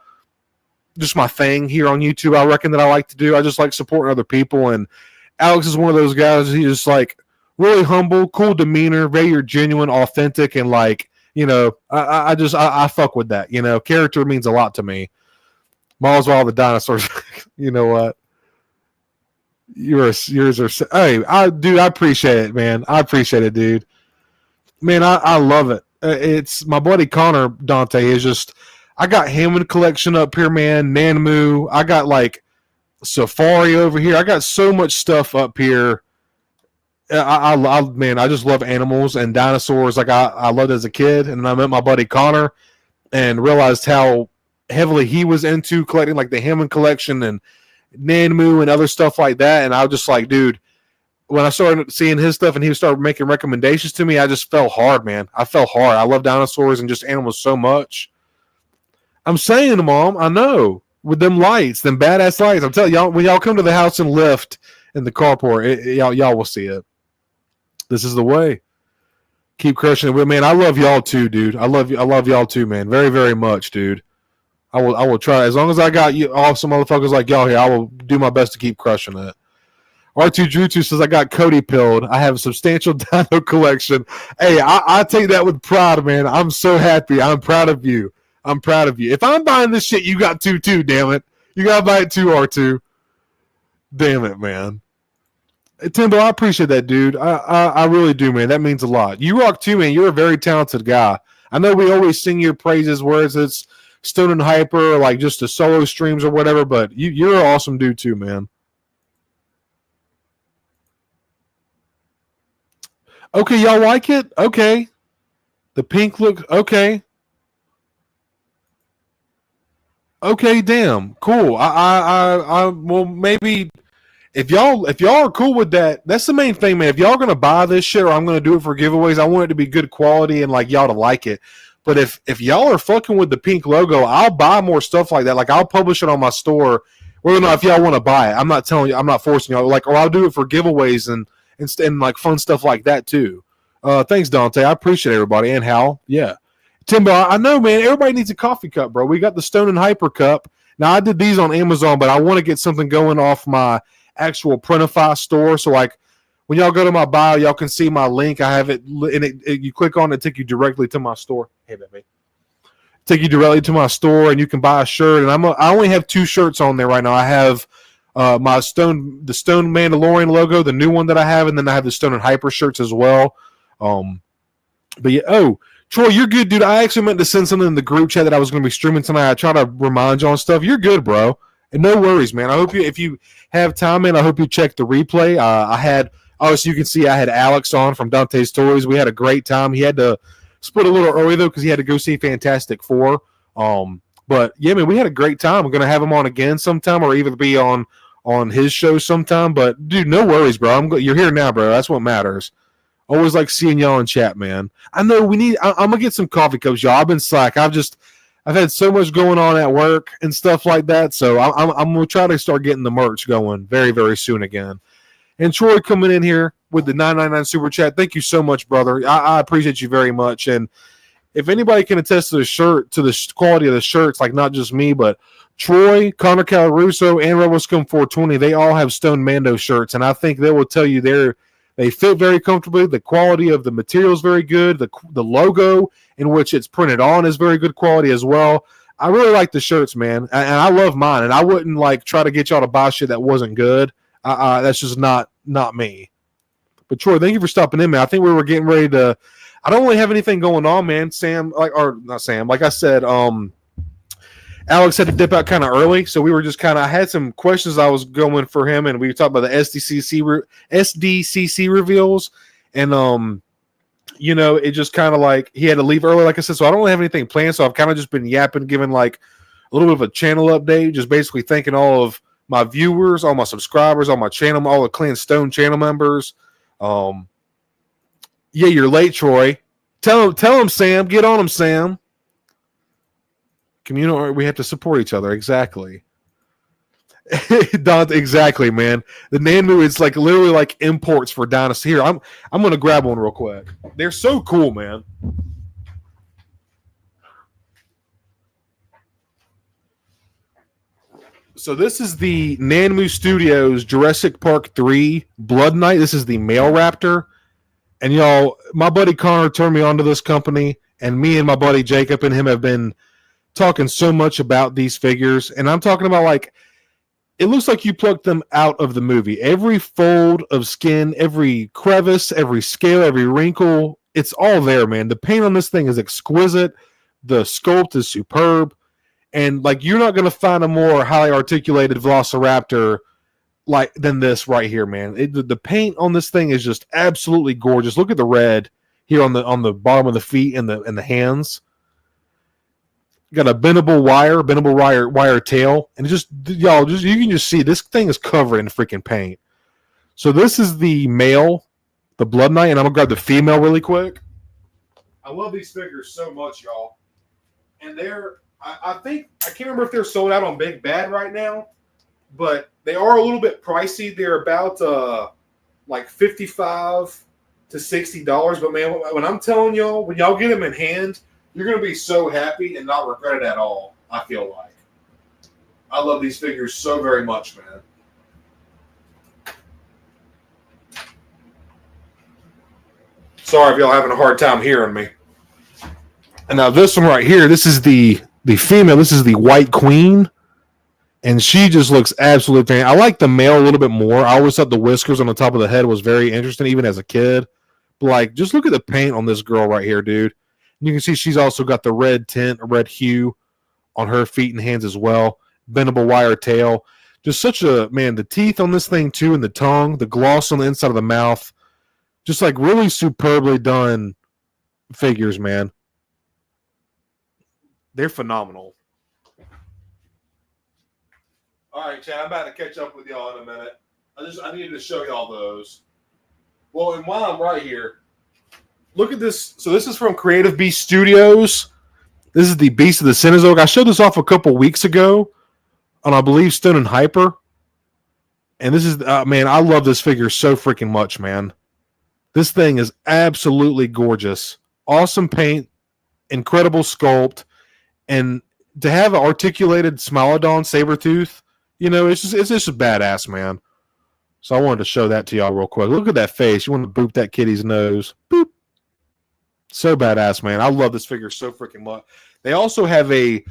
thing here on YouTube. I reckon that I like to do. I just like supporting other people. And Alex is one of those guys. He's just like really humble, cool demeanor, very genuine, authentic, and like, I fuck with that. Character means a lot to me. Miles of all the dinosaurs. You know what? Yours are. Hey, I appreciate it, man. I appreciate it, dude. Man, I love it. It's my buddy Connor Dante is just. I got Hammond collection up here, man. Nanmu. I got like Safari over here. I got so much stuff up here. I just love animals and dinosaurs. Like I loved as a kid, and then I met my buddy Connor and realized how heavily he was into collecting like the Hammond collection and Nanmu and other stuff like that. And I was just like, dude, when I started seeing his stuff and he started making recommendations to me, I just fell hard, man. I fell hard. I love dinosaurs and just animals so much. I'm saying, Mom, I know. With them lights, them badass lights. I'm telling y'all, when y'all come to the house and lift in the carport, y'all will see it. This is the way. Keep crushing it, man. I love y'all too, dude. I love y'all too, man. Very, very much, dude. I will try. As long as I got you awesome motherfuckers like y'all here, I will do my best to keep crushing it. R2 Drew2 says, I got Cody pilled. I have a substantial dino collection. Hey, I take that with pride, man. I'm so happy. I'm proud of you. I'm proud of you. If I'm buying this shit, you got two too, damn it. You got to buy it too, R2. Damn it, man. Hey, Timbo, I appreciate that, dude. I really do, man. That means a lot. You rock too, man. You're a very talented guy. I know we always sing your praises, whereas it's Stone and Hyper or like just the solo streams or whatever, but you're an awesome dude too, man. Okay, y'all like it? Okay. The pink look, okay. Okay, damn. Cool. Well, maybe if y'all are cool with that, that's the main thing, man. If y'all are gonna buy this shit or I'm gonna do it for giveaways, I want it to be good quality and like y'all to like it. But if y'all are fucking with the pink logo, I'll buy more stuff like that. Like I'll publish it on my store. Whether or not if y'all want to buy it, I'm not telling you, I'm not forcing y'all. Like, or I'll do it for giveaways and like fun stuff like that too. Thanks, Dante. I appreciate everybody and Hal. Yeah. Timbo, I know, man. Everybody needs a coffee cup, bro. We got the Stone and Hyper cup. Now, I did these on Amazon, but I want to get something going off my actual Printify store. So, like, when y'all go to my bio, y'all can see my link. I have it, and you click on it, take you directly to my store. Hey, baby. Take you directly to my store, and you can buy a shirt. And I only have 2 shirts on there right now. I have the Stone Mandalorian logo, the new one that I have, and then I have the Stone and Hyper shirts as well. But yeah, oh. Troy, you're good, dude. I actually meant to send something in the group chat that I was going to be streaming tonight. I try to remind you on stuff. You're good, bro. And no worries, man. I hope if you have time, man, I hope you check the replay. Obviously, you can see I had Alex on from DantesToyz. We had a great time. He had to split a little early, though, because he had to go see Fantastic Four. But, yeah, man, we had a great time. We're going to have him on again sometime or either be on his show sometime. But, dude, no worries, bro. You're here now, bro. That's what matters. Always like seeing y'all in chat, man. I know I'm going to get some coffee cups, y'all. I've been slack. I've had so much going on at work and stuff like that. So I'm going to try to start getting the merch going very, very soon again. And Troy coming in here with the $9.99 super chat. Thank you so much, brother. I appreciate you very much. And if anybody can attest to the quality of the shirts, like not just me, but Troy, Connor Calaruso, and RebelScum420, they all have Stone Mando shirts. And I think they will tell you they fit very comfortably. The quality of the material is very good. The logo in which it's printed on is very good quality as well. I really like the shirts, man, and I love mine. And I wouldn't like try to get y'all to buy shit that wasn't good. That's just not me. But Troy, thank you for stopping in, man. I think we were getting ready to. I don't really have anything going on, man. Sam, not Sam. Like I said, Alex had to dip out kind of early, so we were just kind of. I had some questions I was going for him, and we were talking about the SDCC reveals, and it just kind of like he had to leave early, like I said. So I don't really have anything planned. So I've kind of just been yapping, giving like a little bit of a channel update, just basically thanking all of my viewers, all my subscribers, all my channel, all the Clan Stone channel members. Yeah, you're late, Troy. Tell him, Sam. Get on him, Sam. Communal, we have to support each other. Exactly. Dante, exactly, man. The Nanmu is like literally like imports for Dynasty. Here, I'm gonna grab one real quick. They're so cool, man. So this is the Nanmu Studios Jurassic Park 3 Blood Knight. This is the male raptor. And y'all, my buddy Connor turned me onto this company, and me and my buddy Jacob and him have been talking so much about these figures. And I'm talking about like, it looks like you plucked them out of the movie. Every fold of skin, every crevice, every scale, every wrinkle, it's all there, man. The paint on this thing is exquisite. The sculpt is superb. And like, you're not going to find a more highly articulated Velociraptor like than this right here, man. The paint on this thing is just absolutely gorgeous. Look at the red here on the bottom of the feet and the hands. Got a bendable wire tail, and you can just see this thing is covered in freaking paint. So this is the male, the Blood Knight, and I'm gonna grab the female really quick. I love these figures so much, y'all. And I think I can't remember if they're sold out on Big Bad right now, but they are a little bit pricey. They're about like $55 to $60. But man, when I'm telling y'all, when y'all get them in hand, you're going to be so happy and not regret it at all, I feel like. I love these figures so very much, man. Sorry if y'all having a hard time hearing me. And now this one right here, this is the female. This is the White Queen. And she just looks absolutely fantastic. I like the male a little bit more. I always thought the whiskers on the top of the head was very interesting, even as a kid. But like, just look at the paint on this girl right here, dude. You can see she's also got the red tint, red hue on her feet and hands as well. Bendable wire tail. Just such a, man, the teeth on this thing too, and the tongue, the gloss on the inside of the mouth. Just like really superbly done figures, man. They're phenomenal. All right, Chad, I'm about to catch up with y'all in a minute. I needed to show y'all those. Well, and while I'm right here, look at this. So this is from Creative Beast Studios. This is the Beast of the Cenozoic. I showed this off a couple weeks ago on, I believe, Stone and Hyper. And this is, man, I love this figure so freaking much, man. This thing is absolutely gorgeous. Awesome paint, incredible sculpt, and to have an articulated Smilodon Sabertooth, it's just badass, man. So I wanted to show that to y'all real quick. Look at that face. You want to boop that kitty's nose. Boop. So badass, man. I love this figure so freaking much. They also have a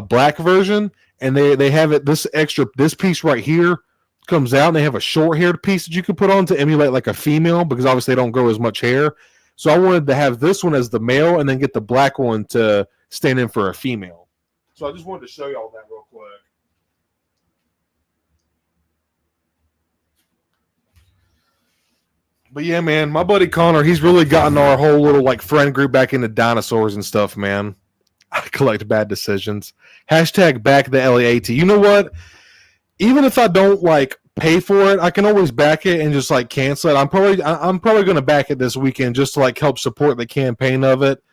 black version, and they have it, this piece right here comes out, and they have a short-haired piece that you can put on to emulate like a female, because obviously they don't grow as much hair. So I wanted to have this one as the male and then get the black one to stand in for a female. So I just wanted to show y'all that real quick. But yeah, man, my buddy Connor, he's really gotten our whole little like friend group back into dinosaurs and stuff, man. I collect bad decisions. Hashtag back the LEAT. You know what? Even if I don't like pay for it, I can always back it and just like cancel it. I'm probably going to back it this weekend just to like help support the campaign of it.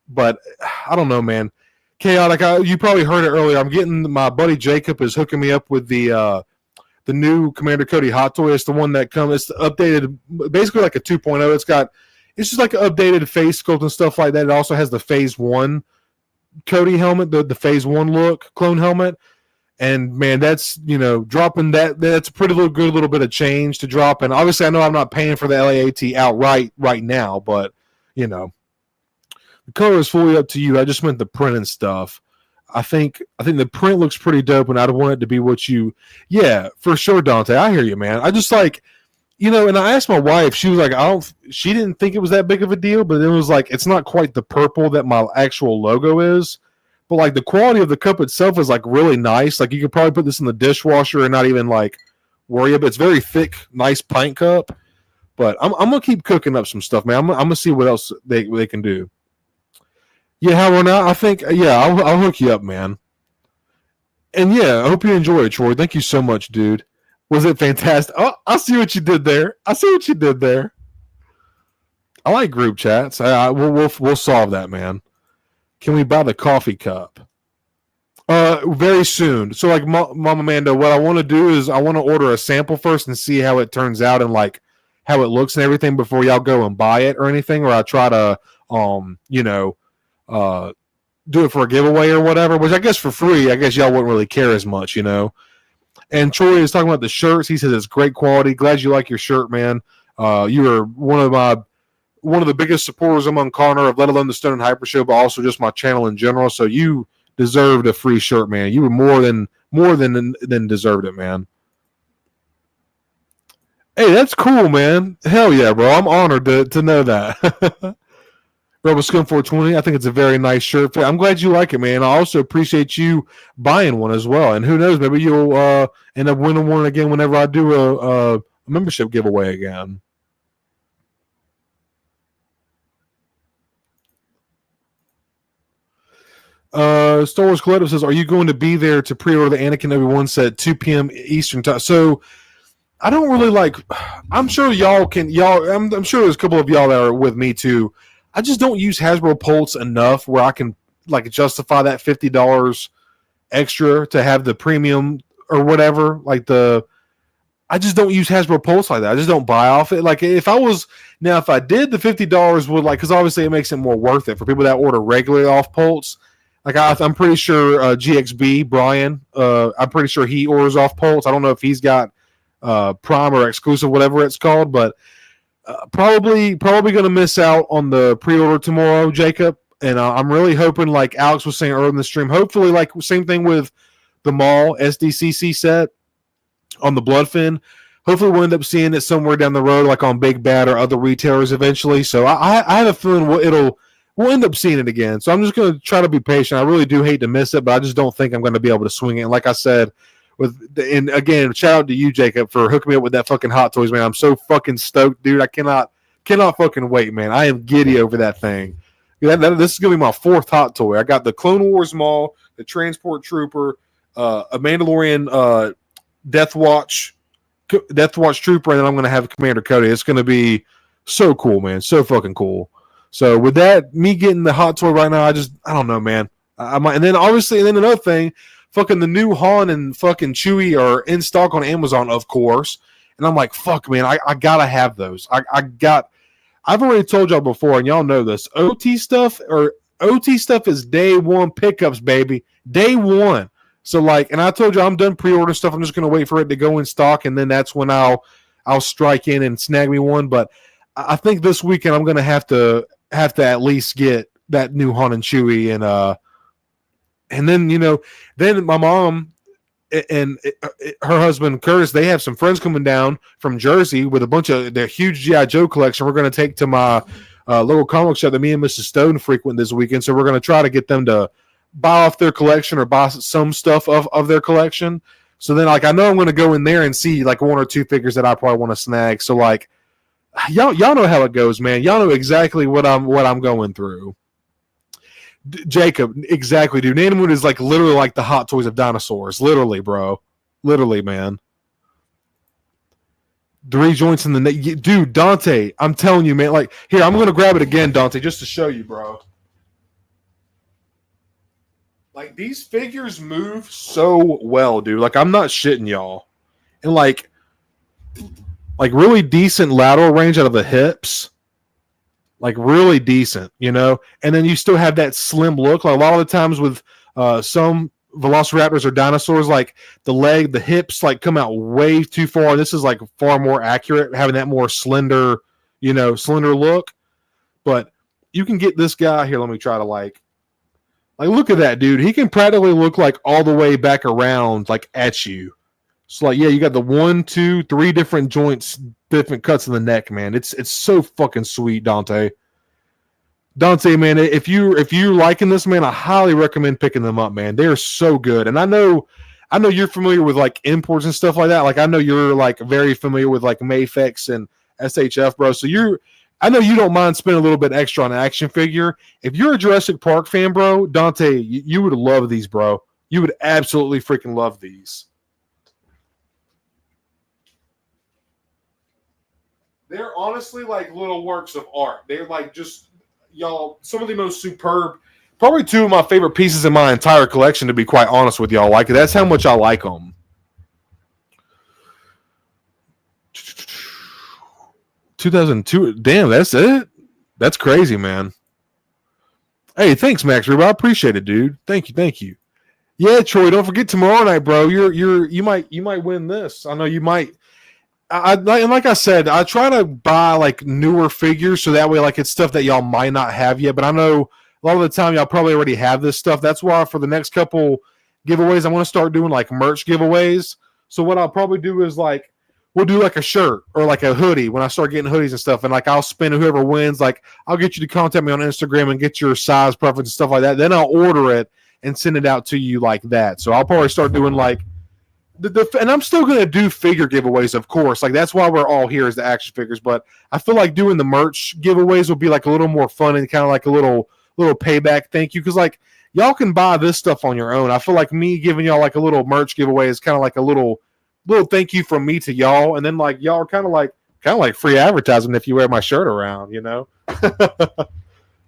But I don't know, man. Chaotic. You probably heard it earlier. I'm getting, my buddy Jacob is hooking me up with the new Commander Cody Hot Toy. It's the one that comes. It's updated, basically like a 2.0. It's just like an updated face sculpt and stuff like that. It also has the Phase 1 Cody helmet, the Phase 1 look clone helmet. And man, that's dropping that's a pretty good little bit of change to drop. And obviously, I know I'm not paying for the LAAT outright right now, but the color is fully up to you. I just meant the print and stuff. I think the print looks pretty dope, and I'd want it to be what you. Yeah, for sure, Dante. I hear you, man. I just like, and I asked my wife. She was like, she didn't think it was that big of a deal, but it was like, it's not quite the purple that my actual logo is. But like the quality of the cup itself is like really nice. Like you could probably put this in the dishwasher and not even like worry about it. It's very thick, nice pint cup. But I'm gonna keep cooking up some stuff, man. I'm gonna see what else they can do. Yeah, Howard, I think I'll hook you up, man. And yeah, I hope you enjoy it, Troy. Thank you so much, dude. Was it fantastic? Oh, I see what you did there. I like group chats. We'll solve that, man. Can we buy the coffee cup? Very soon. So, like, Mama Mando, what I want to do is I want to order a sample first and see how it turns out and like how it looks and everything before y'all go and buy it or anything. Or I try to, do it for a giveaway or whatever. Which I guess for free, I guess y'all wouldn't really care as much, And Troy is talking about the shirts. He says it's great quality. Glad you like your shirt, man. You are one of the biggest supporters among Connor of let alone the Stone and Hyper Show, but also just my channel in general. So you deserved a free shirt, man. You were more than deserved it, man. Hey, that's cool, man. Hell yeah, bro. I'm honored to know that. RebelScum420, I think it's a very nice shirt. I'm glad you like it, man. I also appreciate you buying one as well. And who knows, maybe you'll end up winning one again whenever I do a membership giveaway again. Star Wars Collective says, are you going to be there to pre-order the Anakin Obi-Wan set at 2 p.m. Eastern time? So I don't really like, I'm sure I'm sure there's a couple of y'all that are with me too. I just don't use Hasbro Pulse enough where I can like justify that $50 extra to have the premium or whatever. I just don't use Hasbro Pulse like that. I just don't buy off it. Like if I did the $50 would because obviously it makes it more worth it for people that order regularly off Pulse. Like I'm pretty sure GXB Brian, I'm pretty sure he orders off Pulse. I don't know if he's got Prime or exclusive, whatever it's called, but probably going to miss out on the pre-order tomorrow, Jacob. And I'm really hoping, like Alex was saying earlier in the stream, hopefully, like same thing with the Maul SDCC set on the Bloodfin. Hopefully, we'll end up seeing it somewhere down the road, like on Big Bad or other retailers eventually. So I have a feeling we'll end up seeing it again. So I'm just going to try to be patient. I really do hate to miss it, but I just don't think I'm going to be able to swing it. And like I said, and again, shout out to you, Jacob, for hooking me up with that fucking Hot Toys, man. I'm so fucking stoked, dude. I cannot fucking wait, man. I am giddy over that thing. This is going to be my fourth Hot Toy. I got the Clone Wars Maul, the Transport Trooper, a Mandalorian Death Watch Trooper, and then I'm going to have Commander Cody. It's going to be so cool, man. So fucking cool. So with that, me getting the Hot Toy right now, I don't know, man. I might, and then another thing, fucking the new Han and fucking Chewie are in stock on Amazon, of course. And I'm like, fuck, man, I gotta have those. I've already told y'all before, and y'all know this. OT stuff is day one pickups, baby. Day one. So like, and I told you I'm done pre-order stuff. I'm just gonna wait for it to go in stock, and then that's when I'll strike in and snag me one. But I think this weekend I'm gonna have to at least get that new Han and Chewie, and then then my mom and her husband Curtis, they have some friends coming down from Jersey with a bunch of their huge G.I. Joe collection. We're going to take to my local comic shop that me and Mrs. Stone frequent this weekend. So we're going to try to get them to buy off their collection or buy some stuff of their collection. So then, like, I know I'm going to go in there and see like one or two figures that I probably want to snag. So like, y'all know how it goes, man. Y'all know exactly what I'm going through. Jacob, exactly, dude. Nanamoon is like literally like the Hot Toys of dinosaurs. Literally, bro. Literally, man. 3 joints in the neck. Dude, Dante, I'm telling you, man. Like, here, I'm going to grab it again, Dante, just to show you, bro. Like, these figures move so well, dude. Like, I'm not shitting y'all. And, like really decent lateral range out of the hips. Like really decent, and then you still have that slim look. Like a lot of the times with some velociraptors or dinosaurs, like the hips like come out way too far. This is like far more accurate, having that more slender, slender look. But you can get this guy here. Let me try to Like, look at that, dude. He can practically look like all the way back around, like at you. So, like, yeah, you got the 1, 2, 3 different joints, different cuts in the neck, man. It's so fucking sweet, Dante. Dante, man, if you're liking this, man, I highly recommend picking them up, man. They are so good. And I know you're familiar with like imports and stuff like that. Like, I know you're like very familiar with like Mafex and SHF, bro. So I know you don't mind spending a little bit extra on an action figure. If you're a Jurassic Park fan, bro, Dante, you would love these, bro. You would absolutely freaking love these. They're honestly like little works of art. They're like just, y'all, some of the most superb, probably 2 of my favorite pieces in my entire collection, to be quite honest with y'all. Like, that's how much I like them. 2002. Damn, that's it? That's crazy, man. Hey, thanks, Max Reba. I appreciate it, dude. Thank you. Yeah, Troy, don't forget tomorrow night, bro. You might win this. I know you might. And like I said, I try to buy like newer figures so that way like it's stuff that y'all might not have yet. But I know a lot of the time y'all probably already have this stuff. That's why for the next couple giveaways, I want to start doing like merch giveaways. So what I'll probably do is like we'll do like a shirt or like a hoodie when I start getting hoodies and stuff. And like I'll spin whoever wins. Like I'll get you to contact me on Instagram and get your size preference and stuff like that. Then I'll order it and send it out to you like that. So I'll probably start doing like and I'm still going to do figure giveaways, of course. Like, that's why we're all here is the action figures. But I feel like doing the merch giveaways will be, like, a little more fun and kind of like a little payback thank you. Because, like, y'all can buy this stuff on your own. I feel like me giving y'all, like, a little merch giveaway is kind of like a little thank you from me to y'all. And then, like, y'all are kind of like free advertising if you wear my shirt around, you know?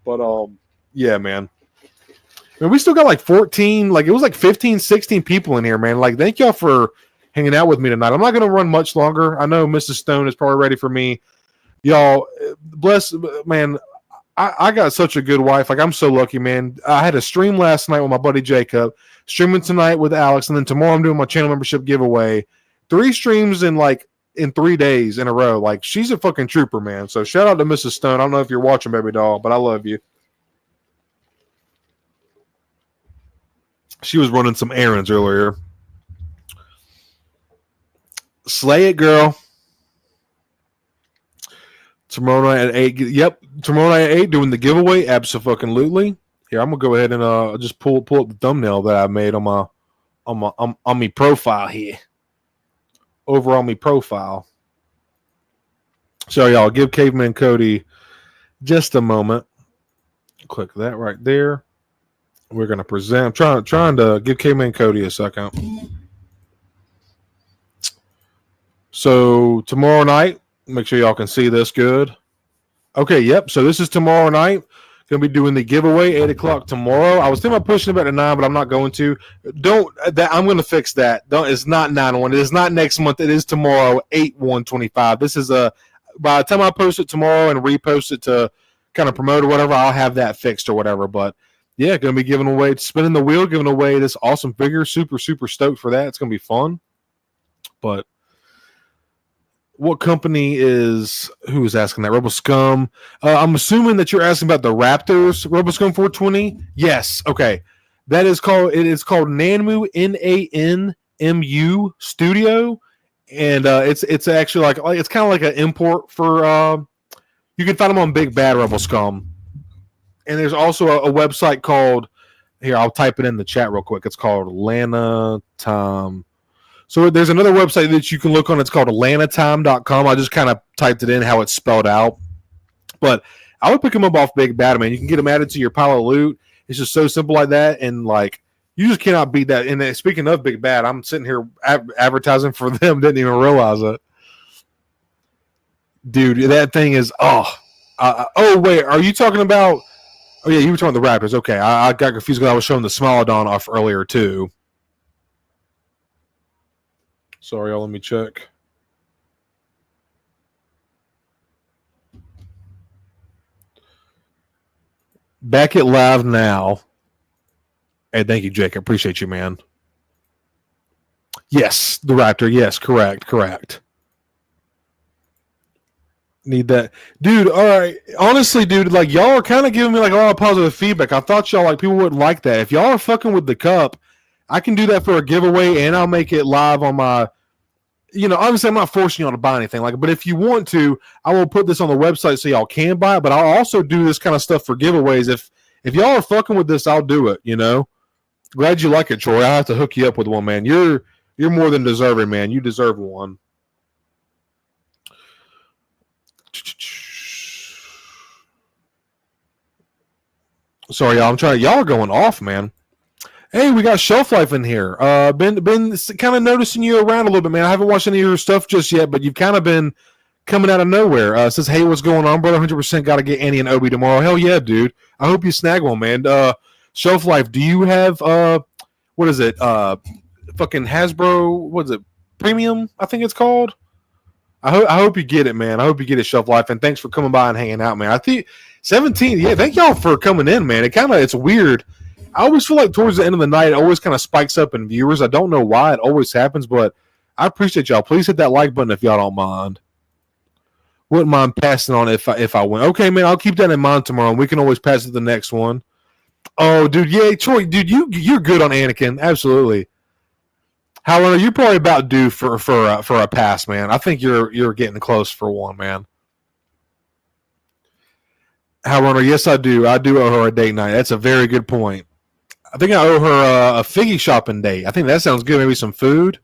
But, yeah, man. And we still got like 14, like it was like 15, 16 people in here, man. Like, thank y'all for hanging out with me tonight. I'm not going to run much longer. I know Mrs. Stone is probably ready for me. Y'all, bless, man, I got such a good wife. Like, I'm so lucky, man. I had a stream last night with my buddy Jacob, streaming tonight with Alex, and then tomorrow I'm doing my channel membership giveaway. 3 streams in 3 days in a row. Like, she's a fucking trooper, man. So shout out to Mrs. Stone. I don't know if you're watching, baby doll, but I love you. She was running some errands earlier. Slay it, girl. Tomorrow night at 8. Yep, tomorrow night at 8 doing the giveaway. Abso-fucking-lutely. Here, I'm gonna go ahead and just pull up the thumbnail that I made on my profile here. Over on my profile. So y'all, give Caveman Cody just a moment. Click that right there. We're going to present. I'm trying to give Caveman Cody a second. So tomorrow night, make sure y'all can see this good. Okay, yep. So this is tomorrow night. Going to be doing the giveaway 8 o'clock tomorrow. I was thinking about pushing it back to 9, but I'm not going to. I'm going to fix that. It's not 9/1. It is not next month. It is tomorrow 8/1/25. This is by the time I post it tomorrow and repost it to kind of promote or whatever, I'll have that fixed or whatever. But yeah, going to be giving away, spinning the wheel, giving away this awesome figure. Super, super stoked for that. It's going to be fun. But what company is, who is asking that? Rebel Scum. I'm assuming that you're asking about the Raptors, RebelScum420. Yes. Okay. It is called Nanmu, NANMU Studio. And it's actually like it's kind of like an import for, you can find them on Big Bad Rebel Scum. And there's also a website called, here, I'll type it in the chat real quick. It's called Atlanta Time. So there's another website that you can look on. It's called AtlantaTime.com. I just kind of typed it in how it's spelled out. But I would pick them up off Big Bad, man. You can get them added to your pile of loot. It's just so simple like that. And, like, you just cannot beat that. And speaking of Big Bad, I'm sitting here advertising for them. Didn't even realize it. Dude, that thing is, wait, are you talking about, oh, yeah, you were talking about the Raptors. Okay, I got confused because I was showing the Smilodon off earlier, too. Sorry, y'all, let me check. Back it live now. Hey, thank you, Jake. I appreciate you, man. Yes, the Raptor. Yes, correct. Need that, dude. All right, honestly, dude, like y'all are kind of giving me like a lot of positive feedback. I thought y'all like people wouldn't like that. If y'all are fucking with the cup, I can do that for a giveaway, and I'll make it live on my. Obviously, I'm not forcing y'all to buy anything like, but if you want to, I will put this on the website so y'all can buy it. But I'll also do this kind of stuff for giveaways. If y'all are fucking with this, I'll do it. Glad you like it, Troy. I have to hook you up with one, man. You're more than deserving, man. You deserve one. Sorry, y'all. Y'all are going off, man. Hey, we got Shelf Life in here. Been kind of noticing you around a little bit, man. I haven't watched any of your stuff just yet, but you've kind of been coming out of nowhere. Says, hey, what's going on, brother? 100% got to get Annie and Obi tomorrow. Hell yeah, dude. I hope you snag one, man. Shelf Life, do you have what is it? Fucking Hasbro, what is it? Premium, I think it's called. I hope you get it, man. I hope you get it, Shelf Life, and thanks for coming by and hanging out, man. I think 17, yeah, thank y'all for coming in, man. It's weird. I always feel like towards the end of the night, it always kind of spikes up in viewers. I don't know why it always happens, but I appreciate y'all. Please hit that like button if y'all don't mind. Wouldn't mind passing on if I win. Okay, man, I'll keep that in mind tomorrow, and we can always pass it to the next one. Oh, dude, yeah, Troy, dude, you're good on Anakin, absolutely. Howlrunner, you're probably about due for a pass, man. I think you're getting close for one, man. Howlrunner, yes, I do. I do owe her a date night. That's a very good point. I think I owe her a figgy shopping date. I think that sounds good. Maybe some food.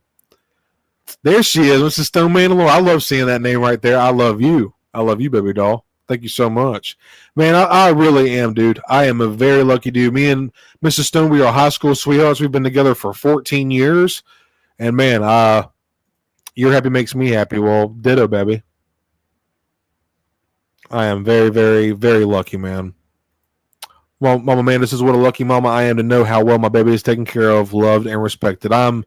There she is, Mrs. Stone Mandalorian. I love seeing that name right there. I love you. I love you, baby doll. Thank you so much. Man, I really am, dude. I am a very lucky dude. Me and Mrs. Stone, we are high school sweethearts. We've been together for 14 years. And, man, your happy makes me happy. Well, ditto, baby. I am very, very, very lucky, man. Well, Mama, man, this is what a lucky mama I am to know how well my baby is taken care of, loved, and respected. I'm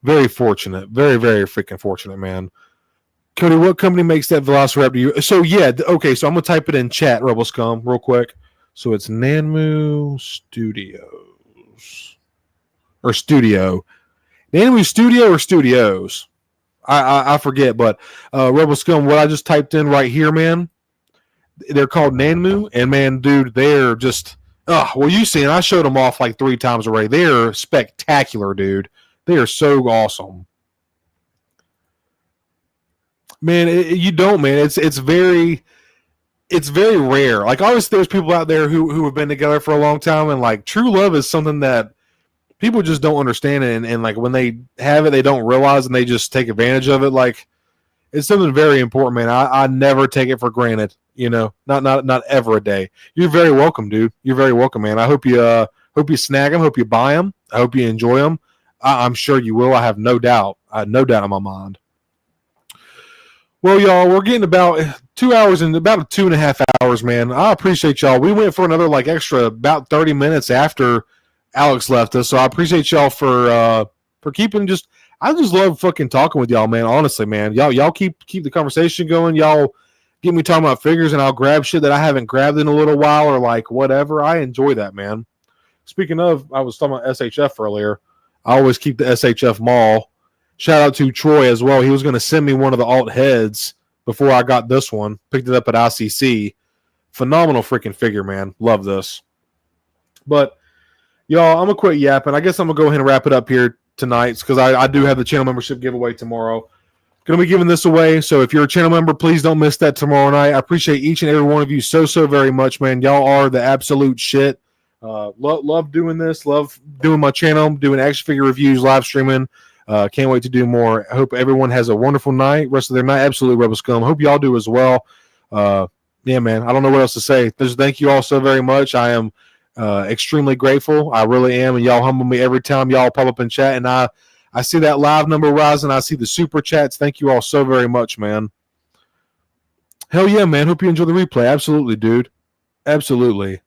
very fortunate. Very, very freaking fortunate, man. Cody, what company makes that Velociraptor? So, yeah, okay, so I'm going to type it in chat, Rebel Scum, real quick. So it's Nanmu Studios. Or Studio. Nanmu Studio or Studios? I forget, but Rebel Scum, what I just typed in right here, man, they're called Nanmu, and, man, dude, they're just... well, you seen, I showed them off like 3 times already. They're spectacular, dude. They are so awesome. Man, you don't, man. It's very rare. Like, obviously, there's people out there who have been together for a long time, and like true love is something that people just don't understand, and like when they have it, they don't realize, and they just take advantage of it. Like, it's something very important, man. I never take it for granted. Not ever a day. You're very welcome, dude. You're very welcome, man. I hope you snag them. Hope you buy them. I hope you enjoy them. I'm sure you will. I have no doubt. No doubt in my mind. Well, y'all, we're getting about 2 hours and about 2.5 hours, man. I appreciate y'all. We went for another like extra about 30 minutes after Alex left us, so I appreciate y'all for keeping just. I just love fucking talking with y'all, man. Honestly, man, y'all keep the conversation going. Y'all get me talking about figures, and I'll grab shit that I haven't grabbed in a little while, or like whatever. I enjoy that, man. Speaking of, I was talking about SHF earlier. I always keep the SHF mall. Shout out to Troy as well. He was going to send me one of the alt heads before I got this one. Picked it up at ICC. Phenomenal freaking figure, man. Love this. But, y'all, I'm going to quit yapping. I guess I'm going to go ahead and wrap it up here tonight because I do have the channel membership giveaway tomorrow. Going to be giving this away. So if you're a channel member, please don't miss that tomorrow night. I appreciate each and every one of you so very much, man. Y'all are the absolute shit. Love doing this. Love doing my channel, doing action figure reviews, live streaming. Can't wait to do more. I hope everyone has a wonderful night, rest of their night. Absolutely, Rebel Scum. Hope y'all do as well. Yeah, man, I don't know what else to say. Just thank you all so very much. I am extremely grateful. I really am, and y'all humble me every time y'all pop up in chat, and I see that live number rising. I see the super chats. Thank you all so very much, man. Hell yeah, man. Hope you enjoy the replay. Absolutely, dude. Absolutely.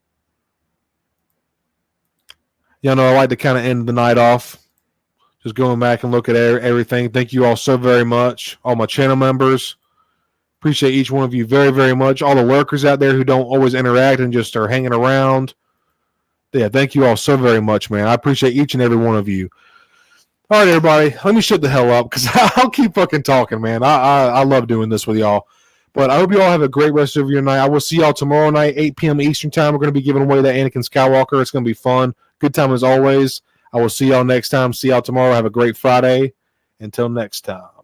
Y'all know I like to kind of end the night off. Just going back and look at everything. Thank you all so very much. All my channel members. Appreciate each one of you very, very much. All the lurkers out there who don't always interact and just are hanging around. Yeah, thank you all so very much, man. I appreciate each and every one of you. All right, everybody. Let me shut the hell up because I'll keep fucking talking, man. I love doing this with y'all. But I hope you all have a great rest of your night. I will see y'all tomorrow night, 8 p.m. Eastern time. We're going to be giving away that Anakin Skywalker. It's going to be fun. Good time as always. I will see y'all next time. See y'all tomorrow. Have a great Friday. Until next time.